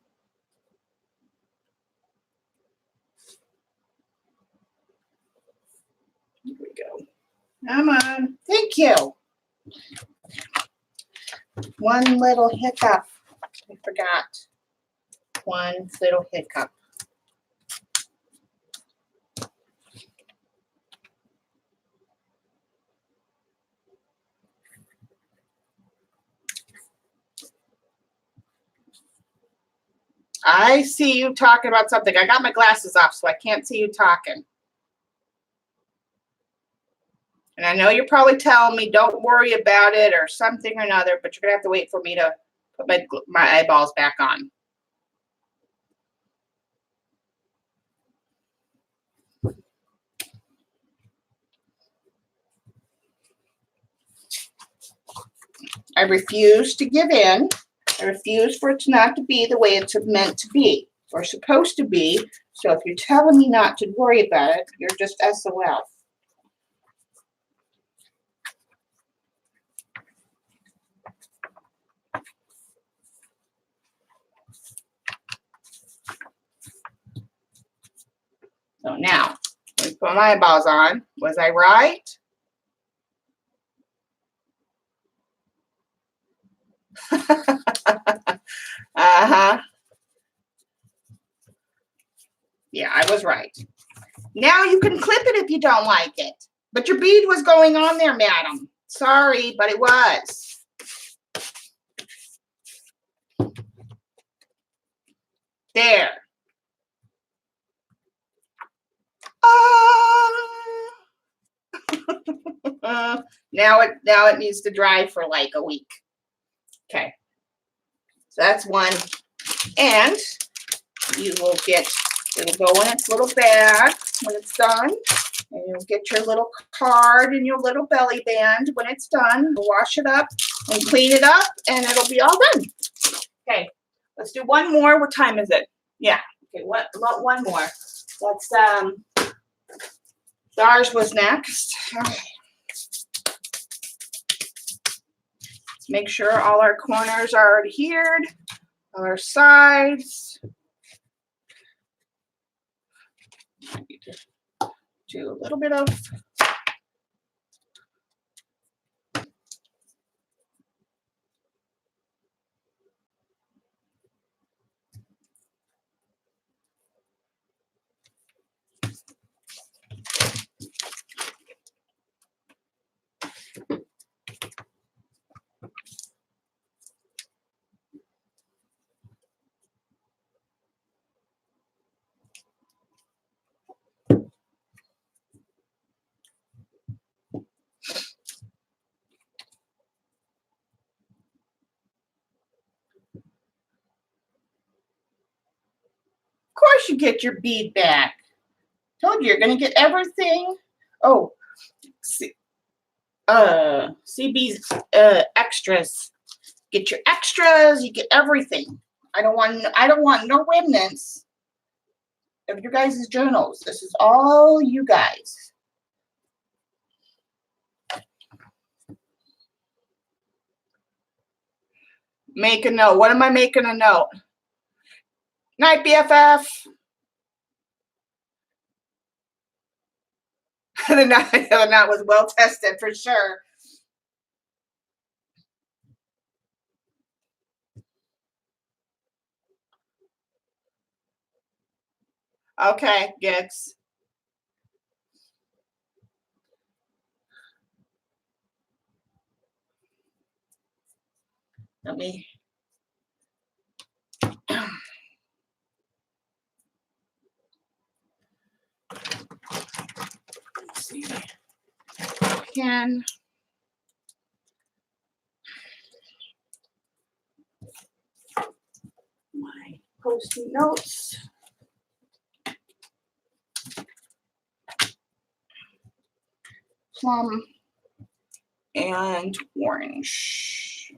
Here we go. Come on, thank you. One little hiccup. I forgot. One little hiccup. I see you talking about something. I got my glasses off, so I can't see you talking. And I know you're probably telling me don't worry about it or something or another, but you're going to have to wait for me to put my eyeballs back on. I refuse to give in. I refuse for it to not to be the way it's meant to be or supposed to be. So if you're telling me not to worry about it, you're just SOL. So now, let me put my eyeballs on. Was I right? Uh-huh. Yeah, I was right. Now you can clip it if you don't like it. But your bead was going on there, madam. Sorry, but it was. There. Now it needs to dry for like a week. Okay. So that's one. And you will get, it'll go in its little bag when it's done. And you'll get your little card and your little belly band when it's done. Wash it up and clean it up, and it'll be all done. Okay, let's do one more. What time is it? Yeah. Okay, one more. Let's ours was next. All right. Let's make sure all our corners are adhered, all our sides. I need to do a little bit of course you get your bead back. Told you you're gonna get everything. Oh, CB's extras. Get your extras. You get everything. I don't want no remnants of your guys' journals. This is all you guys. Make a note. What am I making a note? Night, BFF. The knot was well tested for sure. Okay, Gix. Let me. Let's see. Again. My Post-it notes. Plum and orange.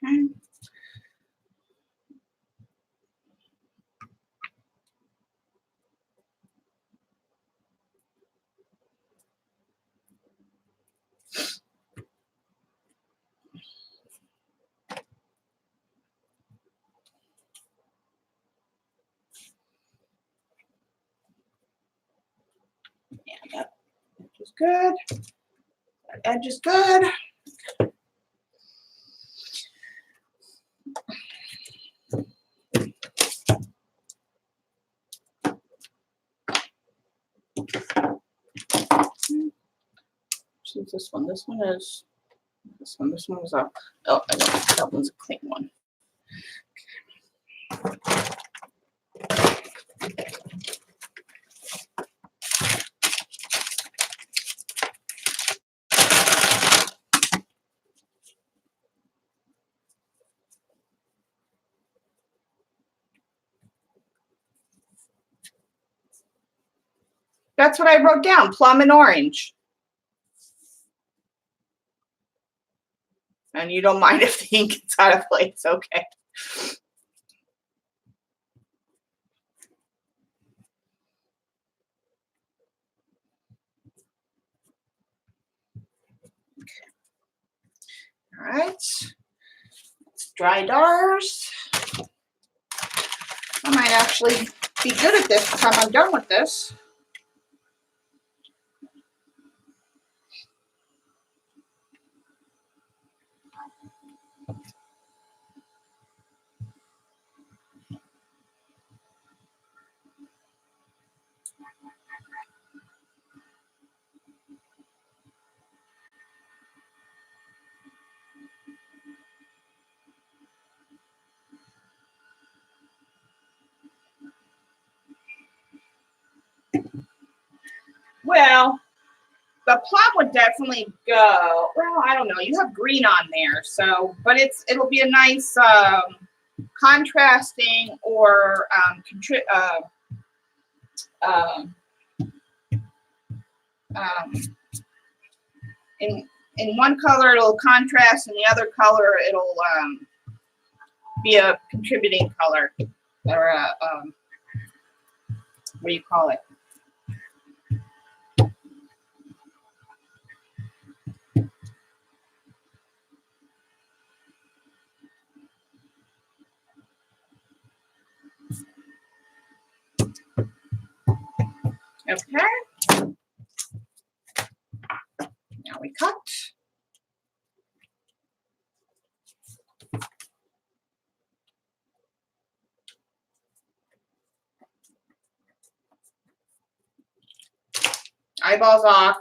Okay. Yeah, that edge is good. That edge is good. Choose this one. This one is a, oh, I know, that one's a clean one. That's what I wrote down, plum and orange. And you don't mind if the ink gets out of place, okay. All right, let's dry ours. I might actually be good at this by the time I'm done with this. Well, the plum would definitely go. Well, I don't know. You have green on there, so but it'll be a nice contrasting or um, in one color it'll contrast, and the other color it'll be a contributing color or a what do you call it? Okay. Now we cut. Eyeballs off.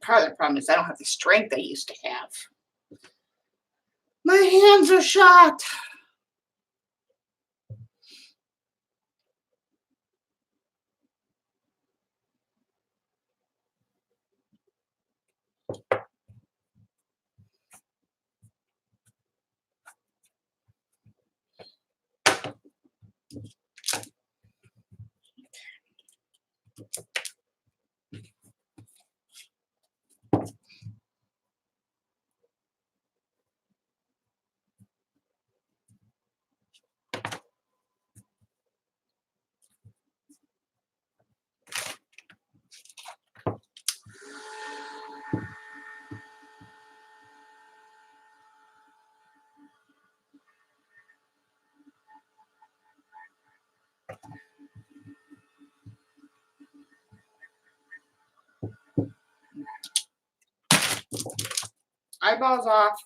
Part of the problem is I don't have the strength I used to have. My hands are shot. Eyeballs off.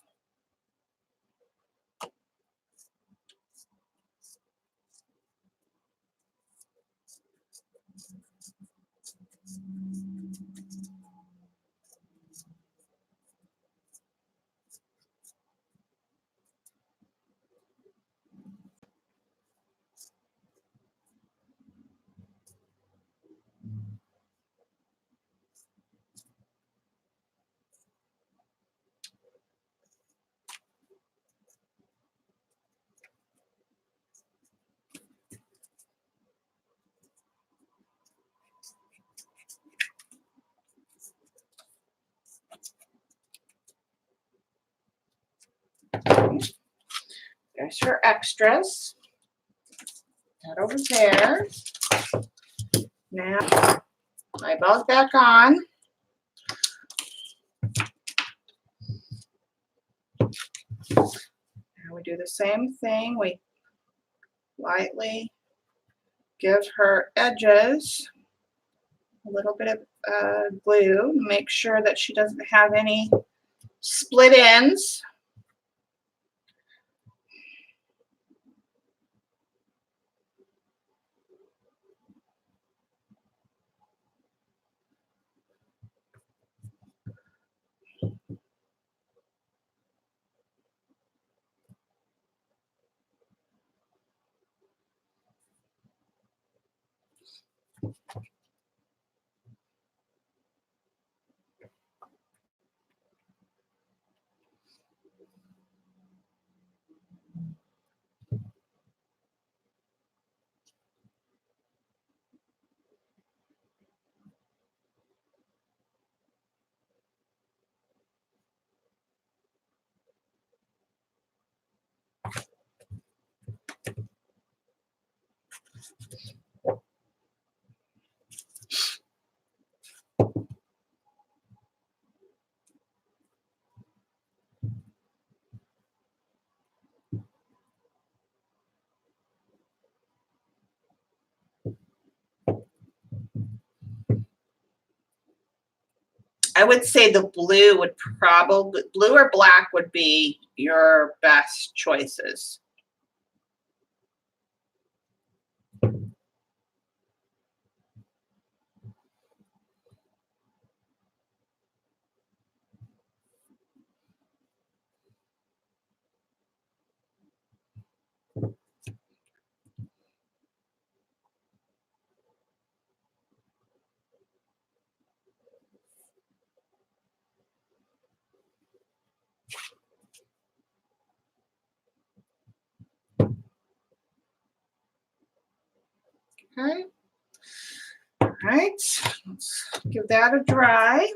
There's her extras. That over there. Now, eyeballs back on. Now we do the same thing. We lightly give her edges a little bit of glue. Make sure that she doesn't have any split ends. I would say the blue would probably, blue or black would be your best choices. Okay. All right, let's give that a dry.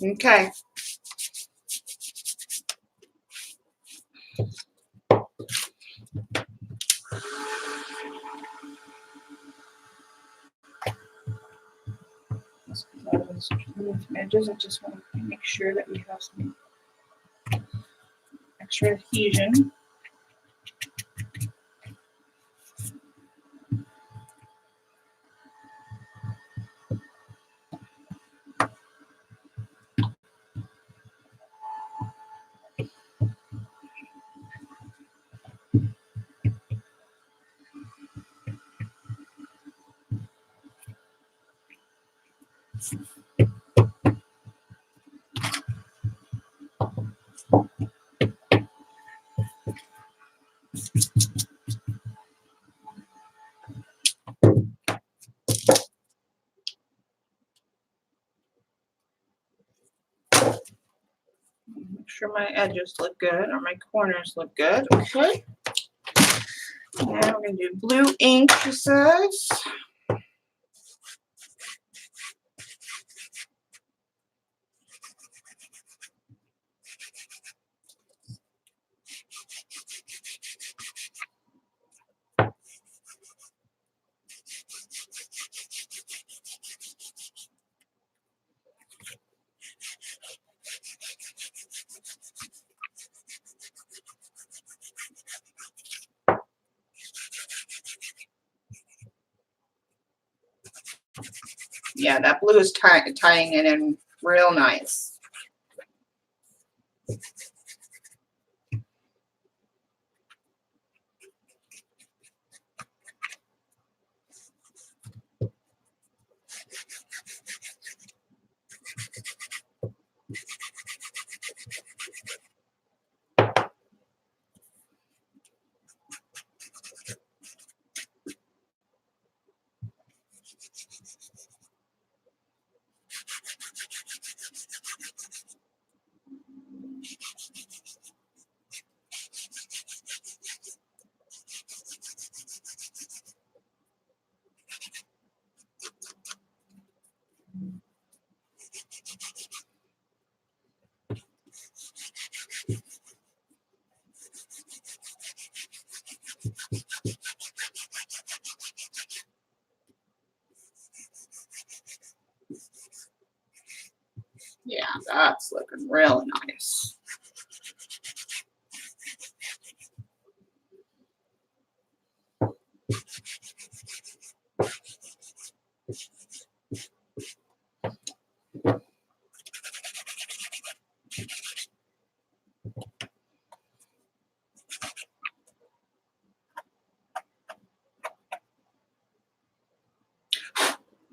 Okay. Edges. I just want to make sure that we have some extra adhesion. Make sure my edges look good or my corners look good. Okay. Now we're going to do blue ink, it says. Yeah, that blue is tying it in real nice. Yeah, that's looking real nice.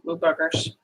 Blue boogers.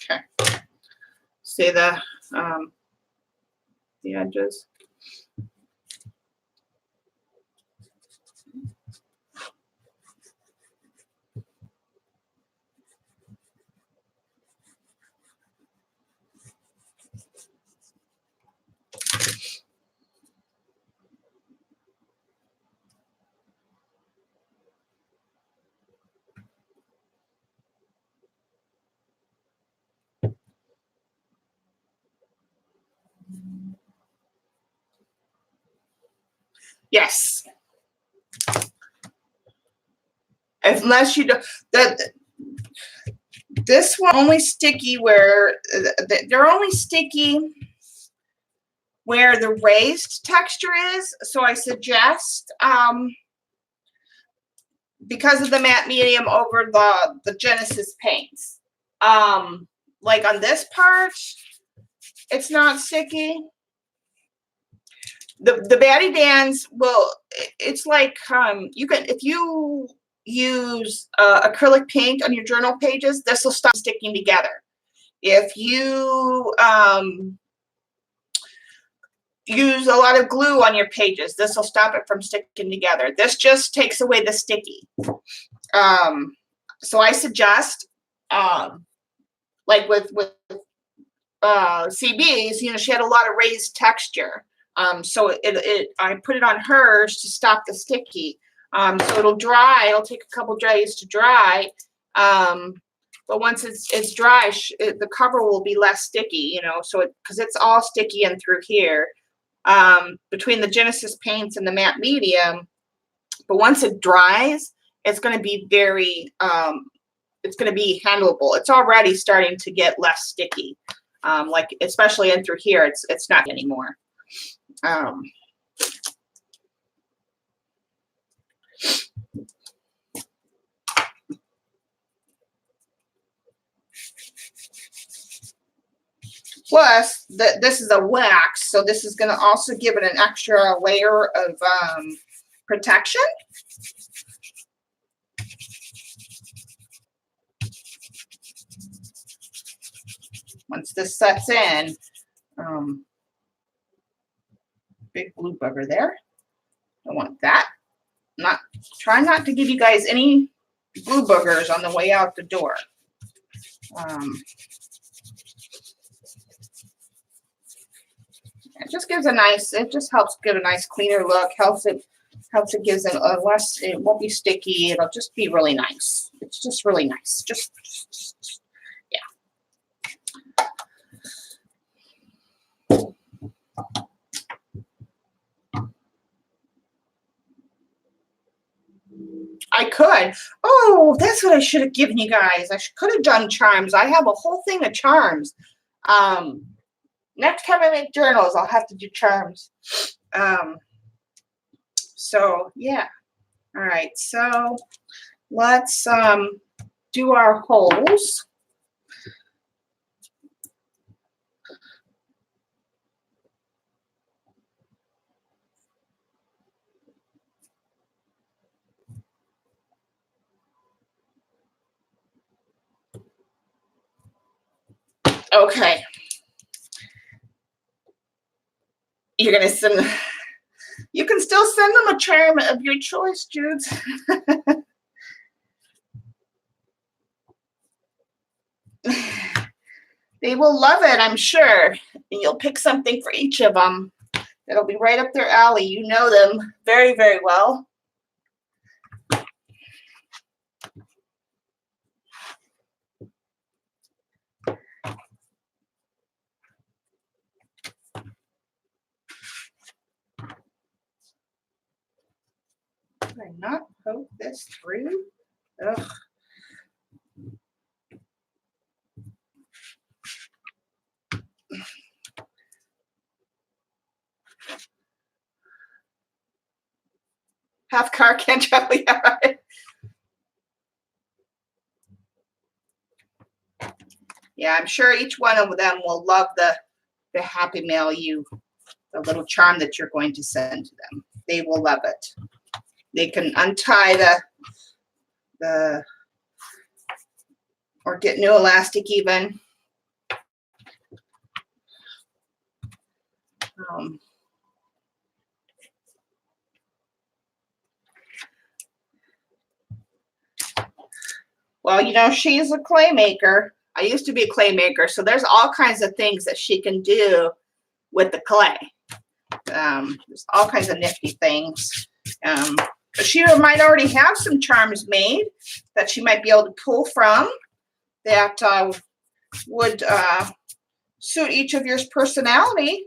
Okay. See the edges? Yes. Unless you do that. This one only sticky where they're only sticky where the raised texture is. So I suggest because of the matte medium over the Genesis paints. Like on this part, it's not sticky. The Batty Dans will, it's like you can, if you use acrylic paint on your journal pages, this will stop sticking together. If you use a lot of glue on your pages, this will stop it from sticking together. This just takes away the sticky. So I suggest, like with CB's, you know, she had a lot of raised texture. So I put it on hers to stop the sticky. So it'll dry. It'll take a couple days to dry. But once it's dry, the cover will be less sticky, you know. So because it's all sticky in through here, between the Genesis paints and the matte medium. But once it dries, it's going to be very, it's going to be handleable. It's already starting to get less sticky. Like especially in through here, it's not anymore. Plus, this is a wax, so this is going to also give it an extra layer of protection. once this sets in, big blue bugger there. Don't want that. Try not to give you guys any blue boogers on the way out the door. It just gives a nice, it just helps give a nice cleaner look, helps it gives it a less, it won't be sticky, it'll just be really nice. It's just really nice. Just yeah. I could. Oh, that's what I should have given you guys. I could have done charms. I have a whole thing of charms. Next time I make journals, I'll have to do charms. So yeah. All right. So let's do our holes. Okay. You're gonna send. You can still send them a charm of your choice, Judes. They will love it, I'm sure. And you'll pick something for each of them. That'll be right up their alley. You know them very, very well. Did I not poke this through? Ugh. Half car can't travel. Yeah, right. Yeah, I'm sure each one of them will love the Happy Mail you, the little charm that you're going to send to them. They will love it. They can untie the or get new elastic even. Well, you know, she's a clay maker. I used to be a clay maker, so there's all kinds of things that she can do with the clay. There's all kinds of nifty things. She might already have some charms made that she might be able to pull from that would suit each of your personality.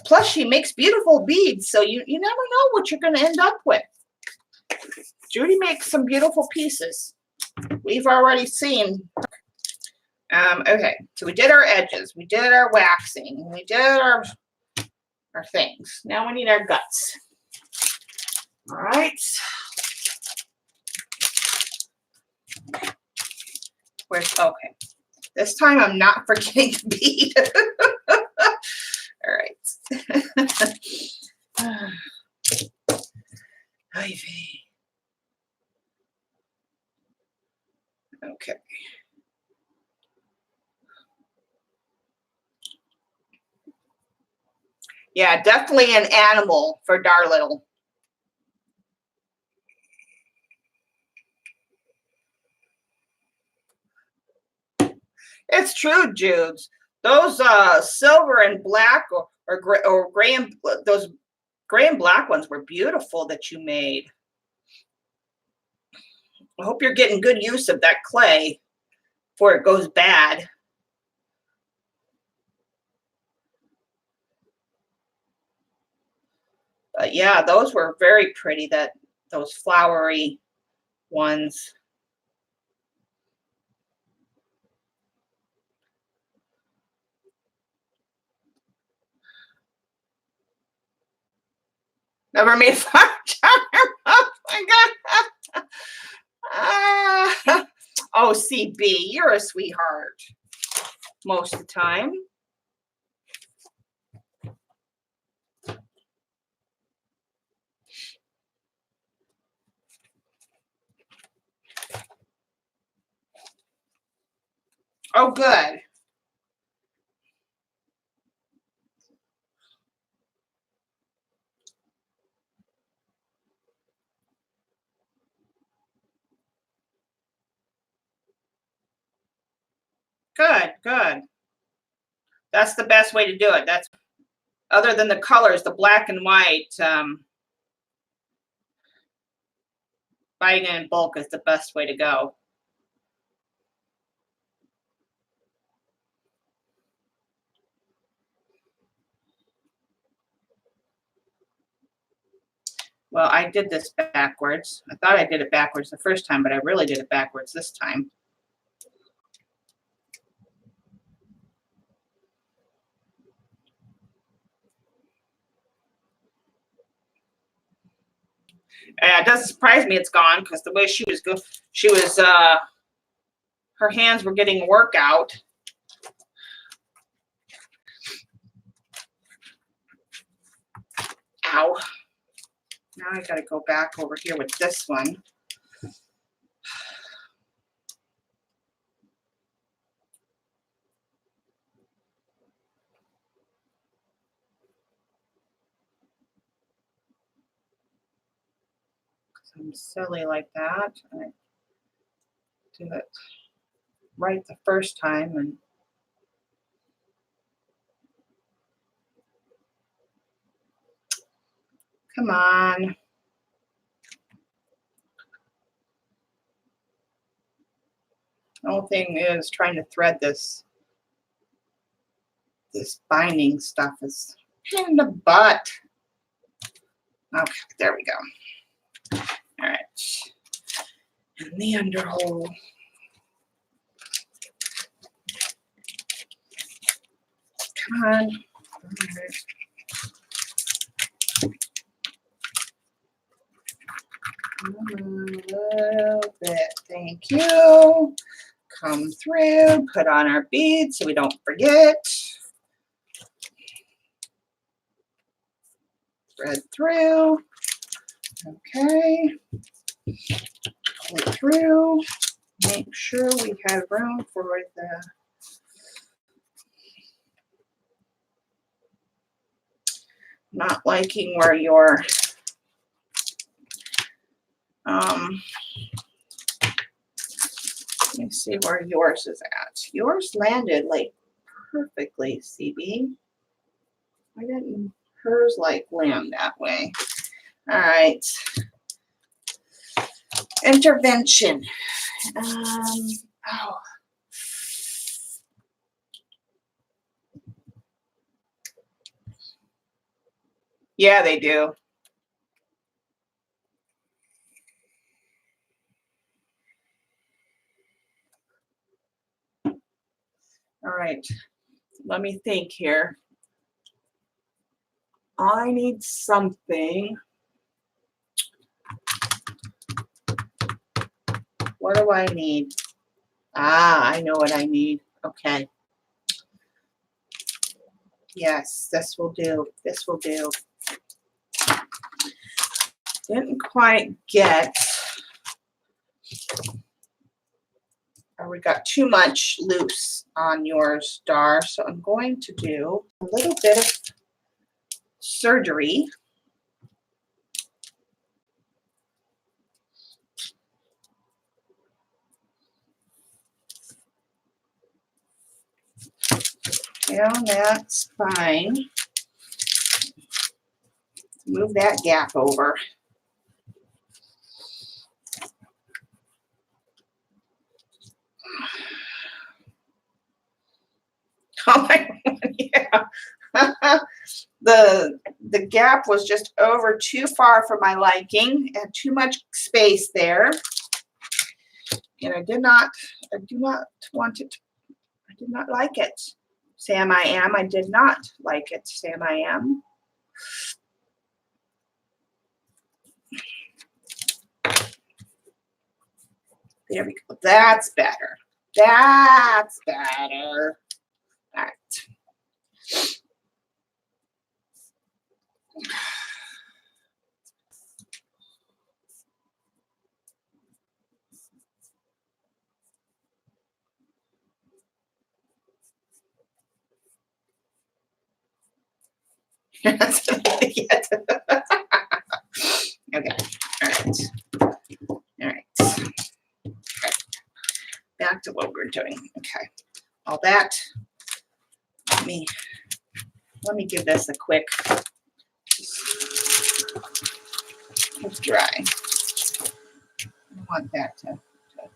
Plus, she makes beautiful beads, so you never know what you're going to end up with. Judy makes some beautiful pieces. We've already seen. Okay, so we did our edges, we did our waxing, we did our things. Now we need our guts. All right. Okay. This time I'm not forgetting the bead. All right. Ivy. Okay. Yeah, definitely an animal for Darlittle. It's true, Judes. Those silver and black or gray and those gray and black ones were beautiful that you made. I hope you're getting good use of that clay before it goes bad. But yeah, those were very pretty, those flowery ones. Never made fun charm. Oh my God. Oh, CB, you're a sweetheart most of the time. Oh, good. Good, good. That's the best way to do it. That's other than the colors, the black and white. Buying it in bulk is the best way to go. Well, I did this backwards. I thought I did it backwards the first time, but I really did it backwards this time. And it doesn't surprise me it's gone because the way she was her hands were getting work out. Ow. Now I gotta go back over here with this one. I'm silly like that. I do it right the first time and come on. The whole thing is trying to thread this binding stuff is pain in the butt. Okay, there we go. All right. And the underhole. Come on. All right. A little bit. Thank you. Come through, put on our beads so we don't forget. Thread through. Okay. Pull it through. Make sure we have room for the not liking where your let me see where yours is at. Yours landed like perfectly, CB. Why didn't hers like land that way? All right. Intervention. Oh. Yeah, they do. All right, let me think here. I need something. What do I need? Ah, I know what I need. Okay. Yes, this will do. This will do. Didn't quite get. We got too much loose on yours, Dar. So I'm going to do a little bit of surgery. Down that spine. Move that gap over. Oh my God, yeah. The gap was just over too far for my liking and too much space there. And I do not want it. I did not like it. Sam, I am. I did not like it. Sam, I am. There we go. That's better. That's better. All right. Okay. All right. All right. Back to what we're doing. Okay. all that. Let me give this a quick dry. I want that to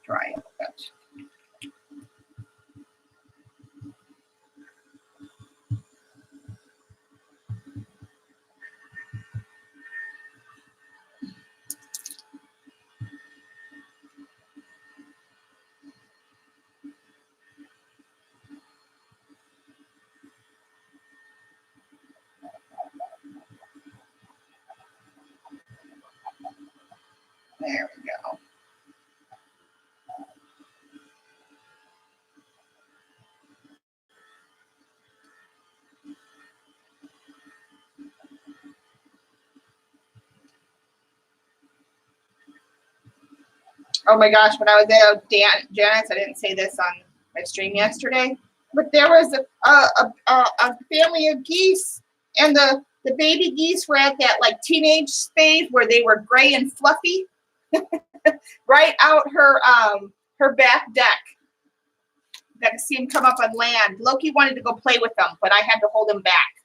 dry a bit. There we go. Oh my gosh, when I was at Janet's, I didn't say this on my stream yesterday, but there was a family of geese, and the baby geese were at that like teenage stage where they were gray and fluffy, right out her back deck. Got to see him come up on land. Loki wanted to go play with them, but I had to hold him back.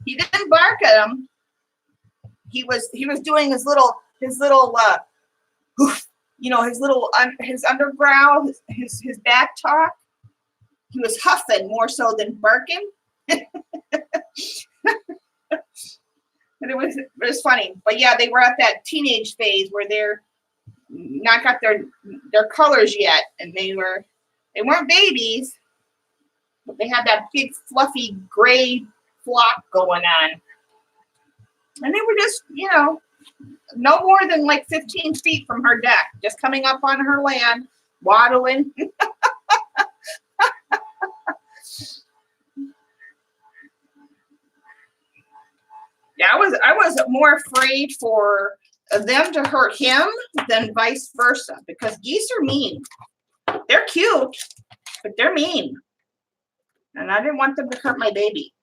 He didn't bark at him. He was doing his little his little his underground, his back talk. He was huffing more so than barking. And it was funny. But yeah, they were at that teenage phase where they're not got their colors yet, and they weren't babies, but they had that big fluffy gray flock going on. And they were just, no more than like 15 feet from her deck, just coming up on her land, waddling. Yeah, I was more afraid for them to hurt him than vice versa, because geese are mean. They're cute, but they're mean. And I didn't want them to hurt my baby.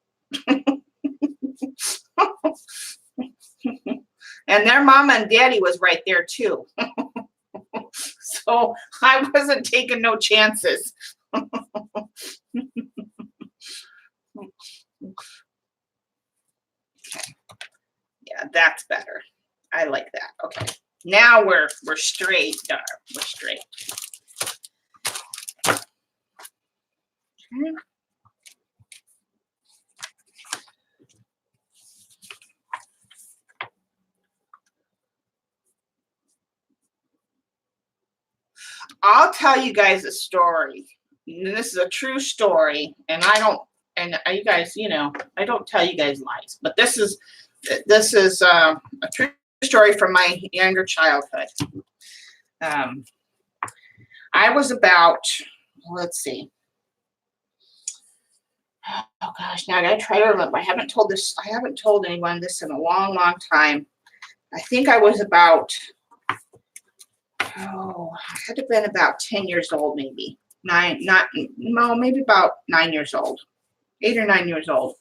And their mama and daddy was right there too. So I wasn't taking no chances. Okay. Yeah, that's better. I like that. Okay. Now we're straight, Dar. We're straight. Okay. I'll tell you guys a story. This is a true story, and you guys, I don't tell you guys lies, but this is a true story from my younger childhood. I was about, let's see. Oh gosh, now I gotta try to remember. I haven't told anyone this in a long, long time. I think I was about, I had to have been about 10 years old, maybe. Maybe about 9 years old. 8 or 9 years old.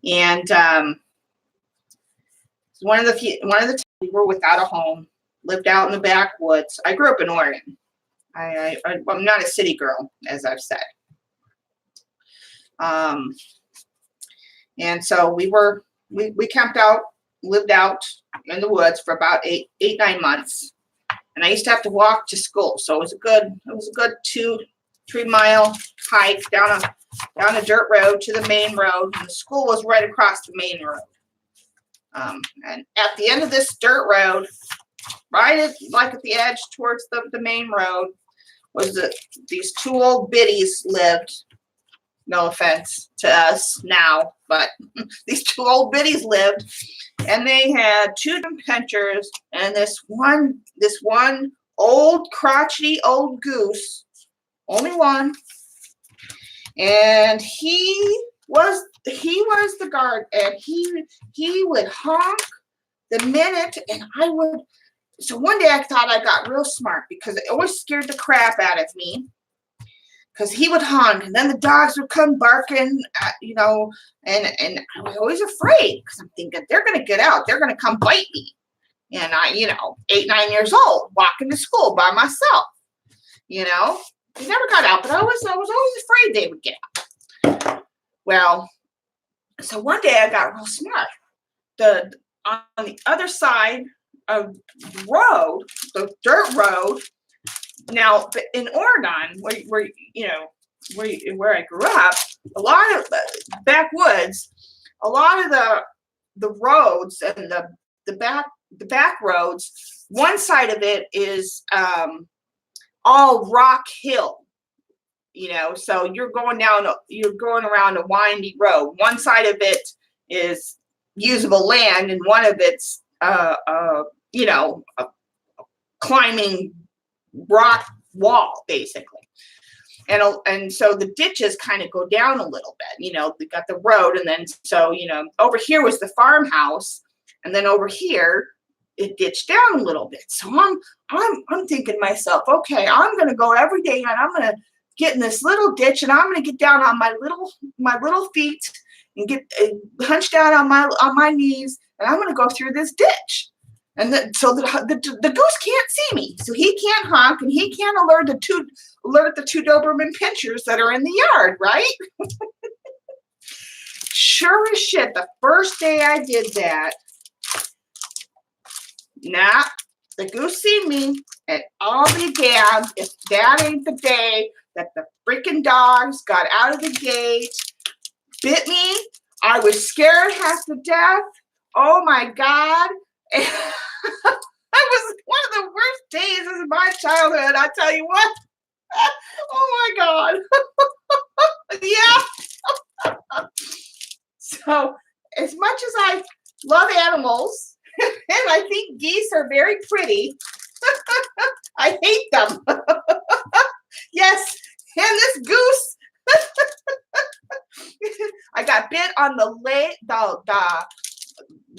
And one of the times we were without a home, lived out in the backwoods. I grew up in Oregon. I'm not a city girl, as I've said. And so we camped out, lived out in the woods for about 9 months. And I used to have to walk to school. So it was a good 2-3 mile hike down a dirt road to the main road. And the school was right across the main road. And at the end of this dirt road, right at the edge towards the main road, was these two old biddies lived. No offense to us now, but these two old biddies lived, and they had 2 pinchers and this one old crotchety old goose, only one, and he was the guard, and he would honk the minute, and I would. So one day I thought I got real smart, because it always scared the crap out of me, because he would honk, and then the dogs would come barking, and I was always afraid because I'm thinking they're going to get out, they're going to come bite me. And I, 8, 9 years old, walking to school by myself. They never got out, but I was always afraid they would get out. Well, so one day I got real smart. On the other side of the road, the dirt road. Now in Oregon, where I grew up, a lot of backwoods, a lot of the roads and the back roads, one side of it is all rock hill, so you're going around a windy road. One side of it is usable land, and one of it's a climbing rock wall, basically. And so the ditches kind of go down a little bit. They got the road, and then over here was the farmhouse, and then over here it ditched down a little bit. So I'm thinking to myself, okay, I'm gonna go every day, and I'm gonna get in this little ditch, and I'm gonna get down on my little feet and get hunched down on my knees, and I'm gonna go through this ditch. And so the goose can't see me, so he can't honk, and he can't alert the two Doberman pinschers that are in the yard, right? Sure as shit, the first day I did that, the goose seen me, and I'll be damned if that ain't the day that the freaking dogs got out of the gate, bit me. I was scared half to death. Oh my God. That was one of the worst days of my childhood, I tell you what. Oh my God. Yeah. So as much as I love animals, and I think geese are very pretty, I hate them. Yes, and this goose, I got bit on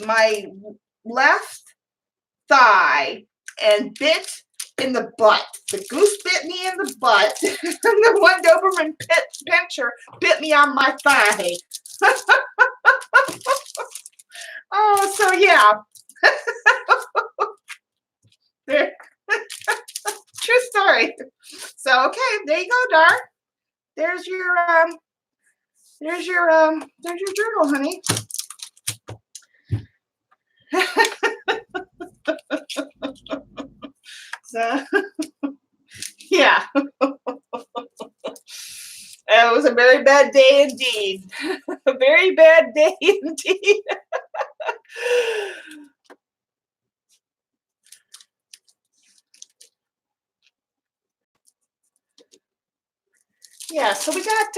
my left thigh and bit in the butt. The goose bit me in the butt, and the one Doberman pinscher bit me on my thigh. Oh, so yeah. There. True story. So okay, there you go, Dar. There's your journal, honey. So yeah. It was a very bad day indeed. A very bad day indeed. Yeah, so we got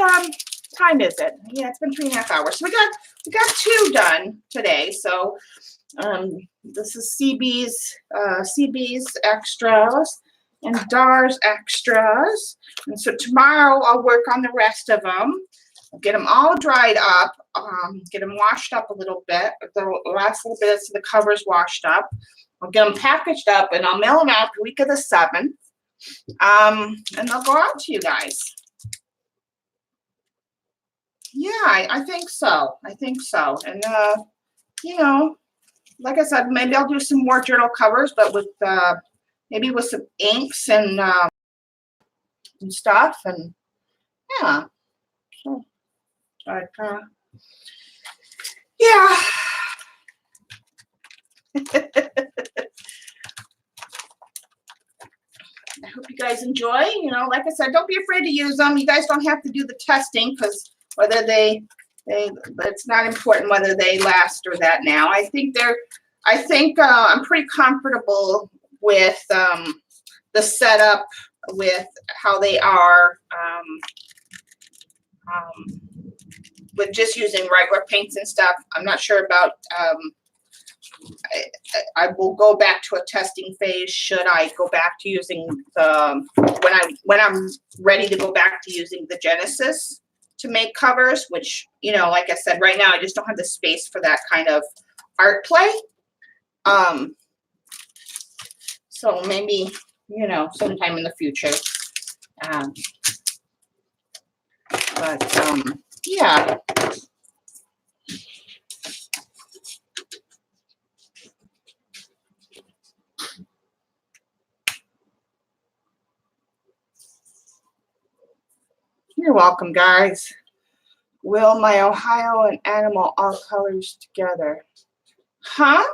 time is it? Yeah, it's been 3.5 hours. So we got 2 done today. So this is CB's extras and Dar's extras. And so tomorrow I'll work on the rest of them. I'll get them all dried up, get them washed up a little bit, the last little bits of the covers washed up. I'll get them packaged up, and I'll mail them out the week of the 7th. And they'll go out to you guys. Yeah, I think so. I think so. And, like I said, maybe I'll do some more journal covers, but with maybe with some inks and stuff. And, yeah. So, yeah. I hope you guys enjoy. Like I said, don't be afraid to use them. You guys don't have to do the testing, because whether it's not important whether they last or that now. I think I'm pretty comfortable with the setup, with how they are, with just using regular paints and stuff. I'm not sure about, I will go back to a testing phase should I go back to using when I'm ready to go back to using the Genesis to make covers, which, like I said, right now I just don't have the space for that kind of art play. So maybe, sometime in the future. But yeah. You're welcome, guys. Will my Ohio and animal all colors together? Huh?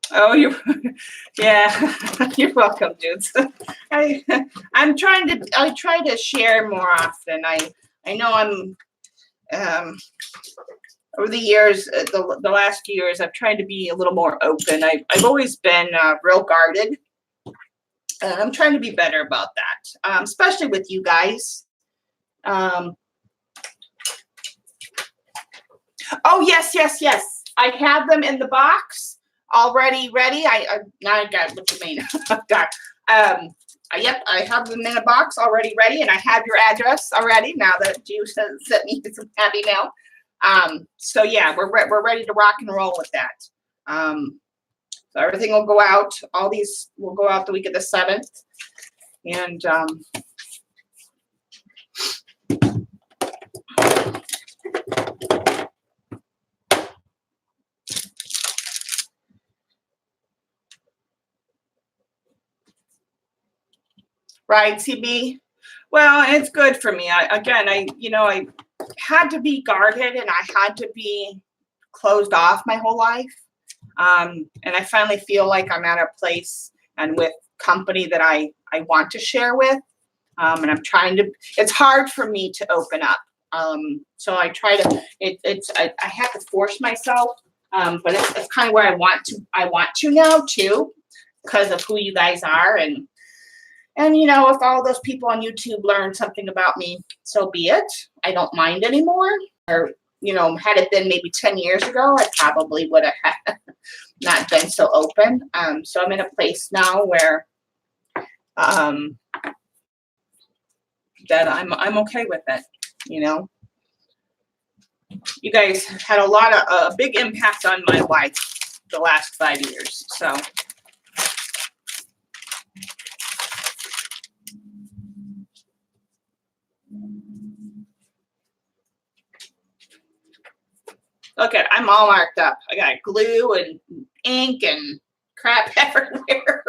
Oh, yeah, you're welcome, dudes. I try to share more often. I know over the years, the last few years, I've tried to be a little more open. I've always been real guarded. I'm trying to be better about that, especially with you guys. Oh, yes, yes, yes. I have them in the box already ready. Now I got what you mean. Got, yep, I have them in a box already ready, and I have your address already now that you sent me some happy mail. So yeah, we're ready to rock and roll with that. So everything will go out. All these will go out the week of the 7th, and right, CB. Well, it's good for me. I had to be guarded, and I had to be closed off my whole life. And I finally feel like I'm at a place and with company that I want to share with. And I'm trying to, it's hard for me to open up. So I try to, I have to force myself, but it's kind of where I want to now too, because of who you guys are. And if all those people on YouTube learn something about me, so be it. I don't mind anymore. Or, had it been maybe 10 years ago, I probably would have not been so open. So I'm in a place now where that I'm okay with it. You guys had a big impact on my life the last 5 years. So look at, I'm all marked up. I got glue and ink and crap everywhere.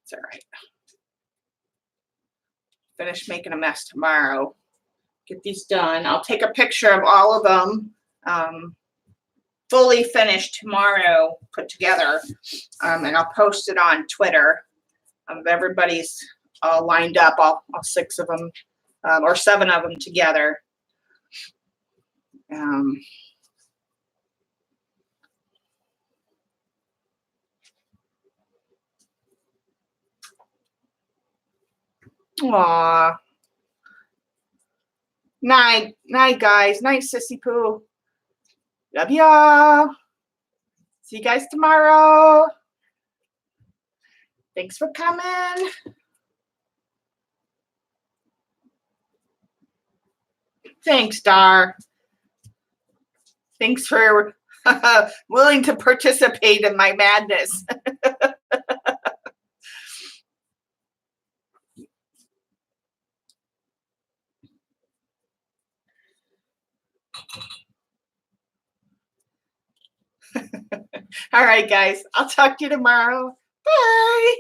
It's all right. Finish making a mess tomorrow. Get these done. I'll take a picture of all of them, fully finished tomorrow, put together, and I'll post it on Twitter. Everybody's all lined up, all 6 of them, or 7 of them together. Aw. Night, guys. Night, Sissy Poo. Love y'all. See you guys tomorrow. Thanks for coming. Thanks, Dar. Thanks for willing to participate in my madness. All right, guys. I'll talk to you tomorrow. Bye.